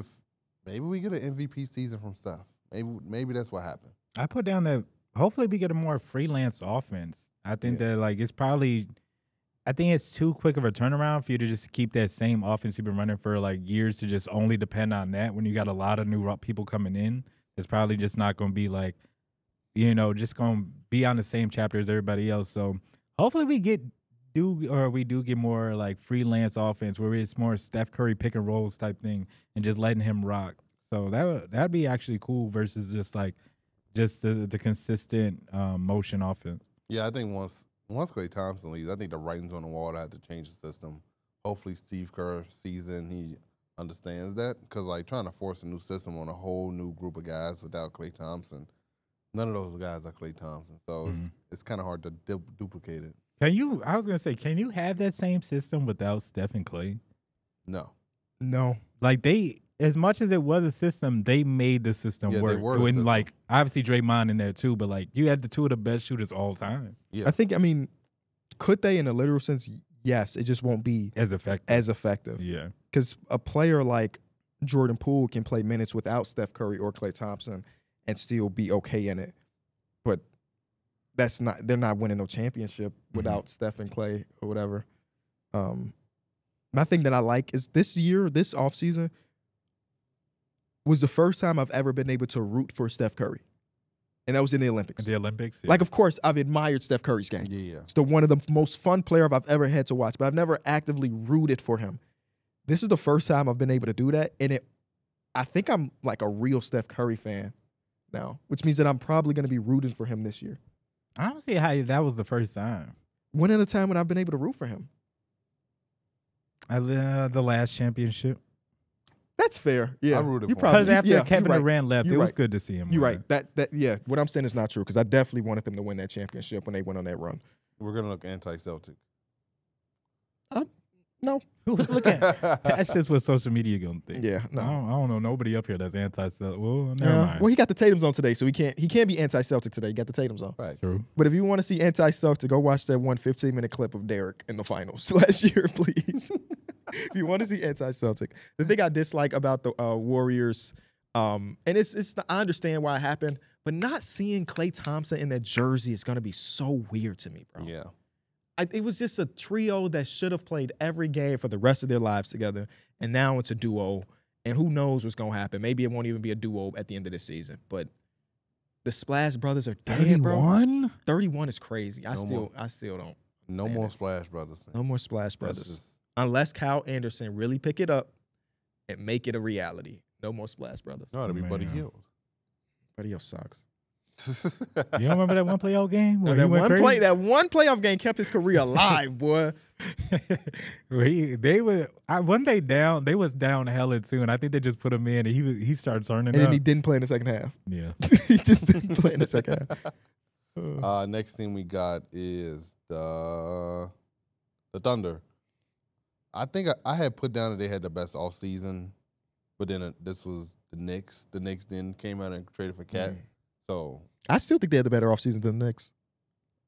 [SPEAKER 2] get an MVP season from Steph. Maybe that's what happened.
[SPEAKER 3] I put down that hopefully we get a more freelance offense. I think that like I think it's too quick of a turnaround for you to just keep that same offense you've been running for like years to just only depend on that when you got a lot of new people coming in. It's probably just not going to be like, just going to be on the same chapter as everybody else. So hopefully we do get more like freelance offense where it's more Steph Curry pick and rolls type thing and just letting him rock. So that'd be actually cool versus just the consistent motion offense.
[SPEAKER 2] Yeah, I think once Klay Thompson leaves, I think the writing's on the wall to have to change the system. Hopefully Steve Kerr sees it and he understands that, because like trying to force a new system on a whole new group of guys without Klay Thompson, none of those guys are Klay Thompson. So it's kind of hard to duplicate it.
[SPEAKER 3] Can you have that same system without Steph and Klay?
[SPEAKER 2] No.
[SPEAKER 3] Like as much as it was a system, they made the system work.
[SPEAKER 2] They were the system.
[SPEAKER 3] Like obviously Draymond in there too, but like you had the two of the best shooters all time.
[SPEAKER 2] Yeah.
[SPEAKER 1] I mean, could they in a literal sense? Yes, it just won't be
[SPEAKER 3] As effective.
[SPEAKER 1] Yeah. Because a player like Jordan Poole can play minutes without Steph Curry or Klay Thompson and still be okay in it. But they're not winning no championship without Steph and Klay or whatever. My thing that I like is this offseason was the first time I've ever been able to root for Steph Curry. And that was in the Olympics.
[SPEAKER 3] The Olympics? Yeah.
[SPEAKER 1] Like, of course, I've admired Steph Curry's game.
[SPEAKER 2] Yeah.
[SPEAKER 1] It's one of the most fun players I've ever had to watch, but I've never actively rooted for him. This is the first time I've been able to do that, and I think I'm like a real Steph Curry fan now, which means that I'm probably going to be rooting for him this year.
[SPEAKER 3] I don't see how that was the first time.
[SPEAKER 1] When at a time when I've been able to root for him?
[SPEAKER 3] The last championship.
[SPEAKER 1] That's fair. Yeah,
[SPEAKER 2] I rooted for him.
[SPEAKER 3] Because after Kevin Durant left, it was good to see him.
[SPEAKER 1] You're right. That what I'm saying is not true, because I definitely wanted them to win that championship when they went on that run.
[SPEAKER 2] We're gonna look anti-Celtic.
[SPEAKER 1] No.
[SPEAKER 3] Who was looking? That's just what social media gonna think.
[SPEAKER 1] Yeah, no.
[SPEAKER 3] I don't know nobody up here that's anti-Celtic. Well, never mind.
[SPEAKER 1] Well, he got the Tatums on today, so he can't be anti-Celtic today. He got the Tatums on.
[SPEAKER 2] Right.
[SPEAKER 3] True.
[SPEAKER 1] But if you want to see anti-Celtic, go watch that 15-minute clip of Darrick in the finals last year, please. If you want to see anti-Celtic. The thing I dislike about the Warriors, and it's I understand why it happened, but not seeing Klay Thompson in that jersey is going to be so weird to me, bro.
[SPEAKER 2] Yeah.
[SPEAKER 1] It was just a trio that should have played every game for the rest of their lives together, and now it's a duo, and who knows what's going to happen. Maybe it won't even be a duo at the end of the season, but the Splash Brothers are dead, bro. 31 is crazy. I still don't.
[SPEAKER 2] No more Splash Brothers. Man.
[SPEAKER 1] No more Splash Brothers. Unless Kyle Anderson really pick it up and make it a reality. No more Splash Brothers.
[SPEAKER 2] No, it'll be Buddy Hield.
[SPEAKER 1] Buddy Hield sucks.
[SPEAKER 3] You don't remember that one playoff game?
[SPEAKER 1] No, that one playoff game kept his career alive, boy.
[SPEAKER 3] They was down hella too, and I think they just put him in, and he started turning.
[SPEAKER 1] And then he didn't play in the second half.
[SPEAKER 3] Yeah,
[SPEAKER 1] he just didn't play in the second half.
[SPEAKER 2] Next thing we got is the Thunder. I think I had put down that they had the best offseason, but then this was the Knicks. The Knicks then came out and traded for Cat. So
[SPEAKER 1] I still think they had the better offseason than the Knicks.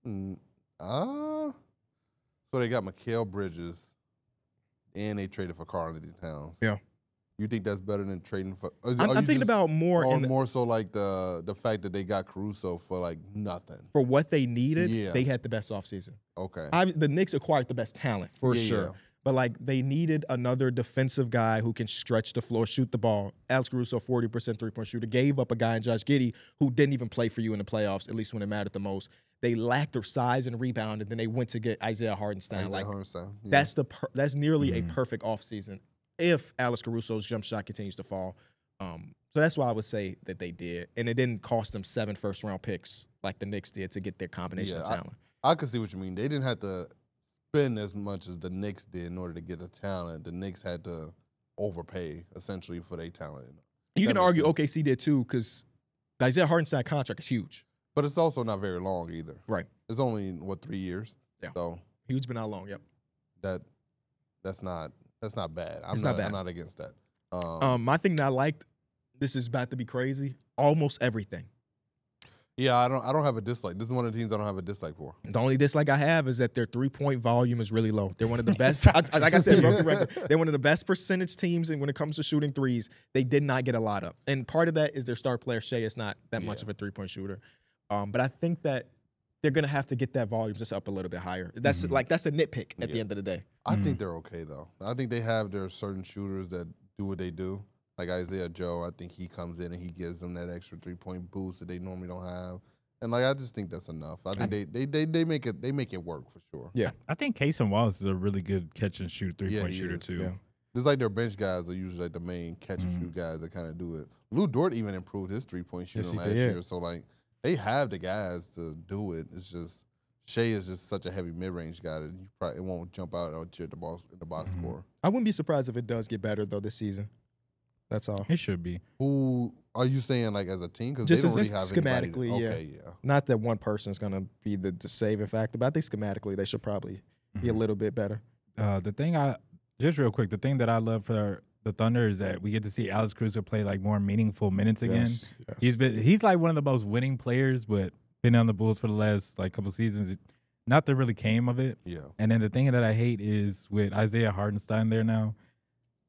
[SPEAKER 2] So they got Mikal Bridges, and they traded for Karl-Anthony Towns.
[SPEAKER 1] Yeah.
[SPEAKER 2] You think that's better than trading for?
[SPEAKER 1] I'm thinking about more
[SPEAKER 2] more so like the fact that they got Caruso for like nothing.
[SPEAKER 1] For what they needed, they had the best offseason.
[SPEAKER 2] Okay.
[SPEAKER 1] The Knicks acquired the best talent for sure.
[SPEAKER 2] Yeah.
[SPEAKER 1] But like they needed another defensive guy who can stretch the floor, shoot the ball. Alex Caruso, 40% three-point shooter, gave up a guy in Josh Giddey who didn't even play for you in the playoffs, at least when it mattered the most. They lacked their size and rebound, and then they went to get Isaiah Hartenstein. That's nearly a perfect offseason if Alex Caruso's jump shot continues to fall. So that's why I would say that they did. And it didn't cost them 7 first-round picks like the Knicks did to get their combination of talent.
[SPEAKER 2] I can see what you mean. They didn't have to spend as much as the Knicks did in order to get the talent. The Knicks had to overpay, essentially, for their talent.
[SPEAKER 1] You can argue OKC did too, because the Isaiah Hartenstein contract is huge.
[SPEAKER 2] But it's also not very long either.
[SPEAKER 1] Right.
[SPEAKER 2] It's only, 3 years?
[SPEAKER 1] Yeah.
[SPEAKER 2] So
[SPEAKER 1] huge but not long, yep.
[SPEAKER 2] That's not bad. I'm not against that.
[SPEAKER 1] My thing that I liked, this is about to be crazy, almost everything.
[SPEAKER 2] Yeah, I don't have a dislike. This is one of the teams I don't have a dislike for.
[SPEAKER 1] The only dislike I have is that their three-point volume is really low. They're one of the best. Like I said, broken record. They're one of the best percentage teams, and when it comes to shooting threes, they did not get a lot up. And part of that is their star player Shea is not that much of a three-point shooter. But I think that they're gonna have to get that volume just up a little bit higher. That's that's a nitpick at the end of the day.
[SPEAKER 2] I think they're okay though. I think they have their certain shooters that do what they do. Like Isaiah Joe, I think he comes in and he gives them that extra 3-point boost that they normally don't have. And like I just think that's enough. I think they make it work for sure.
[SPEAKER 1] Yeah.
[SPEAKER 3] I think Cason Wallace is a really good catch and shoot 3-point shooter too.
[SPEAKER 1] Yeah.
[SPEAKER 2] It's like their bench guys are usually like the main catch and shoot guys that kind of do it. Lou Dort even improved his 3-point shooting last year. So like they have the guys to do it. It's just Shea is just such a heavy mid-range guy that it won't jump out on you at the box score.
[SPEAKER 1] I wouldn't be surprised if it does get better though this season. That's all.
[SPEAKER 3] It should be.
[SPEAKER 2] Who are you saying like as a team? Because
[SPEAKER 1] just
[SPEAKER 2] they don't really have
[SPEAKER 1] schematically,
[SPEAKER 2] anybody. Okay,
[SPEAKER 1] Not that one person is going to be the saving factor, but I think schematically they should probably be a little bit better.
[SPEAKER 3] The thing the thing that I love for the Thunder is that we get to see Alex Caruso play like more meaningful minutes again.
[SPEAKER 1] Yes.
[SPEAKER 3] He's like one of the most winning players, but been on the Bulls for the last like couple seasons. Nothing really came of it.
[SPEAKER 2] Yeah.
[SPEAKER 3] And then the thing that I hate is with Isaiah Hartenstein there now.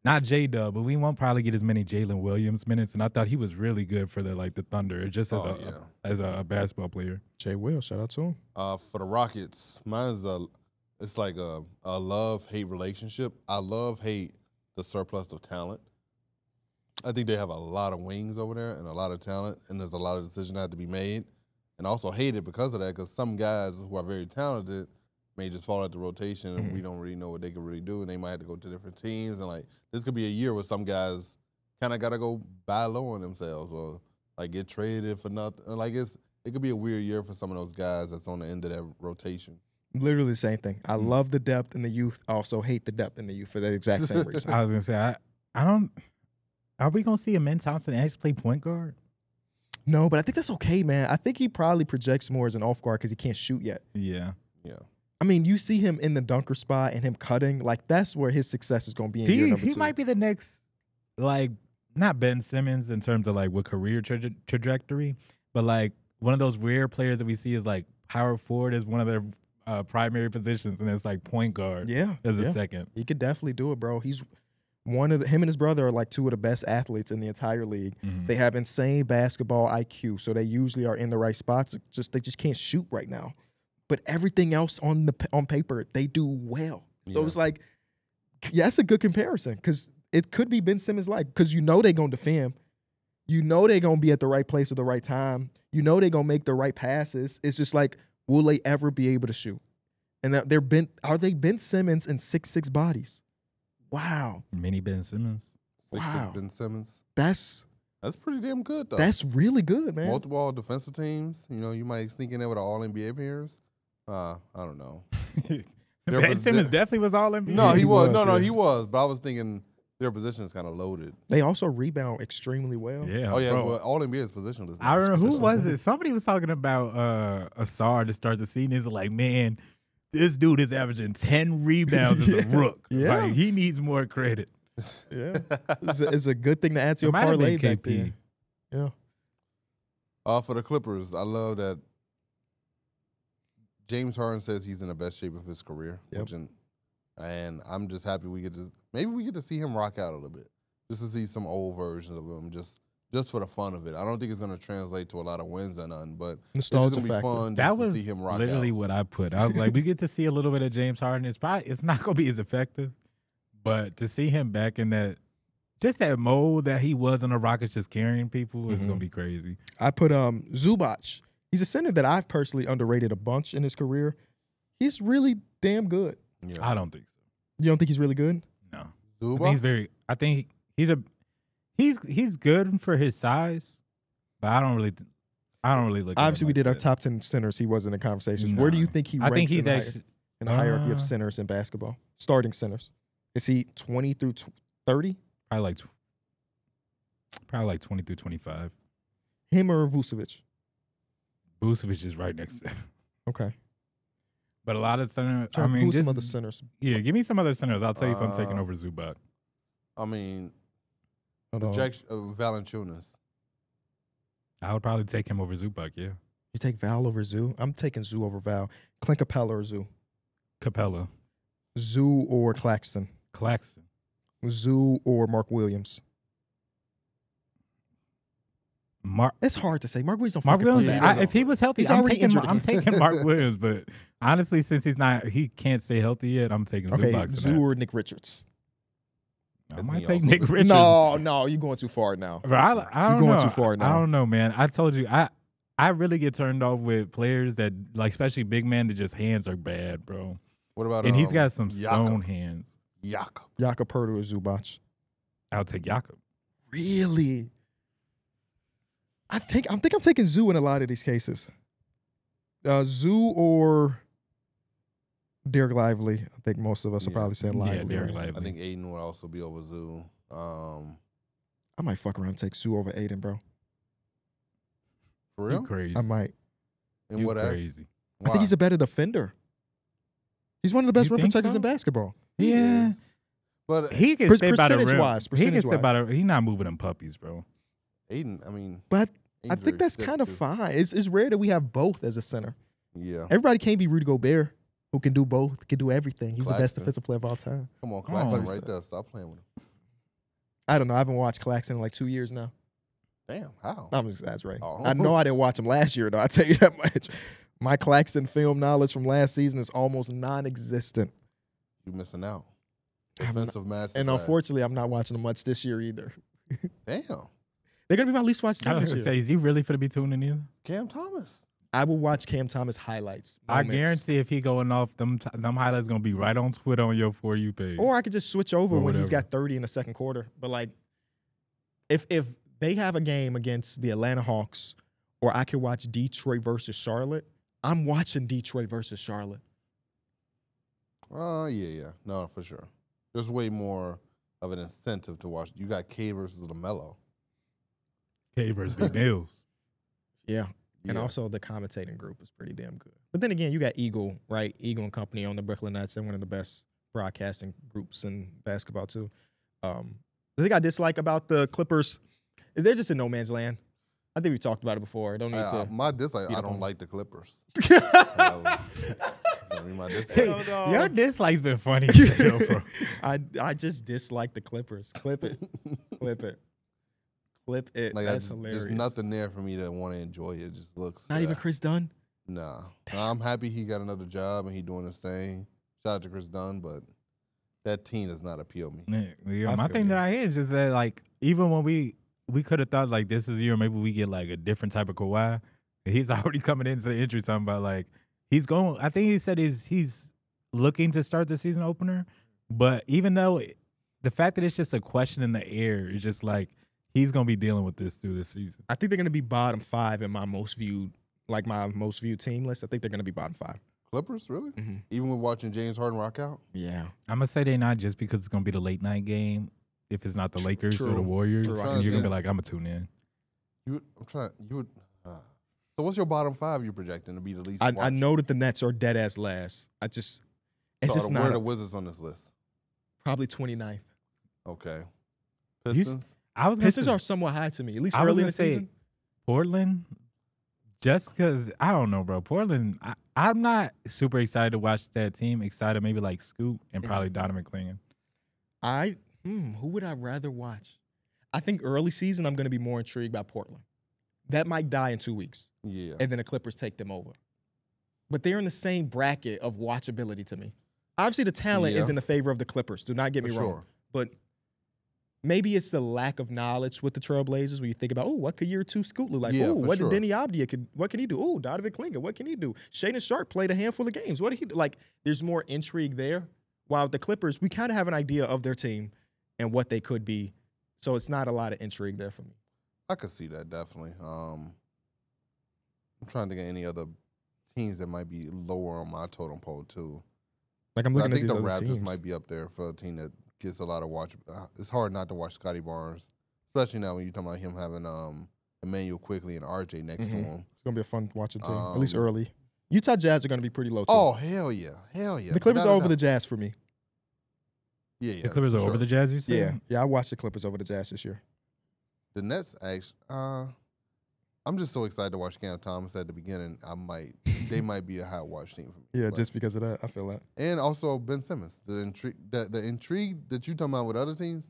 [SPEAKER 3] Not J-Dub, but we won't probably get as many Jalen Williams minutes, and I thought he was really good for the Thunder, just as a basketball player.
[SPEAKER 1] Jay Will, shout out to him.
[SPEAKER 2] For the Rockets, mine's it's like a love-hate relationship. I love-hate the surplus of talent. I think they have a lot of wings over there and a lot of talent, and there's a lot of decisions that have to be made. And I also hate it because of that, because some guys who are very talented may just fall out the rotation and we don't really know what they can really do, and they might have to go to different teams. And like this could be a year where some guys kind of got to go buy low on themselves or like get traded for nothing. Like it could be a weird year for some of those guys that's on the end of that rotation.
[SPEAKER 1] Literally the same thing. I love the depth in the youth. I also hate the depth in the youth for that exact same reason.
[SPEAKER 3] I was gonna say I don't. Are we gonna see Ben Thompson actually play point guard?
[SPEAKER 1] No, but I think that's okay, man. I think he probably projects more as an off guard because he can't shoot yet.
[SPEAKER 3] Yeah.
[SPEAKER 1] I mean, you see him in the dunker spot and him cutting. Like, that's where his success is going to be in year number 2.
[SPEAKER 3] He might be the next, like, not Ben Simmons in terms of, like, what career trajectory, but, like, one of those rare players that we see is, like, power forward is one of their primary positions, and it's, like, point guard as a second.
[SPEAKER 1] He could definitely do it, bro. He's him and his brother are, like, 2 of the best athletes in the entire league. They have insane basketball IQ, so they usually are in the right spots. They just can't shoot right now. But everything else on paper, they do well. So it's like, that's a good comparison because it could be Ben Simmons like, because they're going to defend. They're going to be at the right place at the right time. They're going to make the right passes. It's just like, will they ever be able to shoot? And are they Ben Simmons in 6'6" bodies? Wow.
[SPEAKER 3] Mini Ben Simmons.
[SPEAKER 2] 6'6" Ben Simmons.
[SPEAKER 1] That's
[SPEAKER 2] pretty damn good, though.
[SPEAKER 1] That's really good, man.
[SPEAKER 2] Multiple all defensive teams. You might sneak in there with an all-NBA appearance. I don't know.
[SPEAKER 3] Ben Simmons definitely was all NBA.
[SPEAKER 2] No, he was. No, he was. But I was thinking their position is kind of loaded.
[SPEAKER 1] They also rebound extremely well.
[SPEAKER 3] Yeah.
[SPEAKER 2] Oh yeah.
[SPEAKER 3] Bro.
[SPEAKER 2] Well, all NBA's positionless.
[SPEAKER 3] I remember who was it? Somebody was talking about Asar to start the season. He's like, man, this dude is averaging 10 rebounds as a rook.
[SPEAKER 1] Yeah.
[SPEAKER 3] Like, he needs more credit.
[SPEAKER 1] Yeah. It's a good thing to add to your parlay back there.
[SPEAKER 2] Yeah. For the Clippers, I love that James Harden says he's in the best shape of his career.
[SPEAKER 1] Yep.
[SPEAKER 2] And I'm just happy we get to see him rock out a little bit. just to see some old versions of him, just for the fun of it. I don't think it's going to translate to a lot of wins or none, but it's just going to be fun just to see him rock
[SPEAKER 3] literally
[SPEAKER 2] out.
[SPEAKER 3] what I put. I was like, we get to see a little bit of James Harden. It's not going to be as effective, but to see him back in that mode that he was in the Rockets, just carrying people, is going to be crazy.
[SPEAKER 1] I put Zubac. He's a center that I've personally underrated a bunch in his career. He's really damn good.
[SPEAKER 2] Yeah.
[SPEAKER 3] I don't think so.
[SPEAKER 1] You don't think he's really good?
[SPEAKER 3] No.
[SPEAKER 2] Zubac?
[SPEAKER 3] I think he's good for his size, but I don't really look at
[SPEAKER 1] Obviously,
[SPEAKER 3] him
[SPEAKER 1] we did our
[SPEAKER 3] that.
[SPEAKER 1] top 10 centers. He wasn't in the conversations.
[SPEAKER 3] No.
[SPEAKER 1] Where do you think he ranks
[SPEAKER 3] I think he's
[SPEAKER 1] in the hierarchy of centers in basketball? Starting centers. Is he 20 through 30?
[SPEAKER 3] probably like 20 through 25.
[SPEAKER 1] Him or Vucevic?
[SPEAKER 3] Vucevic is right next to him.
[SPEAKER 1] Okay.
[SPEAKER 3] But a lot of centers,
[SPEAKER 1] Who's some other centers?
[SPEAKER 3] Yeah, give me some other centers. I'll tell you if I'm taking over Zubac.
[SPEAKER 2] I mean,
[SPEAKER 1] Hold on.
[SPEAKER 2] Valanciunas.
[SPEAKER 3] I would probably take him over Zubac, yeah.
[SPEAKER 1] You take Val over Zoo? I'm taking Zoo over Val. Clint Capella or Zoo?
[SPEAKER 3] Capella.
[SPEAKER 1] Zoo or Claxton?
[SPEAKER 3] Claxton.
[SPEAKER 1] Zoo or Mark Williams? It's hard to say. Mark Williams don't
[SPEAKER 3] Mark
[SPEAKER 1] fucking
[SPEAKER 3] Williams,
[SPEAKER 1] play.
[SPEAKER 3] if he was healthy,
[SPEAKER 1] He's
[SPEAKER 3] I'm
[SPEAKER 1] already
[SPEAKER 3] taking,
[SPEAKER 1] injured
[SPEAKER 3] I'm
[SPEAKER 1] again.
[SPEAKER 3] taking Mark Williams. But honestly, since he can't stay healthy yet, I'm taking
[SPEAKER 1] Okay,
[SPEAKER 3] Zubac.
[SPEAKER 1] Zoo or Nick Richards?
[SPEAKER 3] I might take Nick Richards.
[SPEAKER 1] No, you're going too far now.
[SPEAKER 3] Bro, I don't
[SPEAKER 1] You're going
[SPEAKER 3] know.
[SPEAKER 1] too far now.
[SPEAKER 3] I don't know, man. I told you, I really get turned off with players that, like, especially big man, that just hands are bad, bro.
[SPEAKER 2] What about
[SPEAKER 3] And he's got some
[SPEAKER 2] Jakob?
[SPEAKER 3] stone hands.
[SPEAKER 2] Jakob.
[SPEAKER 1] Jakob Poeltl or Zubac?
[SPEAKER 3] I'll take Jakob.
[SPEAKER 1] Really? I think I'm taking Zoo in a lot of these cases. Zoo or Derek Lively. I think most of us will probably say Lively.
[SPEAKER 3] Yeah, Derek
[SPEAKER 1] right?
[SPEAKER 3] Lively.
[SPEAKER 2] I think Aiden would also be over Zoo.
[SPEAKER 1] I might fuck around and take Zoo over Aiden, bro.
[SPEAKER 2] For
[SPEAKER 3] You
[SPEAKER 2] real?
[SPEAKER 3] crazy.
[SPEAKER 1] I might.
[SPEAKER 2] And
[SPEAKER 3] You
[SPEAKER 2] what else?
[SPEAKER 3] crazy.
[SPEAKER 1] I think he's a better defender. He's one of the best
[SPEAKER 3] You
[SPEAKER 1] rim
[SPEAKER 3] think
[SPEAKER 1] protectors
[SPEAKER 3] so?
[SPEAKER 1] in basketball.
[SPEAKER 3] Yeah.
[SPEAKER 2] But
[SPEAKER 3] He can stay by the rim.
[SPEAKER 1] Percentage-wise,
[SPEAKER 3] He can stay
[SPEAKER 1] percentage-wise.
[SPEAKER 3] by the. He's not moving them puppies, bro.
[SPEAKER 2] Aiden, I mean,
[SPEAKER 1] But I
[SPEAKER 2] Aiden's
[SPEAKER 1] think
[SPEAKER 2] very
[SPEAKER 1] that's
[SPEAKER 2] stiff,
[SPEAKER 1] kind of
[SPEAKER 2] too.
[SPEAKER 1] fine. It's rare that we have both as a center.
[SPEAKER 2] Yeah.
[SPEAKER 1] Everybody can't be Rudy Gobert, who can do both, can do everything. He's the best
[SPEAKER 2] Claxton.
[SPEAKER 1] defensive player of all time.
[SPEAKER 2] Come on, Claxton
[SPEAKER 1] Oh.
[SPEAKER 2] right there. Stop playing with him.
[SPEAKER 1] I don't know. I haven't watched Claxton in like 2 years now.
[SPEAKER 2] Damn, how?
[SPEAKER 1] I'm exaggerating.
[SPEAKER 2] Oh.
[SPEAKER 1] I know I didn't watch him last year, though. I tell you that much. My Claxton film knowledge from last season is almost non-existent.
[SPEAKER 2] You missing out.
[SPEAKER 1] I'm
[SPEAKER 2] Defensive master.
[SPEAKER 1] And unfortunately, I'm not watching him much this year either.
[SPEAKER 2] Damn.
[SPEAKER 1] They're going to be my least watched
[SPEAKER 3] I
[SPEAKER 1] team
[SPEAKER 3] was
[SPEAKER 1] this
[SPEAKER 3] gonna
[SPEAKER 1] year.
[SPEAKER 3] say, is he really for to be tuning in?
[SPEAKER 2] Cam Thomas.
[SPEAKER 1] I will watch Cam Thomas highlights.
[SPEAKER 3] I
[SPEAKER 1] moments.
[SPEAKER 3] guarantee if he going off, them highlights gonna be right on Twitter on your For You page.
[SPEAKER 1] Or I could just switch over
[SPEAKER 3] Or
[SPEAKER 1] when he's
[SPEAKER 3] whatever.
[SPEAKER 1] got 30 in the second quarter. But like, if they have a game against the Atlanta Hawks, or I could watch Detroit versus Charlotte, I'm watching Detroit versus Charlotte.
[SPEAKER 2] Yeah. No, for sure. There's way more of an incentive to watch. You got K versus LaMelo.
[SPEAKER 3] K versus Big Mills.
[SPEAKER 1] Yeah. And
[SPEAKER 2] Yeah.
[SPEAKER 1] also the commentating group is pretty damn good. But then again, you got Eagle, right? Eagle and Company on the Brooklyn Nets. They're one of the best broadcasting groups in basketball too. The thing I dislike about the Clippers is they're just in no man's land. I think we talked about it before. Don't need to.
[SPEAKER 2] My dislike,
[SPEAKER 1] beat
[SPEAKER 2] I
[SPEAKER 1] up on
[SPEAKER 2] don't
[SPEAKER 1] them.
[SPEAKER 2] like the Clippers. That's gonna be my dislike.
[SPEAKER 1] Hell no.
[SPEAKER 3] Your dislike's been funny as hell, bro.
[SPEAKER 1] I just dislike the Clippers. Clip it. Clip it. Clip it.
[SPEAKER 2] Like,
[SPEAKER 1] That's hilarious.
[SPEAKER 2] There's nothing there for me to want to enjoy it. It just looks.
[SPEAKER 1] Not even Chris Dunn?
[SPEAKER 2] Nah. I'm happy he got another job and he doing his thing. Shout out to Chris Dunn, but that team does not appeal me.
[SPEAKER 3] Yeah,
[SPEAKER 1] I
[SPEAKER 3] my
[SPEAKER 1] feel
[SPEAKER 3] thing
[SPEAKER 1] you.
[SPEAKER 3] that I hear is just that, like, even when we could have thought like this is the year, maybe we get like a different type of Kawhi. He's already coming into the injury talking about like he's going. I think he said he's looking to start the season opener, but even though the fact that it's just a question in the air, it's just like he's gonna be dealing with this through this season.
[SPEAKER 1] I think they're going to be bottom 5 in my most viewed team list. I think they're going to be bottom 5.
[SPEAKER 2] Clippers, really?
[SPEAKER 1] Mm-hmm.
[SPEAKER 2] Even with watching James Harden rock out?
[SPEAKER 1] Yeah.
[SPEAKER 3] I'm gonna say they're not just because it's gonna be the late night game. If it's not the Lakers or the
[SPEAKER 1] true.
[SPEAKER 3] Warriors,
[SPEAKER 1] True, I
[SPEAKER 3] and
[SPEAKER 1] can
[SPEAKER 3] you're gonna
[SPEAKER 1] see
[SPEAKER 3] be like, I'm gonna tune in.
[SPEAKER 2] So what's your bottom 5 you're projecting to be the least
[SPEAKER 1] I
[SPEAKER 2] watched?
[SPEAKER 1] know that the Nets are dead ass last. It's just
[SPEAKER 2] Where are
[SPEAKER 1] not
[SPEAKER 2] the Wizards on this list?
[SPEAKER 1] probably 29th.
[SPEAKER 2] Okay. Pistons?
[SPEAKER 3] I was gonna
[SPEAKER 1] Pistons
[SPEAKER 3] say,
[SPEAKER 1] are somewhat high to me, at least
[SPEAKER 3] I was
[SPEAKER 1] early in
[SPEAKER 3] gonna
[SPEAKER 1] the
[SPEAKER 3] say
[SPEAKER 1] season.
[SPEAKER 3] Portland, just because I don't know, bro. Portland, I'm not super excited to watch that team. Excited maybe like Scoot and probably Donovan Clingan.
[SPEAKER 1] Who would I rather watch? I think early season, I'm going to be more intrigued by Portland. That might die in 2 weeks.
[SPEAKER 2] Yeah.
[SPEAKER 1] And then the Clippers take them over. But they're in the same bracket of watchability to me. Obviously, the talent is in the favor of the Clippers. Do not get me wrong. But maybe it's the lack of knowledge with the Trailblazers when you think about, what could year 2 Scoot look like? What did Denny Avdia what can he do? Donovan Klinger, what can he do? Shaedon Sharp played a handful of games. What did he do? Like, there's more intrigue there. While the Clippers, we kind of have an idea of their team and what they could be. So it's not a lot of intrigue there for me.
[SPEAKER 2] I could see that, definitely. I'm trying to think of any other teams that might be lower on my totem pole, too.
[SPEAKER 1] Like, I'm looking
[SPEAKER 2] I think
[SPEAKER 1] at
[SPEAKER 2] the
[SPEAKER 1] these other
[SPEAKER 2] Raptors
[SPEAKER 1] teams.
[SPEAKER 2] might be up there for a team that gets a lot of watch. It's hard not to watch Scotty Barnes, especially now when you're talking about him having Emmanuel Quickly and RJ next to him.
[SPEAKER 1] It's going to be a fun watching team, at least early. Utah Jazz are going to be pretty low, too.
[SPEAKER 2] Oh, hell yeah. Hell yeah.
[SPEAKER 1] The Clippers are over the Jazz for me.
[SPEAKER 2] Yeah.
[SPEAKER 3] The Clippers are over the Jazz, you said?
[SPEAKER 1] Yeah, I watched the Clippers over the Jazz this year.
[SPEAKER 2] The Nets, actually, I'm just so excited to watch Cam Thomas at the beginning. They might be a high watch team for me.
[SPEAKER 1] Yeah, just because of that, I feel that.
[SPEAKER 2] And also Ben Simmons. The intrigue that you're talking about with other teams,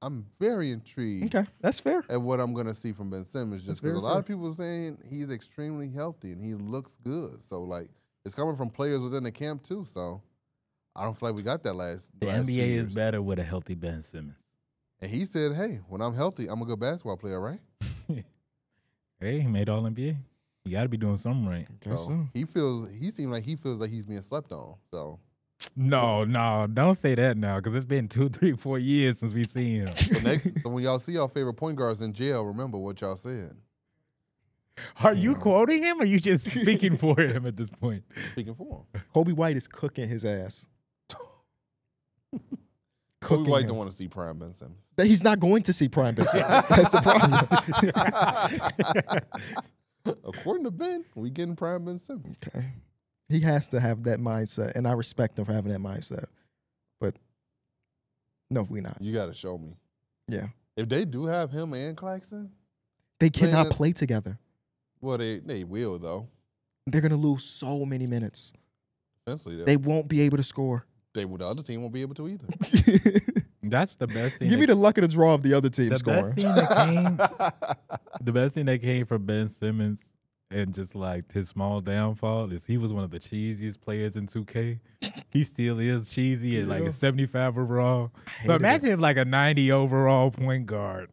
[SPEAKER 2] I'm very intrigued.
[SPEAKER 1] Okay, that's fair.
[SPEAKER 2] At what I'm going to see from Ben Simmons, just because a lot of people are saying he's extremely healthy and he looks good. So, like, it's coming from players within the camp, too. So, I don't feel like we got that last
[SPEAKER 3] The
[SPEAKER 2] last 2
[SPEAKER 3] NBA
[SPEAKER 2] years.
[SPEAKER 3] is better with a healthy Ben Simmons.
[SPEAKER 2] And he said, hey, when I'm healthy, I'm a good basketball player, right?
[SPEAKER 3] Hey, he made All-NBA. You got to be doing something right.
[SPEAKER 2] So he seems like he's being slept on. So
[SPEAKER 3] No, don't say that now, because it's been 2, 3, 4 years since we've seen him.
[SPEAKER 2] so when y'all see y'all favorite point guards in jail, remember what y'all said.
[SPEAKER 3] Are you quoting him, or are you just speaking for him at this point?
[SPEAKER 2] Speaking for him.
[SPEAKER 1] Kobe White is cooking his ass.
[SPEAKER 2] Kobe White don't want to see prime Ben Simmons.
[SPEAKER 1] He's not going to see prime Ben Simmons. That's the problem.
[SPEAKER 2] According to Ben, we getting prime Ben Simmons.
[SPEAKER 1] Okay. He has to have that mindset, and I respect him for having that mindset. But no, we're not.
[SPEAKER 2] You got to show me.
[SPEAKER 1] Yeah.
[SPEAKER 2] If they do have him and Claxton,
[SPEAKER 1] They cannot play together.
[SPEAKER 2] well, they will, though.
[SPEAKER 1] They're going to lose so many minutes.
[SPEAKER 2] Eventually,
[SPEAKER 1] They won't be able to score.
[SPEAKER 2] the other team won't be able to either.
[SPEAKER 3] That's the best thing.
[SPEAKER 1] Give me the luck of the draw of the other team scoring.
[SPEAKER 3] The best thing that came from Ben Simmons and just like his small downfall is he was one of the cheesiest players in 2K. He still is cheesy at like a 75 overall. So imagine if like a 90 overall point guard.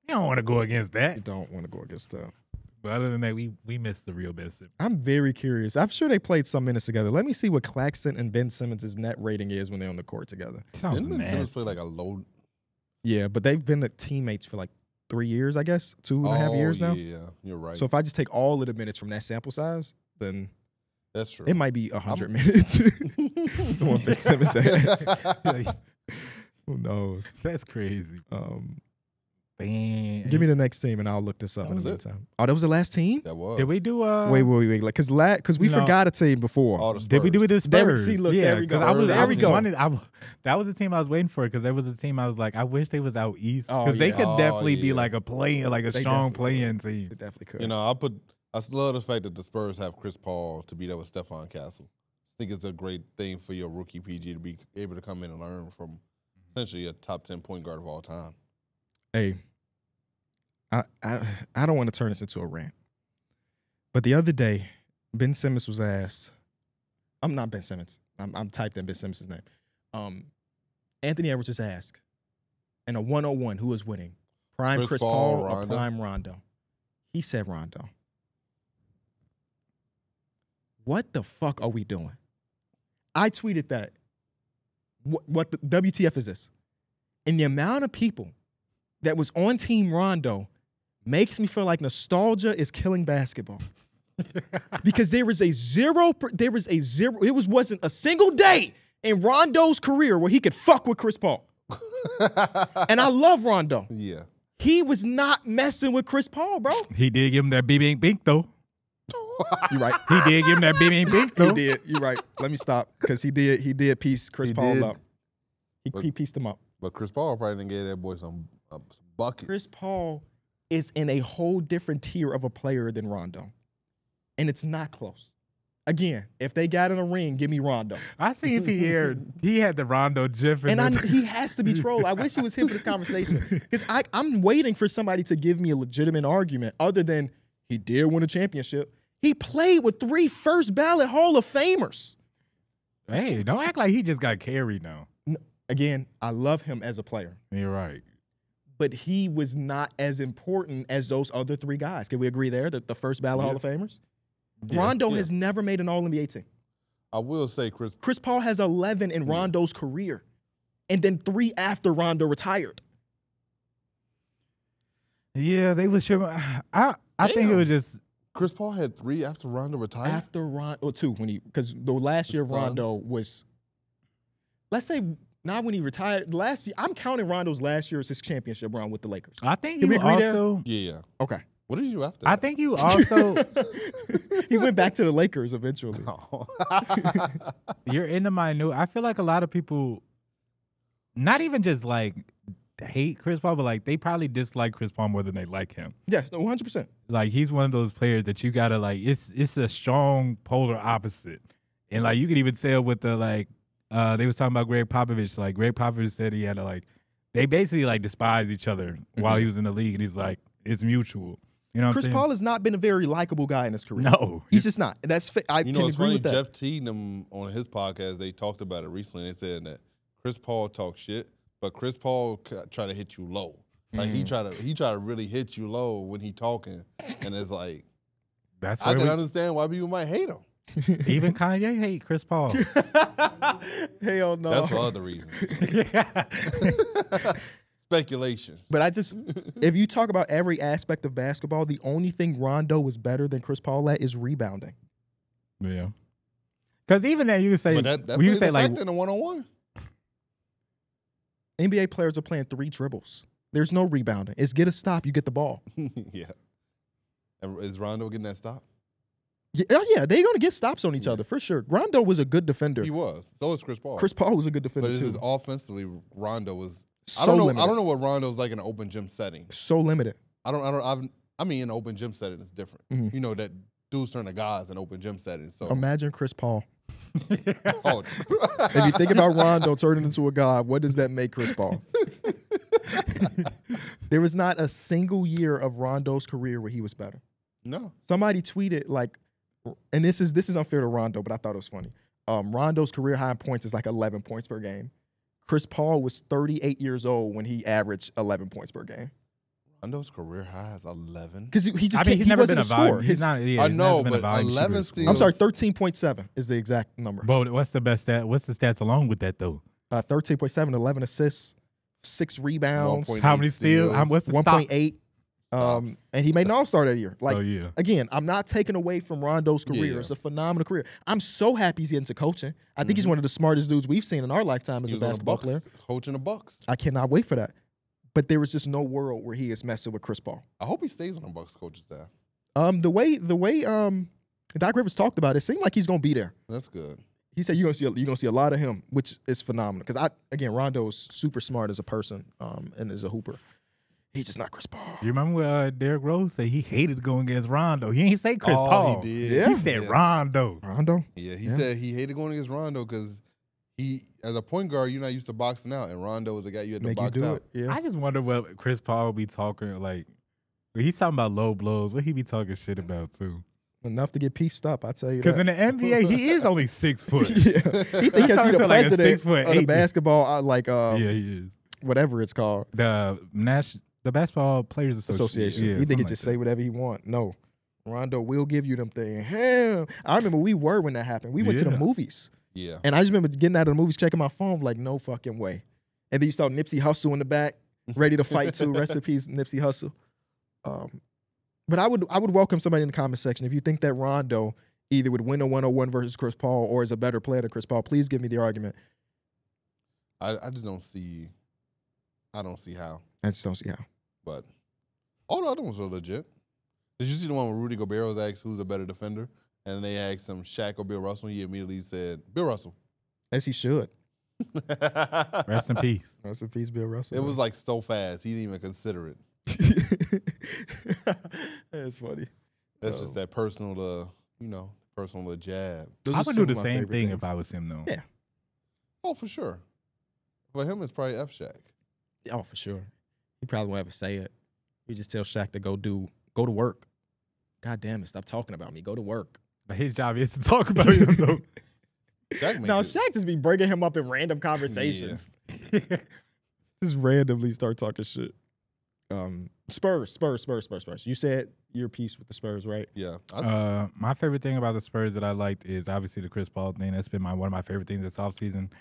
[SPEAKER 3] You don't want to go against that.
[SPEAKER 1] You don't want to go against that.
[SPEAKER 3] But other than that, we missed the real Ben Simmons.
[SPEAKER 1] I'm very curious. I'm sure they played some minutes together. Let me see what Claxton and Ben Simmons' net rating is when they're on the court together.
[SPEAKER 3] Sounds
[SPEAKER 2] Didn't Ben Simmons
[SPEAKER 3] nasty.
[SPEAKER 2] play like a low?
[SPEAKER 1] Yeah, but they've been teammates for like 3 years, I guess. 2.5 years now.
[SPEAKER 2] Yeah, you're right.
[SPEAKER 1] So if I just take all of the minutes from that sample size, then
[SPEAKER 2] that's true.
[SPEAKER 1] it might be 100 minutes. On Ben Simmons' ass. Who knows?
[SPEAKER 3] That's crazy.
[SPEAKER 1] Give me the next team and I'll look this up in the meantime. Oh, that was the last team?
[SPEAKER 2] That was.
[SPEAKER 3] Did we do
[SPEAKER 1] Wait. Like, because we forgot a team before.
[SPEAKER 2] All the
[SPEAKER 3] Did we do it this
[SPEAKER 1] There we-
[SPEAKER 3] Spurs?
[SPEAKER 1] see, look,
[SPEAKER 3] yeah,
[SPEAKER 1] there we go.
[SPEAKER 3] 'cause
[SPEAKER 1] There we go.
[SPEAKER 3] That was the team I was waiting for because there was a team I was like, I wish they was out east
[SPEAKER 1] Oh,
[SPEAKER 3] because they
[SPEAKER 1] yeah.
[SPEAKER 3] could definitely be
[SPEAKER 2] yeah.
[SPEAKER 3] like a
[SPEAKER 1] They
[SPEAKER 3] strong
[SPEAKER 1] definitely
[SPEAKER 3] playing
[SPEAKER 1] could.
[SPEAKER 3] team.
[SPEAKER 1] It definitely could.
[SPEAKER 2] You know, I love the fact that the Spurs have Chris Paul to be there with Stephon Castle. I think it's a great thing for your rookie PG to be able to come in and learn from essentially a top 10 point guard of all time.
[SPEAKER 1] Hey, I don't want to turn this into a rant, but the other day, Ben Simmons was asked. I'm not Ben Simmons. I'm typed in Ben Simmons' name. Anthony Edwards was asked, in a 101, who is winning? Prime Chris Paul or
[SPEAKER 2] Rondo?
[SPEAKER 1] prime Rondo? He said Rondo. What the fuck are we doing? I tweeted that. What the WTF is this? And the amount of people that was on Team Rondo makes me feel like nostalgia is killing basketball. Because it wasn't a single day in Rondo's career where he could fuck with Chris Paul. And I love Rondo.
[SPEAKER 2] Yeah.
[SPEAKER 1] He was not messing with Chris Paul, bro.
[SPEAKER 3] He did give him that bink though.
[SPEAKER 1] You're right.
[SPEAKER 3] He did give him that bink though.
[SPEAKER 1] He did. You're right. Let me stop because he did piece Chris Paul up. He pieced him up.
[SPEAKER 2] But Chris Paul probably didn't give that boy some buckets.
[SPEAKER 1] Chris Paul is in a whole different tier of a player than Rondo. And it's not close. Again, if they got in a ring, give me Rondo.
[SPEAKER 3] I see Pierre. He had the Rondo gif.
[SPEAKER 1] And he has to be trolled. I wish he was here for this conversation. Because I'm waiting for somebody to give me a legitimate argument other than he did win a championship. He played with 3 first-ballot Hall of Famers.
[SPEAKER 3] Hey, don't act like he just got carried now.
[SPEAKER 1] Again, I love him as a player.
[SPEAKER 3] You're right.
[SPEAKER 1] But he was not as important as those other 3 guys. Can we agree there that the first-ballot Hall of Famers? Yeah. Rondo has never made an All-NBA team.
[SPEAKER 2] I will say
[SPEAKER 1] Chris Paul has 11 in Rondo's career, and then 3 after Rondo retired.
[SPEAKER 3] Yeah, they was sure. I think it was just
[SPEAKER 2] Chris Paul had 3 after Rondo retired.
[SPEAKER 1] After Rondo, or 2 because the last year Rondo was. Let's say not when he retired. Last year, I'm counting Rondo's last year as his championship run with the Lakers.
[SPEAKER 3] I think you also.
[SPEAKER 2] Yeah.
[SPEAKER 1] Okay.
[SPEAKER 2] What did you do after?
[SPEAKER 3] I think you also.
[SPEAKER 1] He went back to the Lakers eventually.
[SPEAKER 2] Oh.
[SPEAKER 3] You're in the minute. I feel like a lot of people, not even just like hate Chris Paul, but like they probably dislike Chris Paul more than they like him.
[SPEAKER 1] Yes, 100%.
[SPEAKER 3] Like he's one of those players that you gotta like. It's a strong polar opposite, and like you could even say with the like. They was talking about Greg Popovich. Like Greg Popovich said he had to like. They basically like despise each other while he was in the league, and he's like it's mutual. You know what
[SPEAKER 1] Chris
[SPEAKER 3] I'm saying?
[SPEAKER 1] Paul has not been a very likable guy in his career.
[SPEAKER 3] No.
[SPEAKER 1] He's just not. I can agree with that.
[SPEAKER 2] Jeff Teagnum on his podcast, they talked about it recently. They said that Chris Paul talks shit, but Chris Paul try to hit you low. Like he try to really hit you low when he talking, and it's like I can understand why people might hate him.
[SPEAKER 3] Even Kanye hate Chris Paul.
[SPEAKER 1] Hell no.
[SPEAKER 2] That's for other reasons. Speculation.
[SPEAKER 1] But if you talk about every aspect of basketball, the only thing Rondo was better than Chris Paul at is rebounding.
[SPEAKER 3] Yeah. Because even then, you can say,
[SPEAKER 2] you say like in a one-on-one.
[SPEAKER 1] NBA players are playing 3 dribbles. There's no rebounding. It's get a stop, you get the ball.
[SPEAKER 2] Yeah. And is Rondo getting that stop?
[SPEAKER 1] Yeah, they're going to get stops on each other for sure. Rondo was a good defender.
[SPEAKER 2] He was. So was Chris Paul.
[SPEAKER 1] Chris Paul was a good defender
[SPEAKER 2] but
[SPEAKER 1] too.
[SPEAKER 2] Offensively, Rondo was.
[SPEAKER 1] Limited.
[SPEAKER 2] I don't know what Rondo's like in an open gym setting.
[SPEAKER 1] So limited.
[SPEAKER 2] I mean, in an open gym setting, it's different. You know that dudes turn to guys in open gym settings. So
[SPEAKER 1] imagine Chris Paul.
[SPEAKER 2] Oh.
[SPEAKER 1] If you think about Rondo turning into a god, what does that make Chris Paul? There was not a single year of Rondo's career where he was better.
[SPEAKER 2] No.
[SPEAKER 1] Somebody tweeted like, and this is unfair to Rondo, but I thought it was funny. Rondo's career high in points is like 11 points per game. Chris Paul was 38 years old when he averaged 11 points per game.
[SPEAKER 2] Rondo's career high is 11.
[SPEAKER 1] Because he just
[SPEAKER 3] he's never been a volume.
[SPEAKER 1] He's not.
[SPEAKER 2] I know, but 11 still.
[SPEAKER 1] I'm sorry, 13.7 is the exact number.
[SPEAKER 3] But what's the best stat? What's the stats along with that though?
[SPEAKER 1] 13.7, 11 assists, 6 rebounds.
[SPEAKER 3] How many steals? What's the
[SPEAKER 1] 1.8? And he made an All-Star that year. Like,
[SPEAKER 3] yeah.
[SPEAKER 1] Again, I'm not taking away from Rondo's career.
[SPEAKER 2] Yeah.
[SPEAKER 1] It's a phenomenal career. I'm so happy he's getting to coaching. I think he's one of the smartest dudes we've seen in our lifetime as a basketball player.
[SPEAKER 2] Coaching the Bucks.
[SPEAKER 1] I cannot wait for that. But there was just no world where he is messing with Chris Paul.
[SPEAKER 2] I hope he stays on the Bucks coaching staff.
[SPEAKER 1] The way Doc Rivers talked about it seemed like he's gonna be there.
[SPEAKER 2] That's good.
[SPEAKER 1] He said you're gonna see a lot of him, which is phenomenal. Because Rondo is super smart as a person, and as a hooper. He's just not Chris Paul.
[SPEAKER 3] You remember what Derrick Rose said? He hated going against Rondo. He ain't say Chris Paul.
[SPEAKER 2] He did.
[SPEAKER 1] Yeah.
[SPEAKER 3] He said Rondo.
[SPEAKER 2] Yeah, he said he hated going against Rondo because he, as a point guard, you're not used to boxing out, and Rondo was the guy you had to box out.
[SPEAKER 1] Yeah.
[SPEAKER 3] I just wonder what Chris Paul would be talking like. He's talking about low blows. What he be talking shit about too?
[SPEAKER 1] Enough to get pieced up, I tell you.
[SPEAKER 3] Because in the NBA, he is only 6 foot.
[SPEAKER 1] Yeah. He thinks he's the president of the basketball,
[SPEAKER 3] yeah, he is.
[SPEAKER 1] Whatever it's called.
[SPEAKER 3] The Basketball Players Association.
[SPEAKER 1] Yeah, he think he just say whatever he want. No. Rondo will give you them things. Hell, I remember we were when that happened. We went to the movies.
[SPEAKER 2] Yeah.
[SPEAKER 1] And I just remember getting out of the movies, checking my phone, like, no fucking way. And then you saw Nipsey Hussle in the back, ready to fight too. Rest in peace, Nipsey Hussle. But I would welcome somebody in the comment section. If you think that Rondo either would win a 101 versus Chris Paul or is a better player than Chris Paul, please give me the argument.
[SPEAKER 2] I just don't see. I don't see how.
[SPEAKER 1] I just don't see how.
[SPEAKER 2] But all the other ones are legit. Did you see the one where Rudy Gobert was asked who's a better defender? And they asked him Shaq or Bill Russell. He immediately said Bill Russell.
[SPEAKER 1] As he should.
[SPEAKER 3] Rest in peace.
[SPEAKER 1] Rest in peace, Bill Russell.
[SPEAKER 2] It was like so fast. He didn't even consider it.
[SPEAKER 1] That's funny.
[SPEAKER 2] That's just that personal personal little jab.
[SPEAKER 3] I would do the same thing if I was him, though.
[SPEAKER 1] Yeah.
[SPEAKER 2] Oh, for sure. For him, it's probably F Shaq.
[SPEAKER 1] Oh, for sure. He probably won't ever say it. He just tell Shaq to go to work. God damn it, stop talking about me. Go to work.
[SPEAKER 3] But his job is to talk about him, though.
[SPEAKER 1] Shaq just be bringing him up in random conversations. Yeah. Just randomly start talking shit. Spurs. You said your piece with the Spurs, right?
[SPEAKER 2] Yeah.
[SPEAKER 3] My favorite thing about the Spurs that I liked is obviously the Chris Paul thing. That's been one of my favorite things this offseason.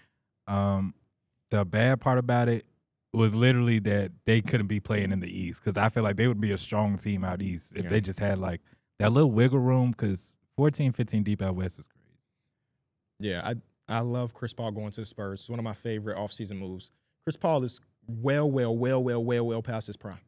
[SPEAKER 3] The bad part about it was literally that they couldn't be playing in the East because I feel like they would be a strong team out East if they just had like that little wiggle room because 14, 15 deep out West is crazy.
[SPEAKER 1] Yeah, I love Chris Paul going to the Spurs. It's one of my favorite offseason moves. Chris Paul is well past his prime.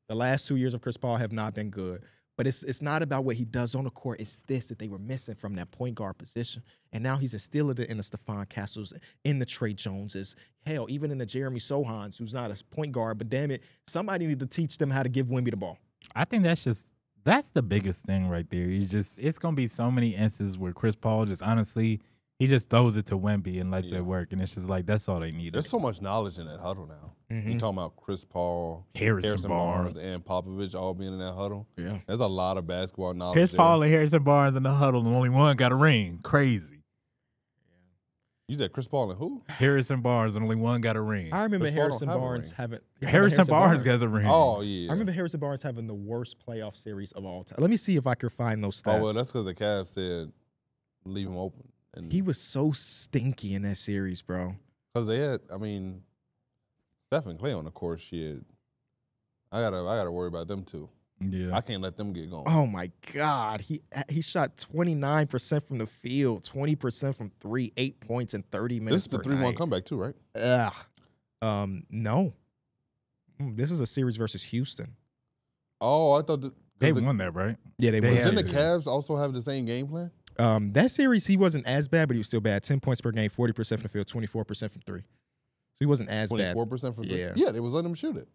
[SPEAKER 1] The last 2 years of Chris Paul have not been good. But it's not about what he does on the court. It's this that they were missing from that point guard position. And now he's still in the Stephon Castles, in the Trey Joneses. Hell, even in the Jeremy Sohans, who's not a point guard. But damn it, somebody need to teach them how to give Wemby the ball.
[SPEAKER 3] I think that's the biggest thing right there. It's going to be so many instances where Chris Paul just honestly, he just throws it to Wemby and lets it work. And it's just like, that's all they need.
[SPEAKER 2] There's so much knowledge in that huddle now. You're talking about Chris Paul,
[SPEAKER 3] Harrison Barnes,
[SPEAKER 2] and Popovich all being in that huddle.
[SPEAKER 1] Yeah.
[SPEAKER 2] There's a lot of basketball knowledge.
[SPEAKER 3] Chris Paul and Harrison Barnes in the huddle, and only one got a ring. Crazy.
[SPEAKER 2] You said Chris Paul and who?
[SPEAKER 3] Harrison Barnes, and only one got a ring.
[SPEAKER 1] I remember
[SPEAKER 2] Chris
[SPEAKER 1] Harrison
[SPEAKER 2] Paul don't have a
[SPEAKER 1] Barnes
[SPEAKER 2] ring.
[SPEAKER 1] having
[SPEAKER 3] Harrison Barnes got a ring.
[SPEAKER 2] Oh, yeah.
[SPEAKER 1] I remember Harrison Barnes having the worst playoff series of all time. Let me see if I can find those stats.
[SPEAKER 2] Oh, well, that's because the Cavs said leave him open. And
[SPEAKER 1] he was so stinky in that series, bro.
[SPEAKER 2] Because they had, Steph and Klay on the court, shit. I gotta worry about them too.
[SPEAKER 3] Yeah,
[SPEAKER 2] I can't let them get going.
[SPEAKER 1] Oh my God, he shot 29% from the field, 20% from three, 8 points in 30 minutes.
[SPEAKER 2] This is the 3-1 comeback too, right?
[SPEAKER 1] No. This is a series versus Houston.
[SPEAKER 2] Oh, I thought
[SPEAKER 3] they won that, right?
[SPEAKER 1] Yeah, they won.
[SPEAKER 2] Didn't the Cavs also have the same game plan?
[SPEAKER 1] That series he wasn't as bad, but he was still bad. 10 points per game, 40% from the field, 24% from three. So he wasn't as bad.
[SPEAKER 2] 24% from three.
[SPEAKER 1] Yeah.
[SPEAKER 2] Yeah, they was letting him shoot it.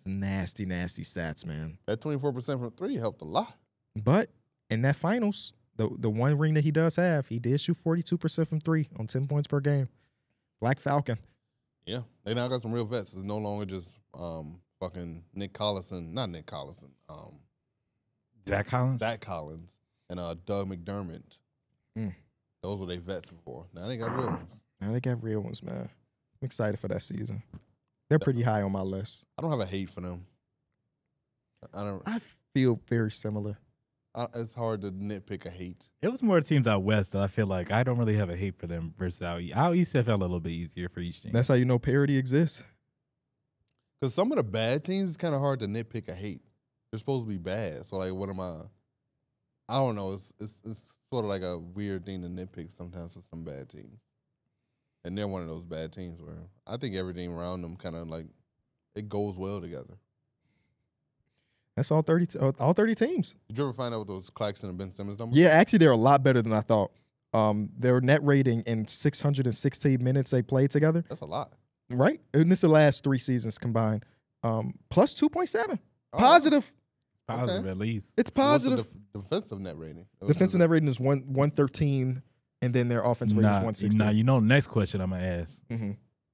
[SPEAKER 1] Nasty stats, man.
[SPEAKER 2] That 24% from three helped a lot.
[SPEAKER 1] But in that finals, the one ring that he does have, he did shoot 42% from three on 10 points per game. Black Falcon.
[SPEAKER 2] Yeah, they now got some real vets. It's no longer just fucking Nick Collison, not Nick Collison.
[SPEAKER 3] Zach Collins?
[SPEAKER 2] Zach Collins and Doug McDermott. Those were they vets before. Now they got real ones.
[SPEAKER 1] Now they got real ones, man. I'm excited for that season. They're pretty high on my list.
[SPEAKER 2] I don't have a hate for them.
[SPEAKER 1] I feel very similar.
[SPEAKER 2] It's hard to nitpick a hate.
[SPEAKER 3] It was more teams out west that I feel like I don't really have a hate for them versus out east. Out east, I felt a little bit easier for each team.
[SPEAKER 1] That's how you know parity exists.
[SPEAKER 2] Because some of the bad teams, it's kind of hard to nitpick a hate. They're supposed to be bad. So, like, what am I don't know. It's sort of like a weird thing to nitpick sometimes for some bad teams. And they're one of those bad teams where I think everything around them kind of like it goes well together.
[SPEAKER 1] That's all 30 teams.
[SPEAKER 2] Did you ever find out what those Claxton and Ben Simmons numbers?
[SPEAKER 1] Yeah, actually, they're a lot better than I thought. Their net rating in 616 minutes they played together.
[SPEAKER 2] That's a lot.
[SPEAKER 1] Right? And this is the last 3 seasons combined. Plus 2.7. Positive.
[SPEAKER 3] Positive at least.
[SPEAKER 1] It's positive.
[SPEAKER 2] What's the defensive net rating?
[SPEAKER 1] Defensive net rating is 113, and then their offensive rating is 116.
[SPEAKER 3] Now, you know the next question I'm going to ask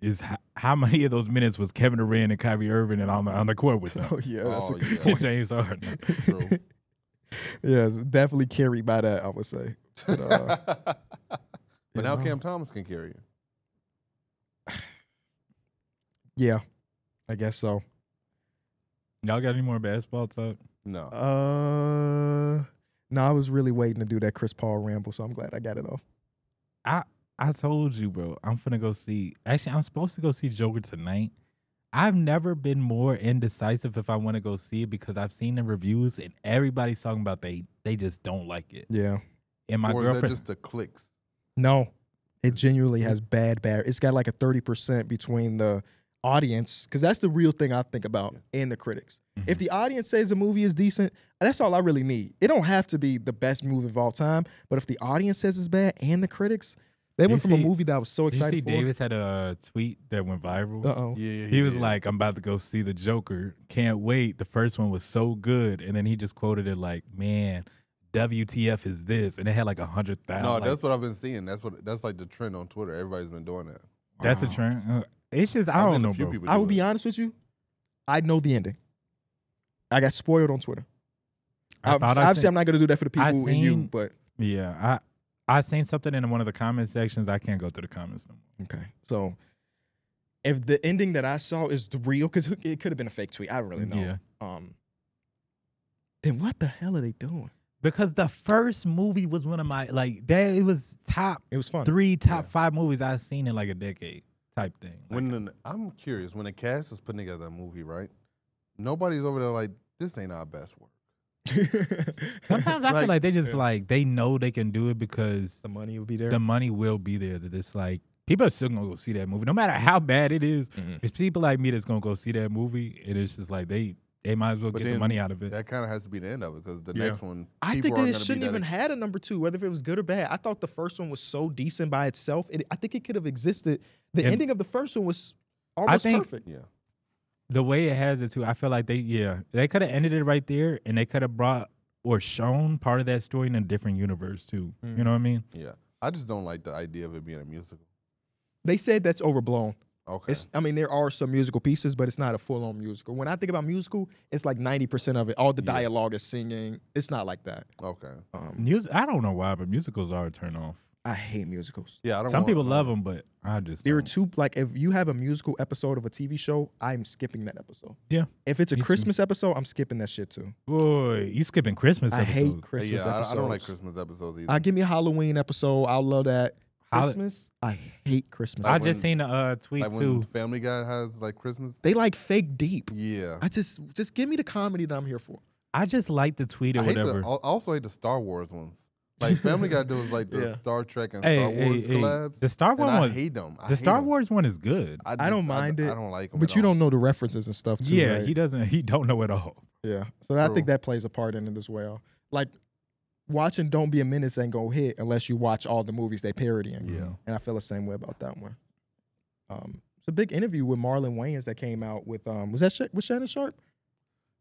[SPEAKER 3] is how many of those minutes was Kevin Durant and Kyrie Irving and on the court with them?
[SPEAKER 1] Oh, yeah. That's a good point.
[SPEAKER 3] James Harden.
[SPEAKER 2] True.
[SPEAKER 1] Yeah, it's definitely carried by that, I would say.
[SPEAKER 2] But now Cam Thomas can carry you.
[SPEAKER 1] Yeah, I guess so.
[SPEAKER 3] Y'all got any more basketball talk?
[SPEAKER 2] No.
[SPEAKER 1] No, I was really waiting to do that Chris Paul ramble, so I'm glad I got it off.
[SPEAKER 3] I told you, bro. I'm finna go see. Actually, I'm supposed to go see Joker tonight. I've never been more indecisive if I want to go see it because I've seen the reviews and everybody's talking about they just don't like it.
[SPEAKER 1] Yeah.
[SPEAKER 3] And my
[SPEAKER 2] or
[SPEAKER 3] girlfriend.
[SPEAKER 2] Is that just the clicks?
[SPEAKER 1] No, it genuinely has bad. It's got like a 30% between the audience, because that's the real thing I think about, and the critics. If the audience says a movie is decent, that's all I really need. It don't have to be the best movie of all time, but if the audience says it's bad and the critics, they went from a movie that I was so excited
[SPEAKER 3] for. Davis had a tweet that went viral.
[SPEAKER 1] Uh-oh.
[SPEAKER 2] Yeah,
[SPEAKER 3] he was like, I'm about to go see the Joker. Can't wait. The first one was so good. And then he just quoted it like, man, WTF is this? And it had like 100,000.
[SPEAKER 2] No, that's what I've been seeing. That's like the trend on Twitter. Everybody's been doing that.
[SPEAKER 3] That's a trend. It's just I don't know, bro.
[SPEAKER 1] I will be honest with you. I know the ending. I got spoiled on Twitter. Obviously, I'm not going to do that for the people and you, but
[SPEAKER 3] yeah, I seen something in one of the comment sections. I can't go through the comments no more.
[SPEAKER 1] Okay, so if the ending that I saw is the real, because it could have been a fake tweet. I don't really know.
[SPEAKER 3] Yeah.
[SPEAKER 1] Then what the hell are they doing?
[SPEAKER 3] Because the first movie was one of my it was top.
[SPEAKER 1] It was fun.
[SPEAKER 3] top 5 movies I've seen in like a decade type thing.
[SPEAKER 2] I'm curious, when the cast is putting together a movie, right? Nobody's over there like, this ain't our best work.
[SPEAKER 3] Sometimes I feel like they just they know they can do it because
[SPEAKER 1] the money will be there.
[SPEAKER 3] The money will be there. That it's like people are still gonna go see that movie, no matter how bad it is. It's people like me that's gonna go see that movie, and it's just like they might as well get the money out of it.
[SPEAKER 2] That kind of has to be the end of it because the next one,
[SPEAKER 1] I think that it shouldn't even had a number 2, whether if it was good or bad. I thought the first one was so decent by itself. I think it could have existed. The ending of the first one was almost perfect.
[SPEAKER 2] Yeah.
[SPEAKER 3] The way it has it too, I feel like they could have ended it right there, and they could have brought or shown part of that story in a different universe too. You know what I mean?
[SPEAKER 2] Yeah. I just don't like the idea of it being a musical.
[SPEAKER 1] They said that's overblown.
[SPEAKER 2] Okay.
[SPEAKER 1] There are some musical pieces, but it's not a full-on musical. When I think about musical, it's like 90% of it. All the dialogue is singing. It's not like that.
[SPEAKER 2] Okay.
[SPEAKER 3] I don't know why, but musicals are a turn off.
[SPEAKER 1] I hate musicals.
[SPEAKER 2] Yeah,
[SPEAKER 3] some people love them, but I just
[SPEAKER 1] there are two. Like if you have a musical episode of a TV show, I'm skipping that episode.
[SPEAKER 3] Yeah.
[SPEAKER 1] If it's a Christmas episode, I'm skipping that shit too.
[SPEAKER 3] Boy, you skipping Christmas episodes?
[SPEAKER 1] I hate Christmas episodes.
[SPEAKER 2] I don't like Christmas episodes either.
[SPEAKER 1] Give me a Halloween episode. I'll love that. Christmas, I hate Christmas.
[SPEAKER 3] I just seen a tweet too.
[SPEAKER 2] When Family Guy has like Christmas,
[SPEAKER 1] they like fake deep.
[SPEAKER 2] Yeah.
[SPEAKER 1] I just give me the comedy that I'm here for.
[SPEAKER 3] I just like the tweet or whatever.
[SPEAKER 2] I also hate the Star Wars ones. Like Family Guy does like the Star Trek and Star Wars collabs.
[SPEAKER 3] The Star Wars one,
[SPEAKER 2] I hate them.
[SPEAKER 3] The Star Wars one is good.
[SPEAKER 1] I don't mind it.
[SPEAKER 2] I don't like them.
[SPEAKER 1] But you don't know the references and stuff too.
[SPEAKER 3] Yeah,
[SPEAKER 1] right?
[SPEAKER 3] He don't know it all.
[SPEAKER 1] Yeah, so I think that plays a part in it as well. Like watching Don't Be a Menace ain't gonna hit unless you watch all the movies they parodying.
[SPEAKER 2] Yeah,
[SPEAKER 1] and I feel the same way about that one. It's a big interview with Marlon Wayans that came out with was Shannon Sharp?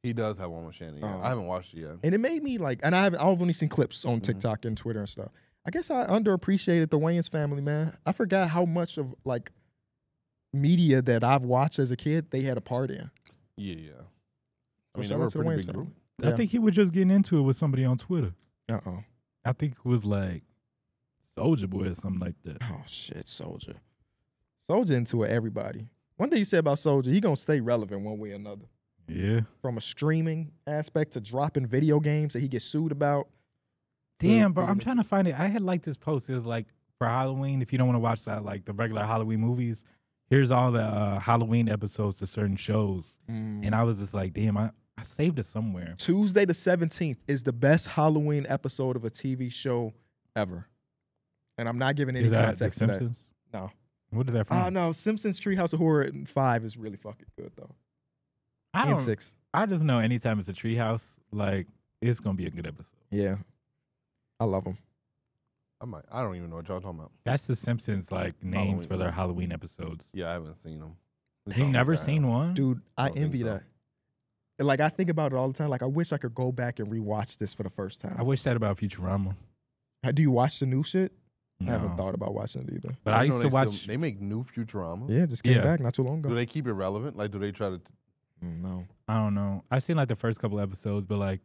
[SPEAKER 2] He does have one with Shannon. Yeah. I haven't watched it yet.
[SPEAKER 1] And it made me and I've only seen clips on TikTok and Twitter and stuff. I guess I underappreciated the Wayans family, man. I forgot how much of media that I've watched as a kid they had a part in.
[SPEAKER 2] Yeah.
[SPEAKER 1] I mean, they were a pretty big group.
[SPEAKER 3] I think he was just getting into it with somebody on Twitter.
[SPEAKER 1] Uh-oh.
[SPEAKER 3] I think it was like Soulja Boy or something like that.
[SPEAKER 1] Oh, shit, Soulja. Soulja into it, everybody. One thing you said about Soulja, he going to stay relevant one way or another.
[SPEAKER 3] Yeah.
[SPEAKER 1] From a streaming aspect to dropping video games that he gets sued about.
[SPEAKER 3] Damn, bro, I'm trying to find it. I had this post. It was like, for Halloween, if you don't want to watch that, the regular Halloween movies, here's all the Halloween episodes to certain shows. And I was just like, damn, I saved it somewhere.
[SPEAKER 1] Tuesday the 17th is the best Halloween episode of a TV show ever. And I'm not giving any context to that. No.
[SPEAKER 3] What is that from?
[SPEAKER 1] No, Simpsons Treehouse of Horror 5 is really fucking good, though. And 6.
[SPEAKER 3] I just know anytime it's a Treehouse, it's going to be a good episode.
[SPEAKER 1] Yeah. I love them.
[SPEAKER 2] I don't even know what y'all talking about.
[SPEAKER 3] That's the Simpsons names for their Halloween episodes.
[SPEAKER 2] Yeah, I haven't seen them.
[SPEAKER 3] You've never seen one?
[SPEAKER 1] Dude, I envy that. I think about it all the time. I wish I could go back and rewatch this for the first time.
[SPEAKER 3] I wish that about Futurama.
[SPEAKER 1] Do you watch the new shit?
[SPEAKER 3] No.
[SPEAKER 1] I haven't thought about watching it either.
[SPEAKER 3] But I used to watch.
[SPEAKER 2] They make new Futuramas.
[SPEAKER 1] Yeah, just came back not too long ago.
[SPEAKER 2] Do they keep it relevant? Do they try to?
[SPEAKER 1] No.
[SPEAKER 3] I don't know. I've seen the first couple episodes, but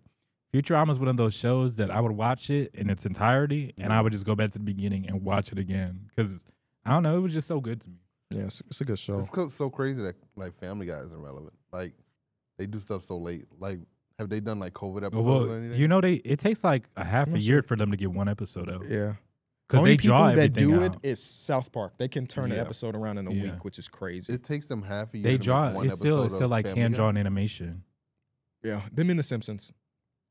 [SPEAKER 3] Futurama is one of those shows that I would watch it in its entirety, and I would just go back to the beginning and watch it again because I don't know, it was just so good to me.
[SPEAKER 1] Yeah, it's a good show.
[SPEAKER 2] It's so crazy that Family Guy isn't relevant. They do stuff so late. Have they done COVID episodes or anything?
[SPEAKER 3] You know, it takes a half a year for them to get one episode out.
[SPEAKER 1] Yeah,
[SPEAKER 3] because they draw everything
[SPEAKER 1] that do
[SPEAKER 3] out.
[SPEAKER 1] it is South Park. They can turn an episode around in a week, which is crazy.
[SPEAKER 2] It takes them half a year.
[SPEAKER 3] They
[SPEAKER 2] to
[SPEAKER 3] draw.
[SPEAKER 2] make one
[SPEAKER 3] It's still
[SPEAKER 2] episode of
[SPEAKER 3] hand-drawn animation.
[SPEAKER 1] Yeah, them in The Simpsons.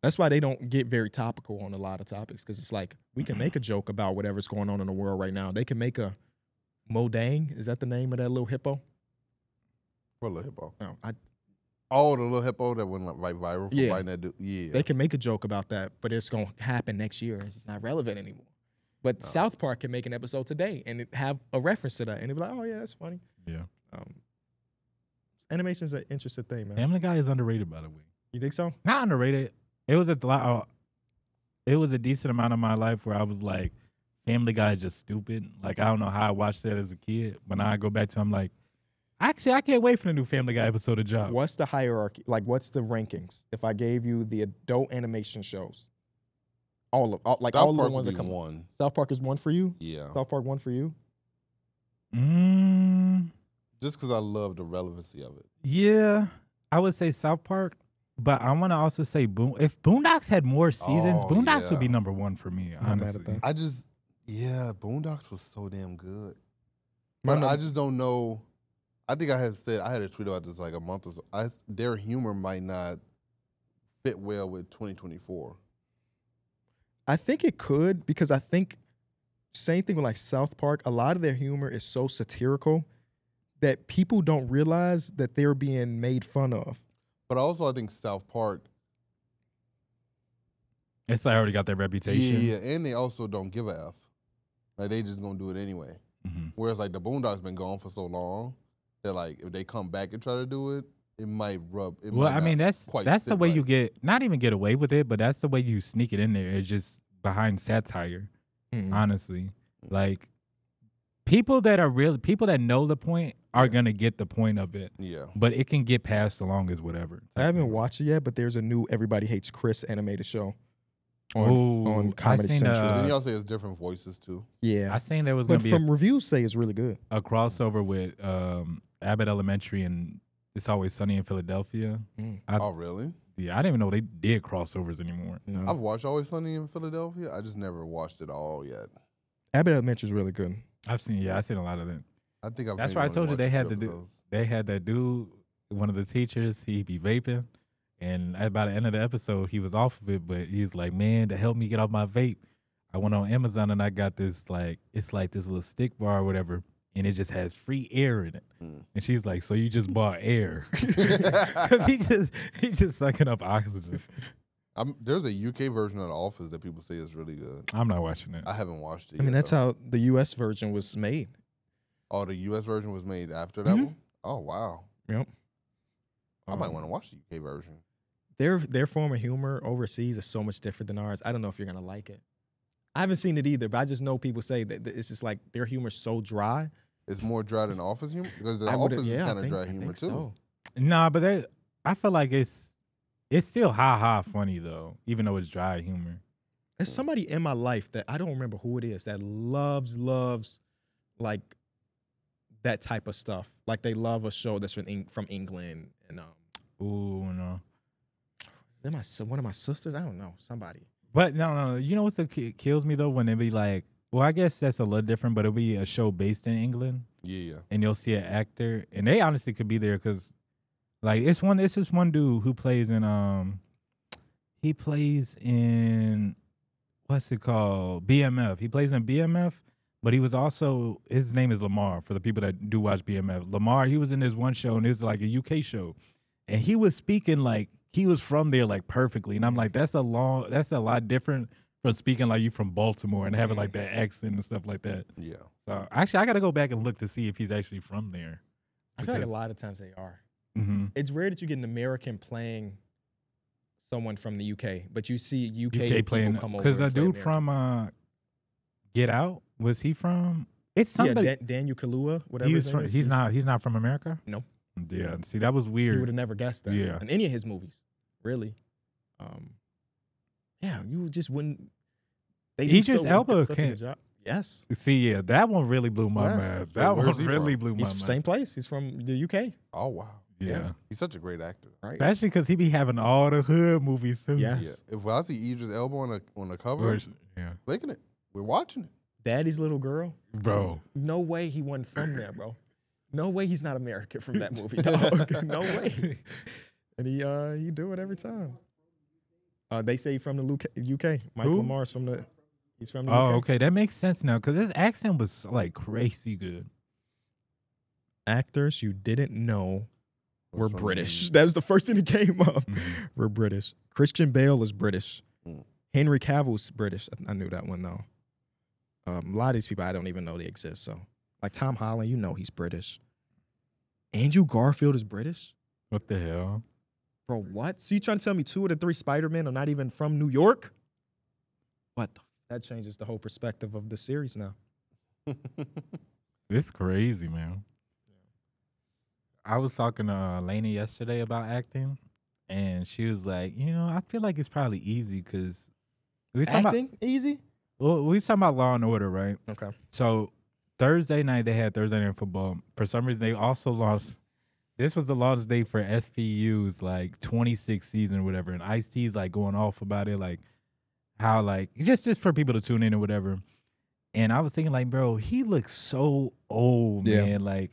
[SPEAKER 1] That's why they don't get very topical on a lot of topics because it's we can make a joke about whatever's going on in the world right now. They can make a Modang. Is that the name of that little hippo?
[SPEAKER 2] What little hippo?
[SPEAKER 1] No,
[SPEAKER 2] the little hippo that went viral for fighting that dude. Yeah.
[SPEAKER 1] They can make a joke about that, but it's going to happen next year. It's not relevant anymore. But South Park can make an episode today and have a reference to that. And it'll be like, oh, yeah, that's funny.
[SPEAKER 3] Yeah.
[SPEAKER 1] Animation's an interesting thing, man.
[SPEAKER 3] Family Guy is underrated, by the way.
[SPEAKER 1] You think so?
[SPEAKER 3] Not underrated. It was it was a decent amount of my life where I was like, Family Guy is just stupid. Like, I don't know how I watched that as a kid, but now I go back to, I'm like, actually, I can't wait for the new Family Guy episode of Job.
[SPEAKER 1] What's the hierarchy? Like, what's the rankings? If I gave you the adult animation shows, all of the ones that come
[SPEAKER 2] on.
[SPEAKER 1] South Park is one for you?
[SPEAKER 2] Yeah.
[SPEAKER 1] South Park one for you?
[SPEAKER 2] Just because I love the relevancy of it.
[SPEAKER 3] Yeah, I would say South Park, but I want to also say if Boondocks had more seasons, Boondocks would be number one for me, honestly.
[SPEAKER 2] Boondocks was so damn good. But I just don't know. I think I had a tweet about this like a month or so. Their humor might not fit well with 2024.
[SPEAKER 1] I think it could, because I think same thing with like South Park. A lot of their humor is so satirical that people don't realize that they're being made fun of.
[SPEAKER 2] But also, I think South Park,
[SPEAKER 3] it's like already got that reputation.
[SPEAKER 2] Yeah, and they also don't give a F. Like, they just gonna do it anyway. Mm-hmm. Whereas like the Boondocks been gone for so long that like if they come back and try to do it, it might rub.
[SPEAKER 3] That's the way you not even get away with it, but that's the way you sneak it in there. It's just behind satire. Honestly, like people that know the point are gonna get the point of it.
[SPEAKER 2] Yeah,
[SPEAKER 3] but it can get passed along as whatever.
[SPEAKER 1] I haven't watched it yet, but there's a new Everybody Hates Chris animated show on Comedy Central.
[SPEAKER 2] Didn't y'all say it's different voices too?
[SPEAKER 1] Yeah,
[SPEAKER 3] I seen there was gonna be
[SPEAKER 1] reviews say it's really good.
[SPEAKER 3] A crossover with Abbott Elementary and It's Always Sunny in Philadelphia.
[SPEAKER 2] Oh, really?
[SPEAKER 3] Yeah, I didn't even know they did crossovers anymore.
[SPEAKER 2] No. I've watched Always Sunny in Philadelphia. I just never watched it all yet.
[SPEAKER 1] Abbott Elementary is really good.
[SPEAKER 3] I've seen a lot of that.
[SPEAKER 2] I think
[SPEAKER 3] that's why I told you they had that dude, one of the teachers, he'd be vaping, and by the end of the episode, he was off of it, but he's like, man, to help me get off my vape, I went on Amazon and I got this, like, it's like this little stick bar or whatever, and it just has free air in it. And she's like, so you just bought air. he just sucking up oxygen.
[SPEAKER 2] There's a UK version of The Office that people say is really good.
[SPEAKER 3] I'm not watching it.
[SPEAKER 2] I haven't watched it
[SPEAKER 1] yet. I mean, that's how the US version was made.
[SPEAKER 2] Oh, the US version was made after that one? Oh, wow.
[SPEAKER 1] Yep.
[SPEAKER 2] I might want to watch the UK version.
[SPEAKER 1] Their form of humor overseas is so much different than ours. I don't know if you're going to like it. I haven't seen it either, but I just know people say that it's just like their humor's so dry.
[SPEAKER 2] It's more dry than Office humor? Because the Office is kind of dry humor too. So.
[SPEAKER 3] Nah, but I feel like it's still ha-ha funny though, even though it's dry humor.
[SPEAKER 1] There's somebody in my life that I don't remember who it is that loves like that type of stuff. Like they love a show that's from England and
[SPEAKER 3] ooh, no.
[SPEAKER 1] Is that one of my sisters? I don't know. Somebody.
[SPEAKER 3] But no. You know what's kills me though? When they be like, well, I guess that's a little different, but it'll be a show based in England.
[SPEAKER 2] Yeah.
[SPEAKER 3] And you'll see an actor, and they honestly could be there because, like, it's this one dude who plays in he plays in what's it called? BMF. He plays in BMF, but he was also, his name is Lamar for the people that do watch BMF. Lamar, he was in this one show, and it was like a UK show, and he was speaking like he was from there like perfectly, and I'm like, that's a lot different from speaking like you from Baltimore and having like that accent and stuff like that.
[SPEAKER 2] Yeah.
[SPEAKER 3] So actually, I got to go back and look to see if he's actually from there.
[SPEAKER 1] I feel like a lot of times they are.
[SPEAKER 3] Mm-hmm.
[SPEAKER 1] It's rare that you get an American playing someone from the UK, but you see UK playing come over.
[SPEAKER 3] Because the dude from Get Out, was he from? It's somebody.
[SPEAKER 1] Yeah, Daniel Kaluuya, whatever his name is.
[SPEAKER 3] He's not from America?
[SPEAKER 1] No.
[SPEAKER 3] Yeah, see, that was weird.
[SPEAKER 1] You would have never guessed that.
[SPEAKER 3] Yeah.
[SPEAKER 1] In any of his movies, really. Yeah, you just wouldn't. Idris Elba can't. Yes.
[SPEAKER 3] See, yeah, that one really blew my mind. That one really blew my mind.
[SPEAKER 1] Same place. He's from the UK.
[SPEAKER 2] Oh, wow.
[SPEAKER 3] Yeah.
[SPEAKER 2] He's such a great actor.
[SPEAKER 1] Right.
[SPEAKER 3] Especially because he be having all the hood movies too.
[SPEAKER 1] Yes.
[SPEAKER 2] Yeah. If I see Idris Elba on the cover, clicking it. We're watching it.
[SPEAKER 1] Daddy's Little Girl.
[SPEAKER 3] Bro.
[SPEAKER 1] No way he wasn't from there, bro. No way he's not American from that movie, dog. No way. And he do it every time. They say he's from the UK. Michael Lamar's from the... He's from the UK.
[SPEAKER 3] Oh, okay. That makes sense now because his accent was like crazy good.
[SPEAKER 1] Actors you didn't know were British. That was the first thing that came up. We're British. Christian Bale is British. Henry Cavill's British. I knew that one, though. A lot of these people, I don't even know they exist. So, like Tom Holland, you know he's British. Andrew Garfield is British?
[SPEAKER 3] What the hell?
[SPEAKER 1] Bro, what? So you trying to tell me 2 of the 3 Spider-Men are not even from New York? That changes the whole perspective of the series now.
[SPEAKER 3] It's crazy, man. I was talking to Lainey yesterday about acting, and she was like, I feel like it's probably easy because
[SPEAKER 1] Easy?
[SPEAKER 3] Well, we was talking about Law and Order, right?
[SPEAKER 1] Okay.
[SPEAKER 3] So Thursday night they had Thursday Night Football. For some reason, they also lost. This was the longest day for SVU's like 26th season or whatever, and Ice-T's like going off about it, like how like just for people to tune in or whatever. And I was thinking like, bro, he looks so old, man. Like,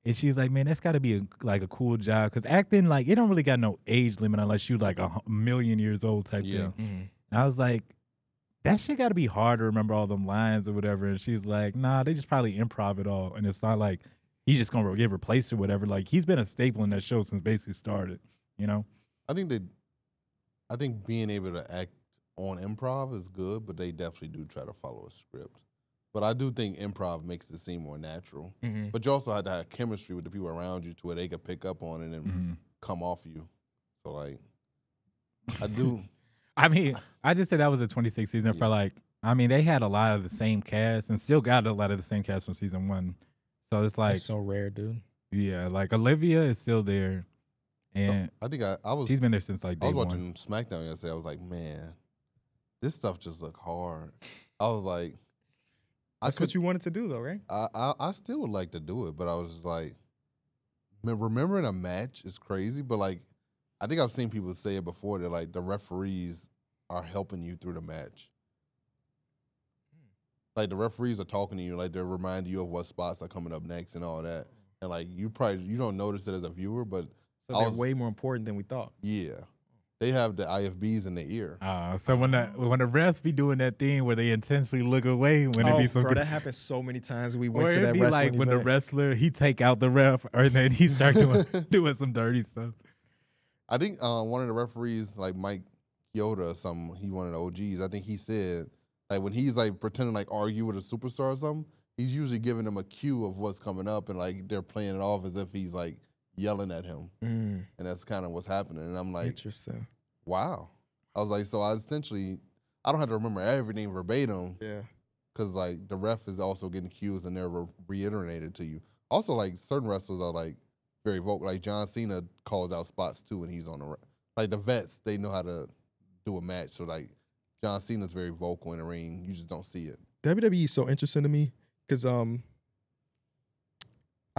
[SPEAKER 3] and she's like, man, that's got to be a cool job because acting like it don't really got no age limit unless you like a million years old type thing. Mm-hmm. And I was like, that shit got to be hard to remember all them lines or whatever. And she's like, nah, they just probably improv it all, and it's not like he's just gonna get replaced or whatever. Like he's been a staple in that show since basically started.
[SPEAKER 2] I think being able to act on improv is good, but they definitely do try to follow a script. But I do think improv makes it seem more natural. Mm-hmm. But you also have to have chemistry with the people around you to where they can pick up on it and come off you. So like, I do.
[SPEAKER 3] I mean, I just said that was the 26th season. For like, I mean, they had a lot of the same cast and still got a lot of the same cast from season 1. So it's like,
[SPEAKER 1] that's so rare, dude.
[SPEAKER 3] Yeah, like Olivia is still there, and
[SPEAKER 2] I think I was.
[SPEAKER 3] She's been there since like day one.
[SPEAKER 2] I was watching SmackDown yesterday. I was like, man, this stuff just look hard. I was like,
[SPEAKER 1] that's what you wanted to do, though, right?
[SPEAKER 2] I still would like to do it, but I was just like, man, remembering a match is crazy. But like, I think I've seen people say it before that like the referees are helping you through the match. Like the referees are talking to you, like they're reminding you of what spots are coming up next and all that. And like you don't notice it as a viewer, but
[SPEAKER 1] so they're way more important than we thought.
[SPEAKER 2] Yeah, they have the IFBs in their ear.
[SPEAKER 3] So when the refs be doing that thing where they intentionally look away when it be some,
[SPEAKER 1] bro, that happens so many times. We went to that
[SPEAKER 3] be
[SPEAKER 1] wrestling
[SPEAKER 3] like
[SPEAKER 1] event.
[SPEAKER 3] When the wrestler he take out the ref, or then he start doing some dirty stuff.
[SPEAKER 2] I think one of the referees, like Mike Yoda or something, he one of the OGs. I think he said. Like when he's like pretending like argue with a superstar or something, he's usually giving them a cue of what's coming up, and like they're playing it off as if he's like yelling at him, and that's kind of what's happening. And I'm like,
[SPEAKER 1] interesting.
[SPEAKER 2] Wow. I was like, so I don't have to remember everything verbatim, because like the ref is also getting cues and they're reiterating it to you. Also, like certain wrestlers are like very vocal. Like John Cena calls out spots too, when he's on like the vets, they know how to do a match. So like. John Cena's very vocal in the ring. You just don't see it.
[SPEAKER 1] WWE is so interesting to me because I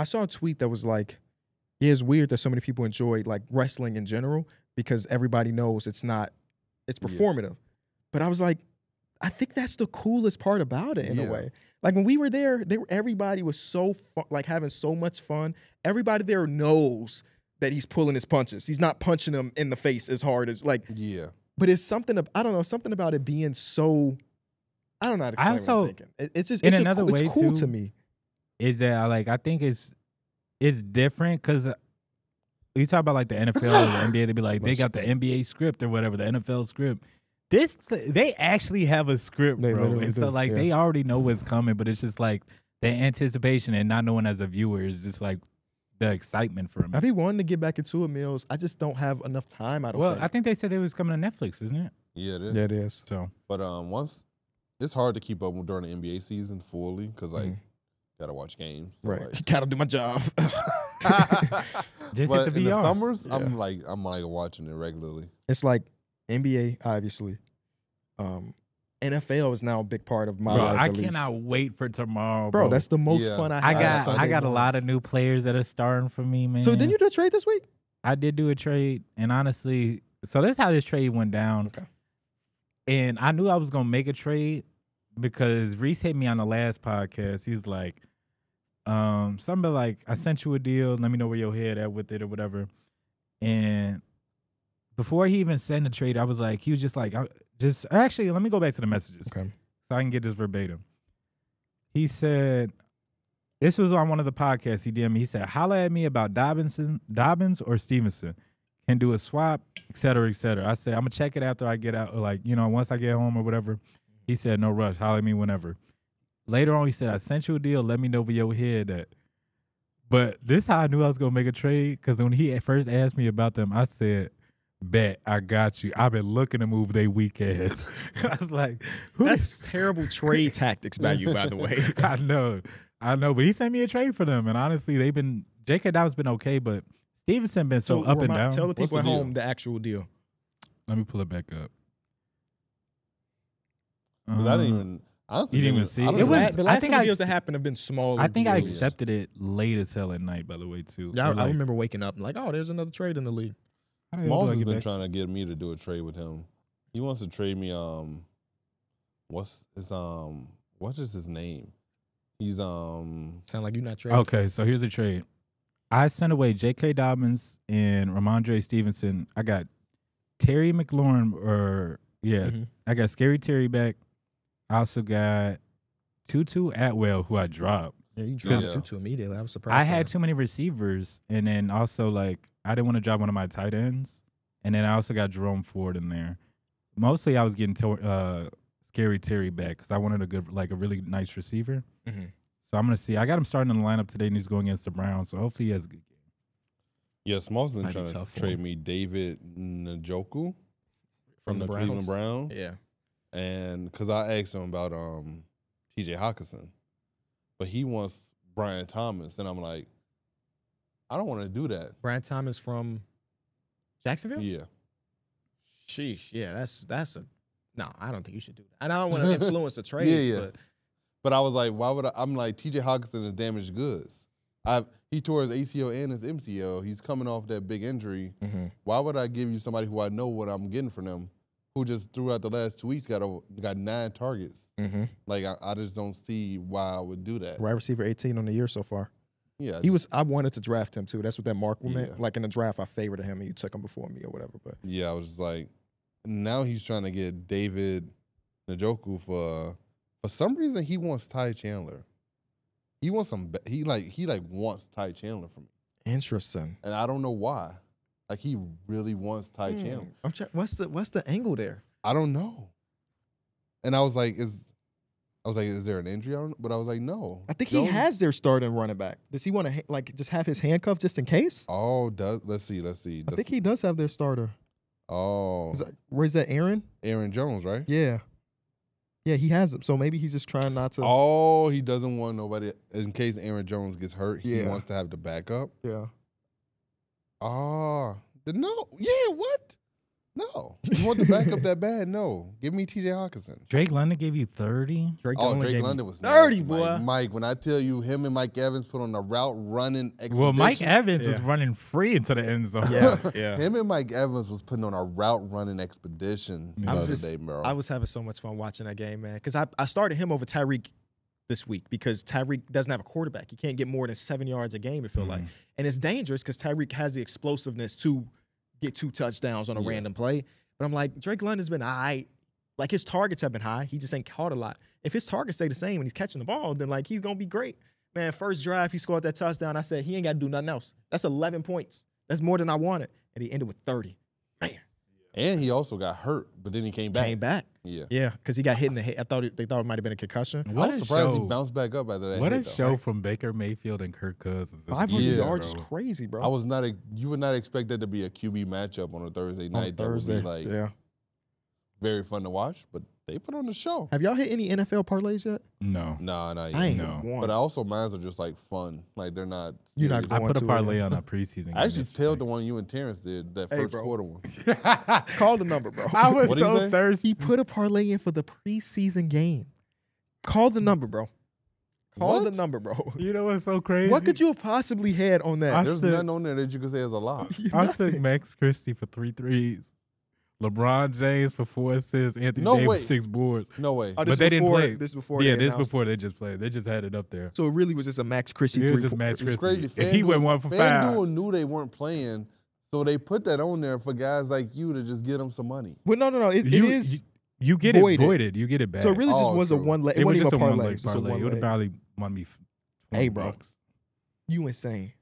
[SPEAKER 1] saw a tweet that was like, yeah, it's weird that so many people enjoy like wrestling in general because everybody knows it's performative. Yeah. But I was like, I think that's the coolest part about it in a way. Like when we were there, everybody was so fun, like having so much fun. Everybody there knows that he's pulling his punches. He's not punching them in the face as hard as like.
[SPEAKER 2] Yeah.
[SPEAKER 1] But it's something, I don't know, something about it being so, I don't know how to explain what I'm thinking. It's just, it's cool to me.
[SPEAKER 3] Is that like, I think it's different because you talk about like the NFL or the NBA, they be like, they got the NBA script or whatever, the NFL script. They actually have a script, bro. And so like they already know what's coming, but it's just like the anticipation and not knowing as a viewer is just like, the excitement for him.
[SPEAKER 1] I've been wanting to get back into it, Mills. I just don't have enough time.
[SPEAKER 3] I think they said they was coming to Netflix, isn't it?
[SPEAKER 2] Yeah, it is.
[SPEAKER 1] Yeah, it is.
[SPEAKER 3] So,
[SPEAKER 2] but once it's hard to keep up during the NBA season fully because like gotta watch games, so
[SPEAKER 1] right?
[SPEAKER 2] Like,
[SPEAKER 1] gotta do my job.
[SPEAKER 3] Just
[SPEAKER 2] but
[SPEAKER 3] hit the VR.
[SPEAKER 2] In the summers, I'm like watching it regularly.
[SPEAKER 1] It's like NBA, obviously. NFL is now a big part of my life.
[SPEAKER 3] I cannot wait for tomorrow,
[SPEAKER 1] bro. That's the most fun I have.
[SPEAKER 3] I got a lot of new players that are starting for me, man.
[SPEAKER 1] So didn't you do a trade this week?
[SPEAKER 3] I did do a trade, and honestly, so that's how this trade went down.
[SPEAKER 1] Okay.
[SPEAKER 3] And I knew I was gonna make a trade because Reese hit me on the last podcast. He's like, something like, I sent you a deal. Let me know where your head at with it or whatever. And before he even sent the trade, I was like, he was just like, actually, let me go back to the messages.
[SPEAKER 1] Okay.
[SPEAKER 3] So I can get this verbatim. He said, this was on one of the podcasts he did me. He said, holla at me about Dobbins or Stevenson. Can do a swap, et cetera, et cetera. I said, I'm going to check it after I get out, like, once I get home or whatever. He said, no rush. Holla at me whenever. Later on, he said, I sent you a deal. Let me know where your head at. But this is how I knew I was going to make a trade, because when he first asked me about them, I said, Bet, I got you. I've been looking to move they weak ass. I was like,
[SPEAKER 1] that's terrible trade tactics by you, by the way.
[SPEAKER 3] I know. But he sent me a trade for them, and honestly, J.K. Dobbins been okay, but Stevenson been so up and down.
[SPEAKER 1] Tell the people
[SPEAKER 2] What's
[SPEAKER 1] at
[SPEAKER 2] the
[SPEAKER 1] home
[SPEAKER 2] deal?
[SPEAKER 1] the actual deal.
[SPEAKER 3] Let me pull it back up.
[SPEAKER 2] 'Cause I didn't even. Honestly,
[SPEAKER 3] You didn't even see
[SPEAKER 2] I
[SPEAKER 3] it.
[SPEAKER 2] don't
[SPEAKER 3] It
[SPEAKER 2] even-
[SPEAKER 3] was-
[SPEAKER 1] The
[SPEAKER 3] I
[SPEAKER 1] last
[SPEAKER 3] think
[SPEAKER 1] couple
[SPEAKER 3] I
[SPEAKER 1] deals that
[SPEAKER 3] ex-
[SPEAKER 1] happened have been smaller.
[SPEAKER 3] I think I
[SPEAKER 1] deals.
[SPEAKER 3] accepted it late as hell at night, by the way, too.
[SPEAKER 1] Yeah,
[SPEAKER 3] But,
[SPEAKER 1] I
[SPEAKER 3] like,
[SPEAKER 1] remember waking up and like, oh, there's another trade in the league.
[SPEAKER 3] how the hell
[SPEAKER 2] Moss
[SPEAKER 3] do I
[SPEAKER 2] has
[SPEAKER 3] get
[SPEAKER 2] been
[SPEAKER 3] back?
[SPEAKER 2] trying to get me to do a trade with him. He wants to trade me. What's his name? He's
[SPEAKER 1] Sound like you're not trading.
[SPEAKER 3] Okay, so here's a trade. I sent away J.K. Dobbins and Ramondre Stevenson. I got Terry McLaurin,
[SPEAKER 1] Mhm.
[SPEAKER 3] I got Scary Terry back. I also got Tutu Atwell, who I dropped.
[SPEAKER 1] Yeah, you dropped
[SPEAKER 2] Yeah.
[SPEAKER 1] Tutu immediately. I was surprised.
[SPEAKER 3] I
[SPEAKER 1] by
[SPEAKER 3] had
[SPEAKER 1] that.
[SPEAKER 3] too many receivers, and then also like I didn't want to drop one of my tight ends, and then I also got Jerome Ford in there. Mostly, I was getting Scary Terry back because I wanted a really nice receiver.
[SPEAKER 1] Mhm.
[SPEAKER 3] So I'm gonna see. I got him starting in the lineup today, and he's going against the Browns. So hopefully, he has a good game.
[SPEAKER 2] Yeah, Small's been
[SPEAKER 1] Might be
[SPEAKER 2] trying to
[SPEAKER 1] tough for
[SPEAKER 2] trade
[SPEAKER 1] him.
[SPEAKER 2] me David Njoku
[SPEAKER 1] From the Browns?
[SPEAKER 2] Cleveland Browns.
[SPEAKER 1] Yeah.
[SPEAKER 2] And because I asked him about T.J. Hawkinson, but he wants Brian Thomas, and I'm like, I don't want to do that.
[SPEAKER 1] Brian Thomas from Jacksonville?
[SPEAKER 2] Yeah,
[SPEAKER 1] Sheesh. Yeah, that's a no, I don't think you should do that. And I don't want to influence the trades,
[SPEAKER 2] yeah.
[SPEAKER 1] but
[SPEAKER 2] but I was like, why would I? I'm like, T.J. Hawkinson is damaged goods. He tore his ACL and his MCL. He's coming off that big injury. Why would I give you somebody who I know what I'm getting from them, who just throughout the last 2 weeks got 9 targets? Like I just don't see why I would do that.
[SPEAKER 1] wide receiver 18 on the year so far.
[SPEAKER 2] Yeah,
[SPEAKER 1] I wanted to draft him too. That's what that mark meant.
[SPEAKER 2] Yeah.
[SPEAKER 1] Like in the draft, I favored him and you took him before me or whatever. But
[SPEAKER 2] yeah. I was just like, now he's trying to get David Njoku for some reason he wants Ty Chandler. He wants he wants Ty Chandler from me,
[SPEAKER 1] interesting.
[SPEAKER 2] and I don't know why. Like he really wants Ty Chandler.
[SPEAKER 1] What's the angle there?
[SPEAKER 2] I don't know. And I was like, is there an injury? I don't know. But I was like, no.
[SPEAKER 1] I think he has their starting running back. Does he want to just have his handcuff just in case?
[SPEAKER 2] Oh, let's see.
[SPEAKER 1] I think he does have their starter.
[SPEAKER 2] Oh,
[SPEAKER 1] Where's that, Aaron?
[SPEAKER 2] Aaron Jones, right?
[SPEAKER 1] Yeah. Yeah, he has it. So maybe he's just trying not to.
[SPEAKER 2] Oh, he doesn't want nobody in case Aaron Jones gets hurt. He
[SPEAKER 1] Yeah.
[SPEAKER 2] wants to have the backup.
[SPEAKER 1] Yeah.
[SPEAKER 2] Oh, no. Yeah, what? No. You want the backup that bad? No. Give me T.J. Hawkinson.
[SPEAKER 3] Drake London gave you 30.
[SPEAKER 1] Drake
[SPEAKER 2] London was
[SPEAKER 1] 30,
[SPEAKER 2] nasty,
[SPEAKER 1] boy.
[SPEAKER 2] Mike, when I tell you him and Mike Evans put on a route running expedition.
[SPEAKER 3] Well, Mike Evans was
[SPEAKER 1] Yeah.
[SPEAKER 3] running free into the end zone.
[SPEAKER 1] Yeah, yeah.
[SPEAKER 2] Him and Mike Evans was putting on a route running expedition the other day, bro.
[SPEAKER 1] I was having so much fun watching that game, man. Because I started him over Tyreek this week because Tyreek doesn't have a quarterback. He can't get more than 7 yards a game, it feels like. And it's dangerous because Tyreek has the explosiveness to get 2 touchdowns on a random play. But I'm like, Drake London's been all right. Like, his targets have been high. He just ain't caught a lot. If his targets stay the same and he's catching the ball, then, like, he's going to be great. Man, first drive, he scored that touchdown. I said, he ain't got to do nothing else. That's 11 points. That's more than I wanted. And he ended with 30. Man.
[SPEAKER 2] And he also got hurt, but then he came back.
[SPEAKER 1] Came back.
[SPEAKER 2] Yeah.
[SPEAKER 1] Yeah, because he got hit in the head. They thought it might have been a concussion.
[SPEAKER 3] What
[SPEAKER 2] I was
[SPEAKER 3] a
[SPEAKER 2] surprised he
[SPEAKER 3] show.
[SPEAKER 2] bounced back up after that.
[SPEAKER 3] What a
[SPEAKER 2] hit, though.
[SPEAKER 3] show from Baker Mayfield and Kirk Cousins. That's
[SPEAKER 1] 500
[SPEAKER 2] Yeah,
[SPEAKER 1] yards
[SPEAKER 3] bro.
[SPEAKER 1] is crazy, bro.
[SPEAKER 2] I was not. You would not expect that to be a QB matchup on a Thursday night.
[SPEAKER 1] on Thursday.
[SPEAKER 2] That would be like
[SPEAKER 1] yeah.
[SPEAKER 2] very fun to watch. But they put on the show.
[SPEAKER 1] Have y'all hit any NFL parlays yet?
[SPEAKER 3] No.
[SPEAKER 2] Nah, not
[SPEAKER 1] I ain't
[SPEAKER 2] yet.
[SPEAKER 3] No.
[SPEAKER 1] one.
[SPEAKER 2] But also mine are just like fun. Like they're not.
[SPEAKER 1] You're not
[SPEAKER 2] serious.
[SPEAKER 3] I
[SPEAKER 1] going
[SPEAKER 3] put a
[SPEAKER 1] to
[SPEAKER 3] parlay
[SPEAKER 1] it.
[SPEAKER 3] on a preseason game.
[SPEAKER 2] I actually
[SPEAKER 3] yesterday.
[SPEAKER 2] tailed the one you and Terrence did that
[SPEAKER 1] Hey,
[SPEAKER 2] first
[SPEAKER 1] bro.
[SPEAKER 2] quarter one.
[SPEAKER 1] Call the number, bro.
[SPEAKER 3] I was
[SPEAKER 2] What did you
[SPEAKER 3] so
[SPEAKER 2] say?
[SPEAKER 3] thirsty.
[SPEAKER 1] He put a parlay in for the preseason game. Call the number, bro. Call the
[SPEAKER 2] What?
[SPEAKER 1] number, bro.
[SPEAKER 3] You know what's so crazy?
[SPEAKER 1] What could you have possibly had on that?
[SPEAKER 3] I
[SPEAKER 2] There's
[SPEAKER 3] said-
[SPEAKER 2] nothing on there that you could say is a lie.
[SPEAKER 3] I took Max Christie for 3 threes. LeBron James for 4 assists. Anthony
[SPEAKER 2] No
[SPEAKER 3] Davis
[SPEAKER 2] way.
[SPEAKER 3] 6 boards.
[SPEAKER 2] No way.
[SPEAKER 1] Oh,
[SPEAKER 3] But they didn't
[SPEAKER 1] before-
[SPEAKER 3] play.
[SPEAKER 1] This before.
[SPEAKER 3] Yeah,
[SPEAKER 1] they
[SPEAKER 3] this
[SPEAKER 1] announced-
[SPEAKER 3] before they just played. They just had it up there.
[SPEAKER 1] So it really was just a Max Christie
[SPEAKER 3] It was
[SPEAKER 1] three.
[SPEAKER 3] just Max
[SPEAKER 2] It's
[SPEAKER 3] Christie.
[SPEAKER 2] crazy.
[SPEAKER 3] And he went 1 for 5.
[SPEAKER 2] FanDuel knew they weren't playing, so they put that on there for guys like you to just get them some money.
[SPEAKER 1] Well, no. It is.
[SPEAKER 3] You get
[SPEAKER 1] voided.
[SPEAKER 3] it voided. You get it back.
[SPEAKER 1] So it really just
[SPEAKER 2] Oh,
[SPEAKER 1] was a
[SPEAKER 2] true.
[SPEAKER 1] one leg.
[SPEAKER 3] It was
[SPEAKER 1] wasn't
[SPEAKER 3] just a
[SPEAKER 1] even
[SPEAKER 3] one
[SPEAKER 1] parlay.
[SPEAKER 3] leg
[SPEAKER 1] It's just a
[SPEAKER 3] parlay.
[SPEAKER 1] one
[SPEAKER 3] It would have
[SPEAKER 1] leg.
[SPEAKER 3] probably won me
[SPEAKER 1] Hey, bro. You insane.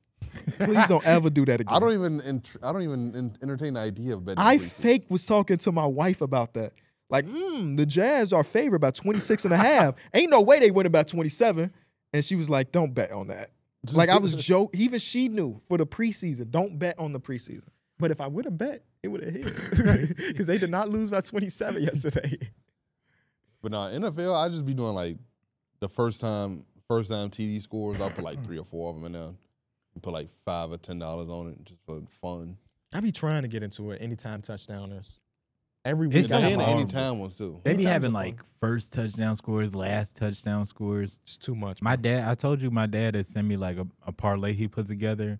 [SPEAKER 1] Please don't ever do that again.
[SPEAKER 2] I don't even entertain the idea of betting.
[SPEAKER 1] I
[SPEAKER 2] preseason.
[SPEAKER 1] fake was talking to my wife about that. Like, the Jazz are favored by 26 and a half. Ain't no way they win about 27. And she was like, don't bet on that. Like, I was joking. Even she knew for the preseason, don't bet on the preseason. But if I would have bet, it would have hit because they did not lose by 27 yesterday.
[SPEAKER 2] But now NFL, I just be doing like the first time TD scores. I'll put like 3 or 4 of them in there. And put like $5 or $10 on it just for fun.
[SPEAKER 1] I be trying to get into it. Anytime touchdowners. Every week.
[SPEAKER 3] It's
[SPEAKER 2] And
[SPEAKER 3] so hard.
[SPEAKER 2] anytime ones too.
[SPEAKER 3] They be
[SPEAKER 1] Anytimes
[SPEAKER 3] having
[SPEAKER 1] are
[SPEAKER 3] like
[SPEAKER 1] fun.
[SPEAKER 3] first touchdown scores, last touchdown scores.
[SPEAKER 1] It's too much.
[SPEAKER 3] My
[SPEAKER 1] bro.
[SPEAKER 3] dad, I told you my dad had sent me like a parlay he put together.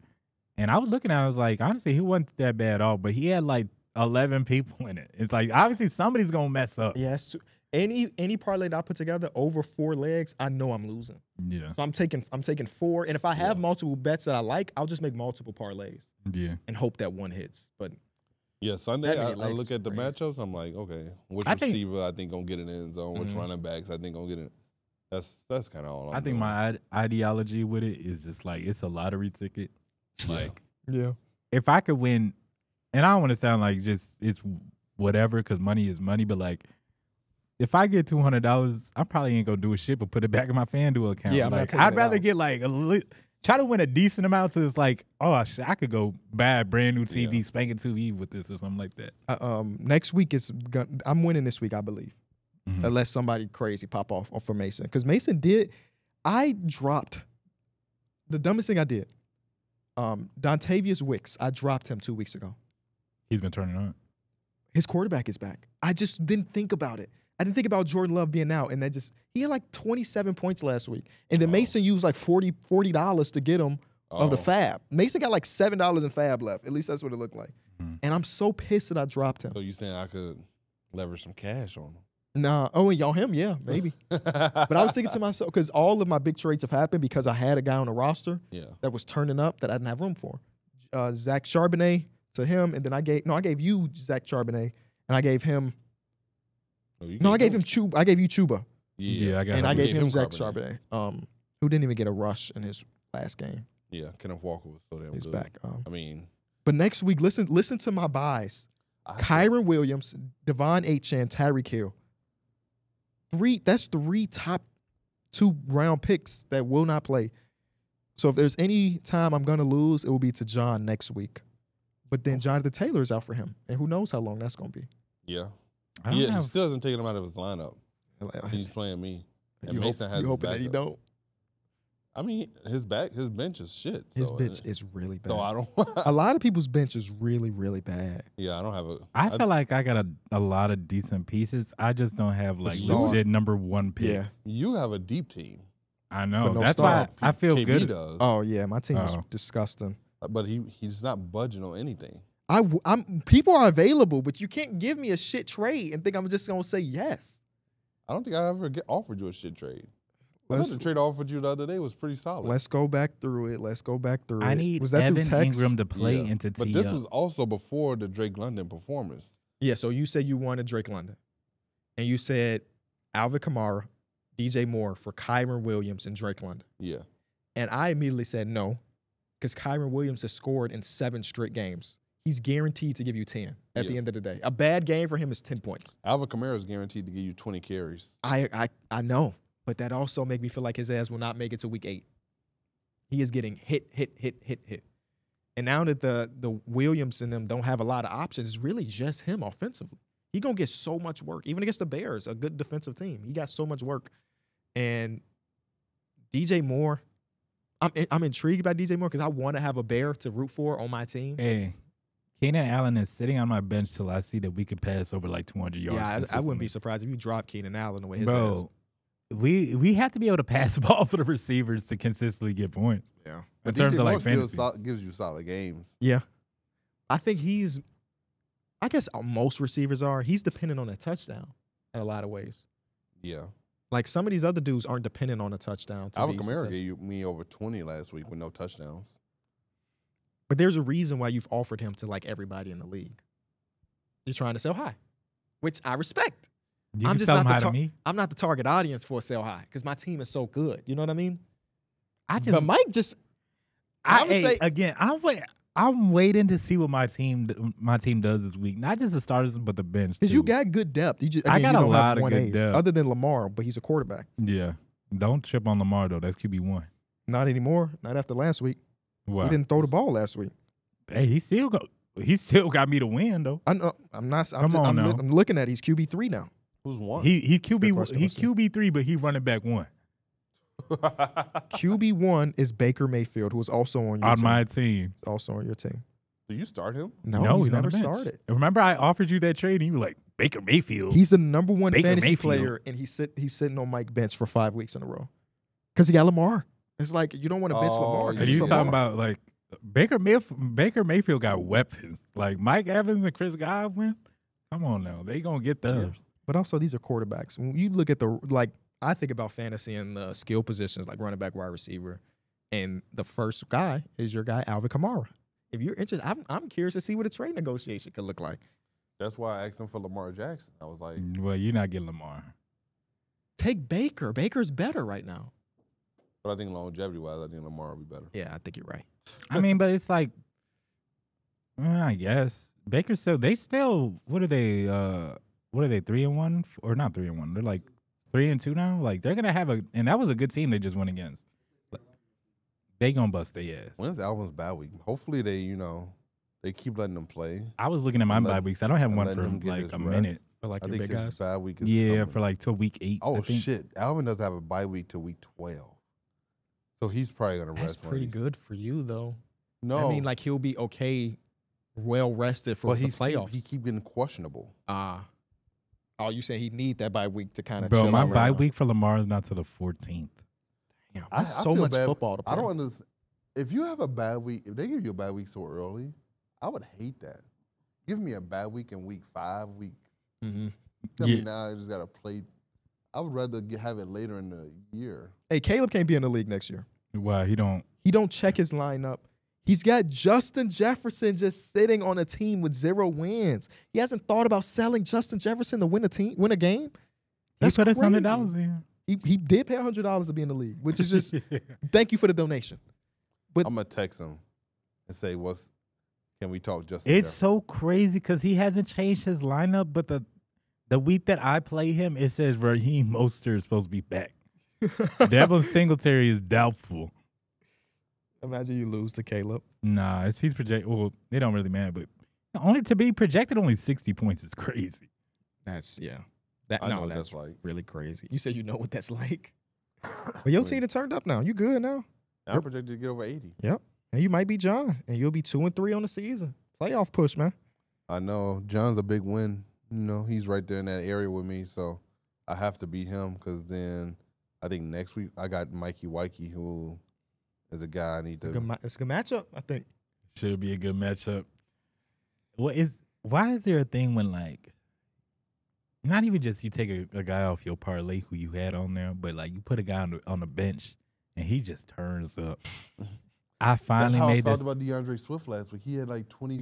[SPEAKER 3] And I was looking at it, I was like, honestly, he wasn't that bad at all. But he had like 11 people in it. It's like, obviously, somebody's going to mess up.
[SPEAKER 1] Yeah, it's any parlay that I put together over 4 legs, I know I'm losing.
[SPEAKER 3] Yeah.
[SPEAKER 1] So I'm taking 4. And if I have multiple bets that I like, I'll just make multiple parlays
[SPEAKER 3] Yeah.
[SPEAKER 1] and hope that one hits. But
[SPEAKER 2] Yeah, Sunday
[SPEAKER 1] That
[SPEAKER 2] I
[SPEAKER 1] many legs
[SPEAKER 2] look
[SPEAKER 1] is
[SPEAKER 2] at the
[SPEAKER 1] crazy.
[SPEAKER 2] matchups. I'm like, okay, which
[SPEAKER 3] I think-
[SPEAKER 2] receiver I think gonna get in the end zone, which running backs I think gonna get in. That's kind of all.
[SPEAKER 3] I think my ideology with it is just like, it's a lottery ticket. Like,
[SPEAKER 1] yeah.
[SPEAKER 3] if I could win, and I don't want to sound like just it's whatever because money is money, but like if I get $200, I probably ain't gonna do a shit but put it back in my FanDuel account.
[SPEAKER 1] Yeah, I'm not
[SPEAKER 3] like
[SPEAKER 1] taking
[SPEAKER 3] I'd
[SPEAKER 1] it
[SPEAKER 3] rather
[SPEAKER 1] out.
[SPEAKER 3] get like try to win a decent amount so it's like, oh shit, I could go buy a brand new TV, spanking TV with this or something like that.
[SPEAKER 1] Next week I'm winning this week, I believe,
[SPEAKER 3] Mhm.
[SPEAKER 1] unless somebody crazy pop off for Mason. Because Mason I dropped the dumbest thing I did. Dontavious Wicks, I dropped him 2 weeks ago.
[SPEAKER 3] He's been turning on.
[SPEAKER 1] His quarterback is back. I just didn't think about it. I didn't think about Jordan Love being out, and he had like 27 points last week. And then Mason used like $40 to get him of the fab. Mason got like $7 in fab left. At least that's what it looked like.
[SPEAKER 3] Mhm.
[SPEAKER 1] And I'm so pissed that I dropped him.
[SPEAKER 2] So you saying I could leverage some cash on him?
[SPEAKER 1] Nah. Oh, and y'all him? Yeah, maybe. But I was thinking to myself, because all of my big trades have happened because I had a guy on the roster
[SPEAKER 2] Yeah.
[SPEAKER 1] that was turning up that I didn't have room for. Zach Charbonnet to him, and then I gave you Zach Charbonnet, and I gave him. I gave him Chuba. I gave you Chuba,
[SPEAKER 3] Yeah, I got
[SPEAKER 1] and
[SPEAKER 3] him.
[SPEAKER 1] I gave him Zach
[SPEAKER 2] Charbonnet.
[SPEAKER 1] Charbonnet, who didn't even get a rush in his last game.
[SPEAKER 2] Yeah, Kenneth Walker was so damn
[SPEAKER 1] He's
[SPEAKER 2] good.
[SPEAKER 1] back.
[SPEAKER 2] I mean,
[SPEAKER 1] But next week, listen to my buys: Kyron Williams, Devon Achane, Tyreek Hill. That's 3 top 2 round picks that will not play. So if there's any time I'm gonna lose, it will be to John next week. But then Jonathan Taylor is out for him, and who knows how long that's gonna be.
[SPEAKER 2] yeah.
[SPEAKER 3] I don't
[SPEAKER 2] He
[SPEAKER 3] have,
[SPEAKER 2] still hasn't taken him out of his lineup. He's playing me. And Mason has
[SPEAKER 1] you
[SPEAKER 2] his
[SPEAKER 1] hoping that he
[SPEAKER 2] backup.
[SPEAKER 1] don't?
[SPEAKER 2] I mean, his bench is shit.
[SPEAKER 1] His
[SPEAKER 2] so,
[SPEAKER 1] bench is really bad.
[SPEAKER 2] So I don't.
[SPEAKER 1] A lot of people's bench is really, really bad.
[SPEAKER 2] Yeah, I don't have a.
[SPEAKER 3] I feel like I got a lot of decent pieces. I just don't have like
[SPEAKER 1] star.
[SPEAKER 3] legit number 1 picks.
[SPEAKER 1] Yeah.
[SPEAKER 2] You have a deep team,
[SPEAKER 3] I know.
[SPEAKER 1] But no
[SPEAKER 3] That's
[SPEAKER 1] star.
[SPEAKER 3] why I feel
[SPEAKER 2] KB
[SPEAKER 3] good.
[SPEAKER 2] does.
[SPEAKER 1] Oh yeah, my team is
[SPEAKER 3] Oh.
[SPEAKER 1] disgusting.
[SPEAKER 2] But he's not budging on anything.
[SPEAKER 1] People are available, but you can't give me a shit trade and think I'm just gonna say yes.
[SPEAKER 2] I don't think I ever offered you a shit trade. I thought
[SPEAKER 1] Let's
[SPEAKER 2] the trade I offered you the other day was pretty solid.
[SPEAKER 1] let's go back through it.
[SPEAKER 3] I need
[SPEAKER 1] Was that
[SPEAKER 3] Evan
[SPEAKER 1] through text?
[SPEAKER 3] Ingram to play
[SPEAKER 2] Yeah.
[SPEAKER 3] into
[SPEAKER 2] But
[SPEAKER 3] tee
[SPEAKER 2] this
[SPEAKER 3] up.
[SPEAKER 2] was also before the Drake London performance.
[SPEAKER 1] Yeah, so you said you wanted Drake London, and you said Alvin Kamara, DJ Moore for Kyron Williams and Drake London,
[SPEAKER 2] Yeah.
[SPEAKER 1] and I immediately said no, because Kyron Williams has scored in 7 straight games. He's guaranteed to give you 10 at the
[SPEAKER 2] Yeah.
[SPEAKER 1] end of the day. A bad game for him is 10 points.
[SPEAKER 2] Alvin Kamara is guaranteed to give you 20 carries.
[SPEAKER 1] I know, but that also make me feel like his ass will not make it to week 8. He is getting hit. And now that the Williams and them don't have a lot of options, it's really just him offensively. He gonna get so much work, even against the Bears, a good defensive team. He got so much work. And DJ Moore, I'm intrigued by DJ Moore because I want to have a Bear to root for on my team.
[SPEAKER 3] Hey, Keenan Allen is sitting on my bench till I see that we could pass over like 200 yards.
[SPEAKER 1] Yeah, I wouldn't be
[SPEAKER 3] consistently.
[SPEAKER 1] surprised if you drop Keenan Allen the way his ass.
[SPEAKER 3] Bro, we have to be able to pass the ball for the receivers to consistently get points.
[SPEAKER 1] Yeah.
[SPEAKER 3] In
[SPEAKER 2] But
[SPEAKER 3] terms
[SPEAKER 2] DJ
[SPEAKER 3] of like
[SPEAKER 2] Moore still
[SPEAKER 3] fantasy.
[SPEAKER 2] gives you solid games.
[SPEAKER 1] Yeah. I think I guess most receivers are. He's dependent on a touchdown in a lot of ways.
[SPEAKER 2] Yeah.
[SPEAKER 1] Like some of these other dudes aren't dependent on a touchdown.
[SPEAKER 2] Alvin Kamara gave me over 20 last week with no touchdowns.
[SPEAKER 1] But there's a reason why you've offered him to like everybody in the league. You're trying to sell high, which I respect.
[SPEAKER 3] You
[SPEAKER 1] I'm
[SPEAKER 3] can
[SPEAKER 1] just
[SPEAKER 3] sell
[SPEAKER 1] not
[SPEAKER 3] them high
[SPEAKER 1] the
[SPEAKER 3] to me.
[SPEAKER 1] I'm not the target audience for a sell high because my team is so good. You know what I mean?
[SPEAKER 3] But
[SPEAKER 1] Mike just.
[SPEAKER 3] I'm waiting to see what my team does this week. Not just the starters, but the bench.
[SPEAKER 1] Because
[SPEAKER 3] too.
[SPEAKER 1] you got good depth.
[SPEAKER 3] I got
[SPEAKER 1] you
[SPEAKER 3] a
[SPEAKER 1] don't
[SPEAKER 3] lot
[SPEAKER 1] have
[SPEAKER 3] of good
[SPEAKER 1] 1As,
[SPEAKER 3] depth.
[SPEAKER 1] other than Lamar, but he's a quarterback.
[SPEAKER 3] Yeah. Don't trip on Lamar though. That's QB1.
[SPEAKER 1] Not anymore. Not after last week.
[SPEAKER 3] Wow.
[SPEAKER 1] He didn't throw the ball last week.
[SPEAKER 3] Hey, he still go. He still got me to win though.
[SPEAKER 1] I know. I'm not. I'm,
[SPEAKER 3] Come on now.
[SPEAKER 1] I'm looking at. He's QB3 now.
[SPEAKER 2] Who's one?
[SPEAKER 3] He
[SPEAKER 1] Good question,
[SPEAKER 3] QB3, but he running back 1
[SPEAKER 1] QB1 is Baker Mayfield, who is also on your
[SPEAKER 3] on
[SPEAKER 1] team.
[SPEAKER 3] my team.
[SPEAKER 1] Also on your team.
[SPEAKER 2] Do you start him?
[SPEAKER 1] No, he's
[SPEAKER 3] on
[SPEAKER 1] never
[SPEAKER 3] the bench.
[SPEAKER 1] started.
[SPEAKER 3] Remember, I offered you that trade, and you were like Baker Mayfield.
[SPEAKER 1] He's the number 1
[SPEAKER 3] Baker
[SPEAKER 1] fantasy
[SPEAKER 3] Mayfield.
[SPEAKER 1] player, and he's sitting on Mike bench for 5 weeks in a row because he got Lamar. It's like you don't want to bench Lamar.
[SPEAKER 3] and
[SPEAKER 1] He's
[SPEAKER 3] you
[SPEAKER 1] Lamar.
[SPEAKER 3] talking about like Baker Mayfield got weapons like Mike Evans and Chris Godwin. Come on now, they gonna get those.
[SPEAKER 1] But also, these are quarterbacks. When you look at I think about fantasy and the skill positions like running back, wide receiver, and the first guy is your guy, Alvin Kamara. If you're interested, I'm curious to see what a trade negotiation could look like.
[SPEAKER 2] That's why I asked him for Lamar Jackson. I was like,
[SPEAKER 3] Well, you're not getting Lamar.
[SPEAKER 1] Take Baker. Baker's better right now.
[SPEAKER 2] but I think longevity-wise, I think Lamar will be better.
[SPEAKER 1] Yeah, I think you're right.
[SPEAKER 3] I mean, but it's like, I guess Baker still. They still. What are they? 3-1 or not 3-1? They're like 3-2 now. Like they're gonna have and that was a good team they just went against. They gonna bust their ass.
[SPEAKER 2] When's Alvin's bye week? Hopefully they keep letting them play.
[SPEAKER 3] I was looking at my bye weeks. I don't have
[SPEAKER 2] and
[SPEAKER 3] one
[SPEAKER 2] letting
[SPEAKER 3] for
[SPEAKER 2] him get
[SPEAKER 3] like
[SPEAKER 2] his
[SPEAKER 3] a
[SPEAKER 2] rest.
[SPEAKER 3] minute.
[SPEAKER 1] For like
[SPEAKER 2] I
[SPEAKER 1] your
[SPEAKER 2] think
[SPEAKER 1] big
[SPEAKER 2] his
[SPEAKER 1] guys.
[SPEAKER 2] bye week is
[SPEAKER 3] Yeah,
[SPEAKER 2] coming.
[SPEAKER 3] for like till week 8. I
[SPEAKER 2] Oh
[SPEAKER 3] think.
[SPEAKER 2] shit! Alvin doesn't have a bye week till week 12, so he's probably gonna
[SPEAKER 1] That's
[SPEAKER 2] rest. one of
[SPEAKER 1] pretty
[SPEAKER 2] these.
[SPEAKER 1] good for you, though.
[SPEAKER 2] No,
[SPEAKER 1] I mean, like he'll be okay, well rested for
[SPEAKER 2] but
[SPEAKER 1] the
[SPEAKER 2] he's
[SPEAKER 1] playoffs.
[SPEAKER 2] he keep getting questionable.
[SPEAKER 1] Oh, you saying he need that bye week to kind of
[SPEAKER 3] Bro,
[SPEAKER 1] chill
[SPEAKER 3] my
[SPEAKER 1] out right
[SPEAKER 3] bye
[SPEAKER 1] now.
[SPEAKER 3] week for Lamar is not till the 14th.
[SPEAKER 1] Damn,
[SPEAKER 2] I
[SPEAKER 1] that's so
[SPEAKER 2] feel
[SPEAKER 1] much
[SPEAKER 2] bad.
[SPEAKER 1] football to play.
[SPEAKER 2] I don't understand. If you have a bad week, if they give you a bad week so early, I would hate that. Give me a bad week in week 5,
[SPEAKER 1] Mm-hmm.
[SPEAKER 2] Tell
[SPEAKER 3] Yeah.
[SPEAKER 2] me now I just got to play. I would rather have it later in the year.
[SPEAKER 1] Hey, Caleb can't be in the league next year.
[SPEAKER 3] Why he don't?
[SPEAKER 1] He don't check his lineup. He's got Justin Jefferson just sitting on a team with 0 wins. He hasn't thought about selling Justin Jefferson to win a game. That's
[SPEAKER 3] He put us
[SPEAKER 1] crazy.
[SPEAKER 3] $100 in.
[SPEAKER 1] He did pay $100 to be in the league, which is just thank you for the donation. But
[SPEAKER 2] I'm gonna text him and say, can we talk Justin?
[SPEAKER 3] It's
[SPEAKER 2] Jefferson?
[SPEAKER 3] so crazy because he hasn't changed his lineup, but the week that I play him, it says Raheem Mostert is supposed to be back. Devin Singletary is doubtful.
[SPEAKER 1] imagine you lose to Caleb.
[SPEAKER 3] Nah, if he's projected, well, they don't really matter, but only to be projected only 60 points is crazy.
[SPEAKER 1] That's
[SPEAKER 2] I know what that's like.
[SPEAKER 1] really crazy. You said you know what that's like. But your team turned up now. You good now.
[SPEAKER 2] I'm projected to get over 80.
[SPEAKER 1] Yep. And you might be John, and you'll be 2-3 on the season. Playoff push, man.
[SPEAKER 2] I know John's a big win. You know, he's right there in that area with me, so I have to beat him because then I think next week I got Mikey Wikey, who is a guy I need
[SPEAKER 1] It's a
[SPEAKER 2] to.
[SPEAKER 1] good matchup, I think.
[SPEAKER 3] Should be a good matchup. Why is there a thing when like, not even just you take a guy off your parlay who you had on there, but like you put a guy on the bench and he just turns up. I
[SPEAKER 2] That's
[SPEAKER 3] finally
[SPEAKER 2] how I
[SPEAKER 3] made
[SPEAKER 2] felt
[SPEAKER 3] this.
[SPEAKER 2] about DeAndre Swift last week. He had like 20.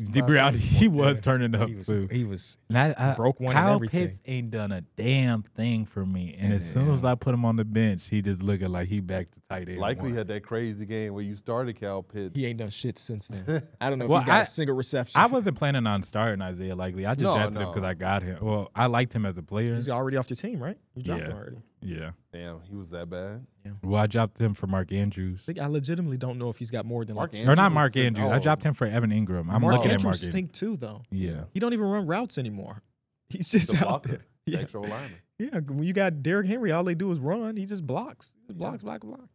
[SPEAKER 3] He was turning up too.
[SPEAKER 1] He was
[SPEAKER 3] And
[SPEAKER 1] broke one and
[SPEAKER 3] Kyle
[SPEAKER 1] everything.
[SPEAKER 3] Pitts ain't done a damn thing for me. And as soon as I put him on the bench, he just looking like he back to tight end.
[SPEAKER 2] Likely
[SPEAKER 3] one.
[SPEAKER 2] had that crazy game where you started Cal Pitts.
[SPEAKER 1] He ain't done shit since then. I don't know
[SPEAKER 3] Well,
[SPEAKER 1] if he got
[SPEAKER 3] I-
[SPEAKER 1] a single reception.
[SPEAKER 3] I wasn't planning on starting Isaiah Likely. I just
[SPEAKER 2] No,
[SPEAKER 3] drafted him
[SPEAKER 2] no.
[SPEAKER 3] because I got him. Well, I liked him as a player.
[SPEAKER 1] He's already off your team, right? You dropped
[SPEAKER 3] Yeah.
[SPEAKER 1] him already.
[SPEAKER 3] Yeah.
[SPEAKER 2] Damn, he was that bad.
[SPEAKER 3] Well, I dropped him for Mark Andrews.
[SPEAKER 1] I legitimately don't know if he's got more than
[SPEAKER 2] Mark
[SPEAKER 1] like
[SPEAKER 2] Andrews
[SPEAKER 3] Or not
[SPEAKER 2] was
[SPEAKER 3] Mark
[SPEAKER 2] sick.
[SPEAKER 3] Andrews. I
[SPEAKER 2] Oh.
[SPEAKER 3] dropped him for Evan Ingram. I'm
[SPEAKER 1] Mark
[SPEAKER 3] looking at
[SPEAKER 1] Andrews
[SPEAKER 3] Mark Andrews.
[SPEAKER 1] stink too, though.
[SPEAKER 3] Yeah.
[SPEAKER 1] He don't even run routes anymore. He's just
[SPEAKER 2] The
[SPEAKER 1] out
[SPEAKER 2] blocker,
[SPEAKER 1] there.
[SPEAKER 2] the
[SPEAKER 1] Yeah.
[SPEAKER 2] extra lineman.
[SPEAKER 1] Yeah, when you got Derrick Henry, all they do is run. He just blocks. He just blocks, block.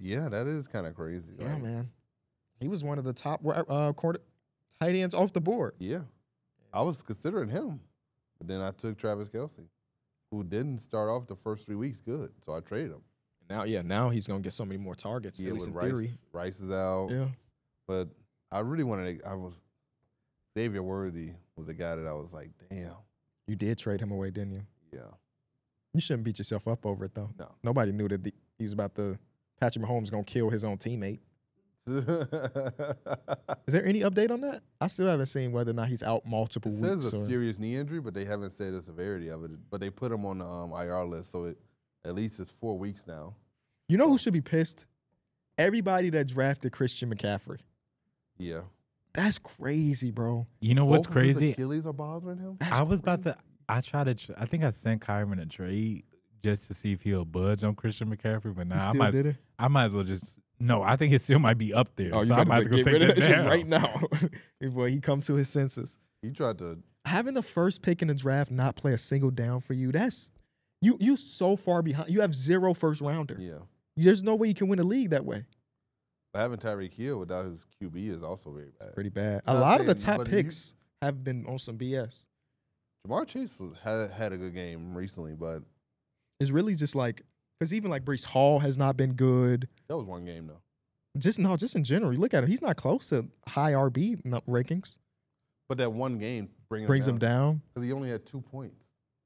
[SPEAKER 2] Yeah, that is kind of crazy.
[SPEAKER 1] Yeah,
[SPEAKER 2] Like,
[SPEAKER 1] man. He was one of the top tight ends off the board.
[SPEAKER 2] Yeah, I was considering him, but then I took Travis Kelce, who didn't start off the first 3 weeks good, so I traded him.
[SPEAKER 1] Now he's gonna get so many more targets.
[SPEAKER 2] Yeah,
[SPEAKER 1] at least
[SPEAKER 2] with
[SPEAKER 1] in theory.
[SPEAKER 2] Rice is out.
[SPEAKER 1] Yeah.
[SPEAKER 2] But I really wanted to, Xavier Worthy was the guy that I was like, damn.
[SPEAKER 1] You did trade him away, didn't you?
[SPEAKER 2] Yeah.
[SPEAKER 1] You shouldn't beat yourself up over it though.
[SPEAKER 2] No.
[SPEAKER 1] Nobody knew that he was about to. Patrick Mahomes gonna kill his own teammate. Is there any update on that? I still haven't seen whether or not he's out multiple
[SPEAKER 2] It
[SPEAKER 1] weeks.
[SPEAKER 2] says a
[SPEAKER 1] or-
[SPEAKER 2] serious knee injury, but they haven't said the severity of it. But they put him on the IR list, so at least it's 4 weeks now.
[SPEAKER 1] You know who should be pissed? Everybody that drafted Christian McCaffrey.
[SPEAKER 2] Yeah.
[SPEAKER 1] That's crazy, bro.
[SPEAKER 3] You know what's
[SPEAKER 2] Both of his
[SPEAKER 3] crazy?
[SPEAKER 2] Achilles are bothering him.
[SPEAKER 1] That's
[SPEAKER 3] I was about
[SPEAKER 1] crazy.
[SPEAKER 3] to. I tried to. I think I sent Kyron a trade just to see if he'll budge on Christian McCaffrey, but
[SPEAKER 1] He
[SPEAKER 3] nah,
[SPEAKER 1] still did it.
[SPEAKER 3] I might as well just No, I think it still might be up there.
[SPEAKER 1] Oh,
[SPEAKER 3] so
[SPEAKER 1] you
[SPEAKER 3] I might have to go
[SPEAKER 1] get
[SPEAKER 3] take
[SPEAKER 1] rid of
[SPEAKER 3] that
[SPEAKER 1] that shit
[SPEAKER 3] down.
[SPEAKER 1] right now before he comes to his senses.
[SPEAKER 2] He tried to.
[SPEAKER 1] Having the first pick in the draft not play a single down for you, that's you so far behind. You have 0 first rounder.
[SPEAKER 2] Yeah.
[SPEAKER 1] There's no way you can win a league that way.
[SPEAKER 2] But having Tyreek Hill without his QB is also very bad.
[SPEAKER 1] Pretty bad.
[SPEAKER 2] Not
[SPEAKER 1] A lot of the
[SPEAKER 2] saying-
[SPEAKER 1] top
[SPEAKER 2] but
[SPEAKER 1] picks have been on some BS.
[SPEAKER 2] Jamar Chase had a good game recently, but
[SPEAKER 1] It's really just like because even like Breece Hall has not been good.
[SPEAKER 2] that was one game though.
[SPEAKER 1] Just in general, you look at him. He's not close to high RB rankings.
[SPEAKER 2] But that one game
[SPEAKER 1] Brings him down.
[SPEAKER 2] because he only had 2 points.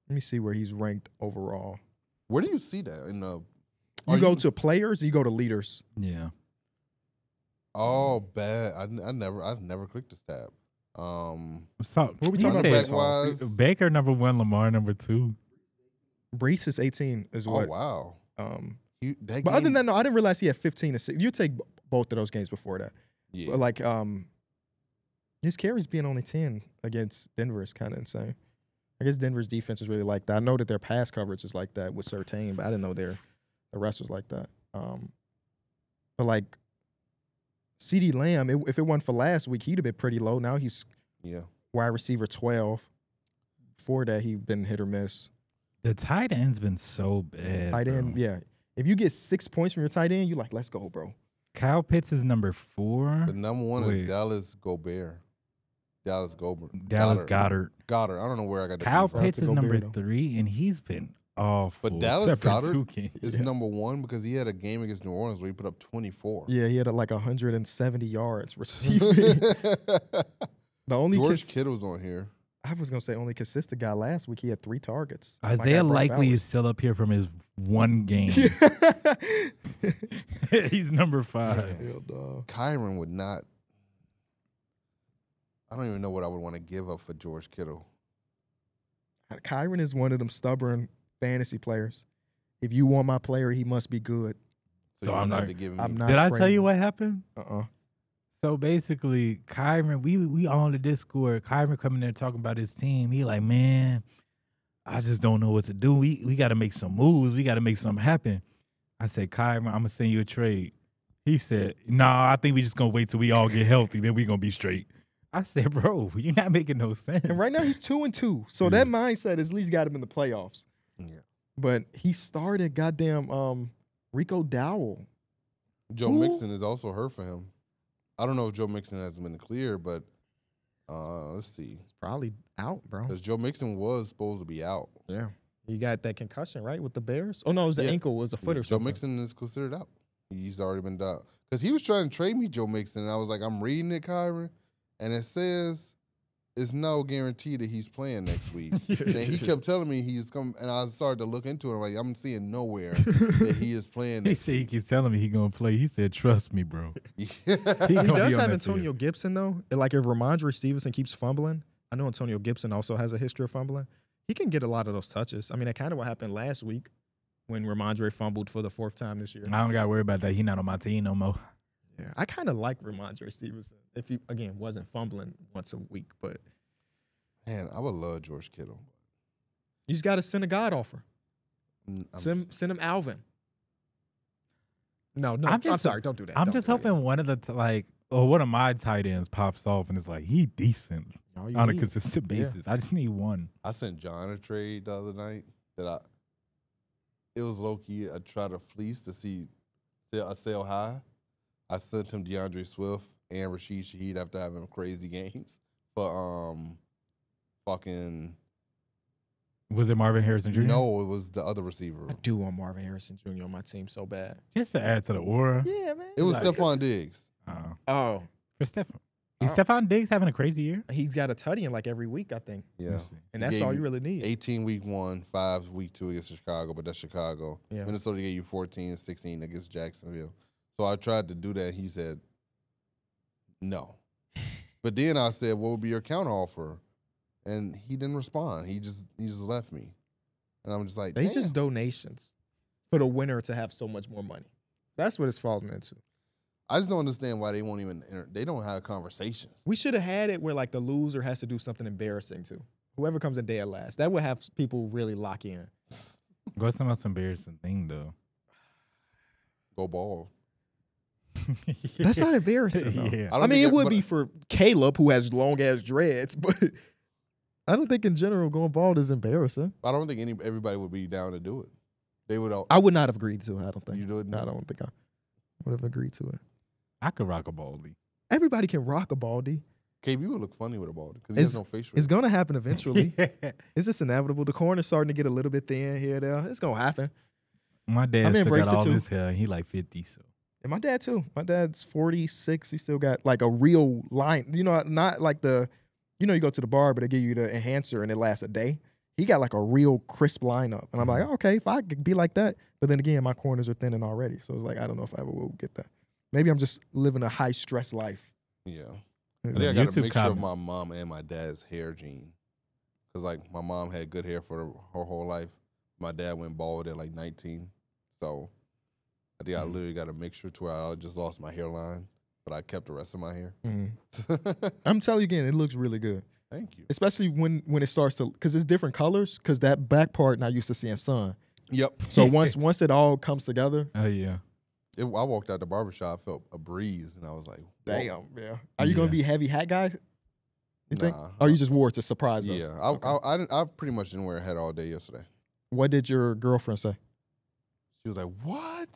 [SPEAKER 1] Let me see where he's ranked overall.
[SPEAKER 2] Where do you see that in the?
[SPEAKER 1] You go to players, or you go to leaders.
[SPEAKER 3] Yeah.
[SPEAKER 2] Oh, bad. I never clicked this tab.
[SPEAKER 3] So
[SPEAKER 1] What we
[SPEAKER 3] you
[SPEAKER 1] talking
[SPEAKER 3] said
[SPEAKER 2] about back-wise?
[SPEAKER 3] Baker number 1, Lamar number 2.
[SPEAKER 1] Breece is 18 is
[SPEAKER 2] Oh
[SPEAKER 1] what.
[SPEAKER 2] wow. That
[SPEAKER 1] But other than
[SPEAKER 2] game-
[SPEAKER 1] that, no, I didn't realize he had 15 assists. You take both of those games before that.
[SPEAKER 2] yeah.
[SPEAKER 1] But like his carries being only 10 against Denver is kind of insane. I guess Denver's defense is really like that. I know that their pass coverage is like that with Surtain, but I didn't know the rest was like that. But like CeeDee Lamb, if it wasn't for last week, he'd have been pretty low. Now he's
[SPEAKER 2] yeah.
[SPEAKER 1] wide receiver 12. Before that, he'd been hit or miss.
[SPEAKER 3] The tight end's been so bad.
[SPEAKER 1] Tight
[SPEAKER 3] bro.
[SPEAKER 1] end, yeah. If you get 6 points from your tight end, you're like, let's go, bro.
[SPEAKER 3] Kyle Pitts is number 4.
[SPEAKER 2] The number one
[SPEAKER 3] Wait.
[SPEAKER 2] is Dallas Goddard.
[SPEAKER 3] Dallas
[SPEAKER 2] Goddard.
[SPEAKER 3] Goddard.
[SPEAKER 2] I don't know where I got the
[SPEAKER 3] Kyle
[SPEAKER 2] beef from.
[SPEAKER 3] Pitts is
[SPEAKER 1] Gobert,
[SPEAKER 3] number
[SPEAKER 1] though.
[SPEAKER 3] 3, and he's been awful.
[SPEAKER 2] But Dallas
[SPEAKER 3] except for
[SPEAKER 2] Goddard
[SPEAKER 3] 2 games.
[SPEAKER 2] is
[SPEAKER 1] Yeah.
[SPEAKER 2] number 1 because he had a game against New Orleans where he put up 24.
[SPEAKER 1] Yeah, he had like 170 yards receiving. The only
[SPEAKER 2] George Kittle's on here.
[SPEAKER 1] I was gonna say only consistent guy last week. He had 3 targets. My guy
[SPEAKER 3] Isaiah
[SPEAKER 1] Brock
[SPEAKER 3] Likely
[SPEAKER 1] Bowers.
[SPEAKER 3] is still up here from his 1 game. He's number 5.
[SPEAKER 1] Hell, dog.
[SPEAKER 2] Kyron would not. I don't even know what I would want to give up for George Kittle.
[SPEAKER 1] Kyron is one of them stubborn fantasy players. If you want my player, he must be good.
[SPEAKER 3] So
[SPEAKER 2] you
[SPEAKER 3] I'm
[SPEAKER 2] don't have
[SPEAKER 3] not-
[SPEAKER 2] to give me.
[SPEAKER 1] I'm not.
[SPEAKER 3] Did I tell
[SPEAKER 1] trading
[SPEAKER 3] you
[SPEAKER 1] him.
[SPEAKER 3] what happened? So basically, Kyron, we all on the Discord. Kyron coming there talking about his team. He like, man, I just don't know what to do. We got to make some moves. We got to make something happen. I said, Kyron, I'm gonna send you a trade. He said, nah, I think we just gonna wait till we all get healthy. Then we gonna be straight. I said, bro, you're not making no sense.
[SPEAKER 1] And right now he's 2-2. So that mindset has at least got him in the playoffs.
[SPEAKER 2] Yeah.
[SPEAKER 1] But he started goddamn Rico Dowell.
[SPEAKER 2] Joe
[SPEAKER 1] Who?
[SPEAKER 2] Mixon is also hurt for him. I don't know if Joe Mixon has been clear, but let's see.
[SPEAKER 1] He's probably out, bro.
[SPEAKER 2] Because Joe Mixon was supposed to be out.
[SPEAKER 1] Yeah. You got that concussion, right, with the Bears? Oh, no, it was the
[SPEAKER 2] Yeah.
[SPEAKER 1] ankle. It was a foot or
[SPEAKER 2] Joe
[SPEAKER 1] something.
[SPEAKER 2] Mixon is considered out. He's already been out. Because he was trying to trade me Joe Mixon, and I was like, I'm reading it, Kyron, and it says it's no guarantee that he's playing next week. And he kept telling me he's coming, and I started to look into it. I'm like, I'm seeing nowhere that he is playing
[SPEAKER 3] He
[SPEAKER 2] next
[SPEAKER 3] said he keeps telling me he gonna play. He said, trust me, bro.
[SPEAKER 2] week.
[SPEAKER 3] He
[SPEAKER 1] He
[SPEAKER 3] gonna
[SPEAKER 1] does
[SPEAKER 3] be on
[SPEAKER 1] have
[SPEAKER 3] that
[SPEAKER 1] Antonio Gibson, though. Like, if Ramondre Stevenson keeps fumbling, I know Antonio Gibson also has a history of fumbling. He can get a lot of those touches. I mean, that kind of what happened last week when Ramondre fumbled for the 4th time this year.
[SPEAKER 3] I don't gotta worry about that. He not on my team no more.
[SPEAKER 1] Yeah, I kind of like Ramondre Stevenson if he, again, wasn't fumbling once a week. But
[SPEAKER 2] Man, I would love George Kittle.
[SPEAKER 1] you just got to send a God offer.
[SPEAKER 2] I'm-
[SPEAKER 1] Send him Alvin. No,
[SPEAKER 3] I'm
[SPEAKER 1] I'm sorry. Don't do that.
[SPEAKER 3] I'm
[SPEAKER 1] Don't
[SPEAKER 3] just
[SPEAKER 1] do that.
[SPEAKER 3] hoping one of the one of my tight ends pops off and it's like he decent
[SPEAKER 1] All you
[SPEAKER 3] on a
[SPEAKER 1] need.
[SPEAKER 3] consistent
[SPEAKER 1] Yeah.
[SPEAKER 3] basis. I just need one.
[SPEAKER 2] I sent John a trade the other night that it was low key. I tried to fleece to see a sell high. I sent him DeAndre Swift and Rashid Shaheed after having crazy games for fucking
[SPEAKER 3] Was it Marvin Harrison Jr.?
[SPEAKER 2] no, it was the other receiver.
[SPEAKER 1] I do want Marvin Harrison Jr. on my team so bad.
[SPEAKER 3] Just to add to the aura.
[SPEAKER 1] Yeah, man.
[SPEAKER 2] It was
[SPEAKER 3] Like-
[SPEAKER 2] Stephon Diggs.
[SPEAKER 1] Oh,
[SPEAKER 3] For Stephon. Is Stephon Diggs having a crazy year?
[SPEAKER 1] he's got a tutty in like every week, I think.
[SPEAKER 2] Yeah,
[SPEAKER 1] And
[SPEAKER 2] He
[SPEAKER 1] that's
[SPEAKER 2] gave
[SPEAKER 1] all
[SPEAKER 2] you
[SPEAKER 1] you really need.
[SPEAKER 2] 18 week 1, 5 week 2 against Chicago, but that's Chicago.
[SPEAKER 1] Yeah.
[SPEAKER 2] Minnesota gave you 14, 16 against Jacksonville. So I tried to do that. He said no. But then I said, "What would be your counter offer?" And he didn't respond. He just left me. And I'm just like,
[SPEAKER 1] They
[SPEAKER 2] damn.
[SPEAKER 1] just donations for the winner to have so much more money. That's what it's falling into.
[SPEAKER 2] I just don't understand why they won't even. They don't have conversations.
[SPEAKER 1] We should have had it where like the loser has to do something embarrassing too. Whoever comes in dead last, that would have people really lock in.
[SPEAKER 3] What's the most embarrassing thing though?
[SPEAKER 2] Go ball.
[SPEAKER 1] That's not embarrassing. Though.
[SPEAKER 3] Yeah.
[SPEAKER 1] I mean, it would be for Caleb, who has long ass dreads, but I don't think in general going bald is embarrassing.
[SPEAKER 2] I don't think everybody would be down to do it. They would all.
[SPEAKER 1] I would not have agreed to it. I don't think.
[SPEAKER 2] You do it?
[SPEAKER 1] I don't think I would have agreed to it.
[SPEAKER 3] I could rock a baldy.
[SPEAKER 1] Everybody can rock a baldy.
[SPEAKER 2] KB would look funny with a baldy because he has no facial.
[SPEAKER 1] It's going to happen eventually. It's just inevitable. The corner's starting to get a little bit thin here and there. It's going to happen.
[SPEAKER 3] My dad still got all his hair, and he like 50, so.
[SPEAKER 1] And my dad, too. My dad's 46. He still got like a real line. You know, not like the, you know, you go to the barber, they give you the enhancer and it lasts a day. He got like a real crisp lineup. And I'm like, okay, if I could be like that. But then again, my corners are thinning already. So it's like, I don't know if I ever will get that. Maybe I'm just living a high stress life.
[SPEAKER 2] Yeah. I think I got a mixture of my mom and my dad's hair gene. Because, like, my mom had good hair for her whole life. My dad went bald at, like, 19. So I think I literally got a mixture to where I just lost my hairline, but I kept the rest of my hair.
[SPEAKER 1] I'm telling you again, it looks really good.
[SPEAKER 2] Thank you.
[SPEAKER 1] Especially when it starts to, because it's different colors, because that back part not used to seeing sun.
[SPEAKER 2] Yep.
[SPEAKER 1] So once it all comes together.
[SPEAKER 3] Oh, yeah.
[SPEAKER 2] I walked out the barbershop, felt a breeze, and I was like,
[SPEAKER 1] damn, yeah. Are you going to be a heavy hat guy? You think? Or you just wore it to surprise us?
[SPEAKER 2] Yeah. I pretty much didn't wear a hat all day yesterday.
[SPEAKER 1] What did your girlfriend say?
[SPEAKER 2] She was like, what?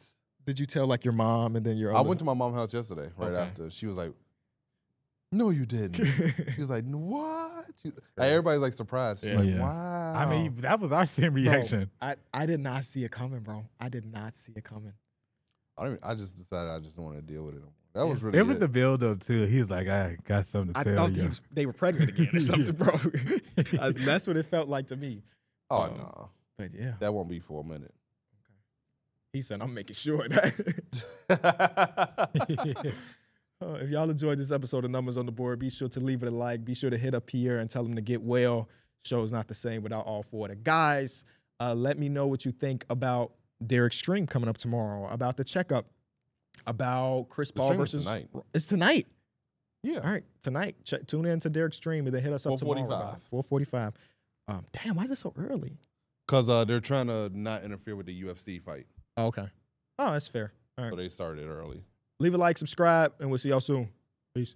[SPEAKER 1] Did you tell like your mom and then your
[SPEAKER 2] I went to my mom's house yesterday, after. She was like, no, you didn't. She was like, what? Everybody's like surprised. She's like, wow.
[SPEAKER 3] I mean, that was our same reaction.
[SPEAKER 1] Bro, I did not see it coming, bro. I did not see it coming.
[SPEAKER 2] I just decided I just don't want to deal with it no more. That was really
[SPEAKER 3] it was a build up too. He's like, I got something to tell you.
[SPEAKER 1] They were pregnant again or something, bro. That's what it felt like to me.
[SPEAKER 2] Oh no.
[SPEAKER 1] But yeah.
[SPEAKER 2] That won't be for a minute.
[SPEAKER 1] Okay. He said, I'm making sure that. If y'all enjoyed this episode of Numbers on the Board, be sure to leave it a like. Be sure to hit up Pierre and tell him to get well. Show's not the same without all four of the guys. Let me know what you think about Darrick's stream coming up tomorrow, about the checkup, about Chris Paul versus
[SPEAKER 2] tonight.
[SPEAKER 1] It's tonight.
[SPEAKER 2] Yeah.
[SPEAKER 1] All right, tonight. Tune in to Darrick's stream and then hit us up tomorrow. 4:45. Damn, why is it so early?
[SPEAKER 2] Because they're trying to not interfere with the UFC fight.
[SPEAKER 1] Oh, okay. Oh, that's fair. All right.
[SPEAKER 2] So they started early.
[SPEAKER 1] Leave a like, subscribe, and we'll see y'all soon. Peace.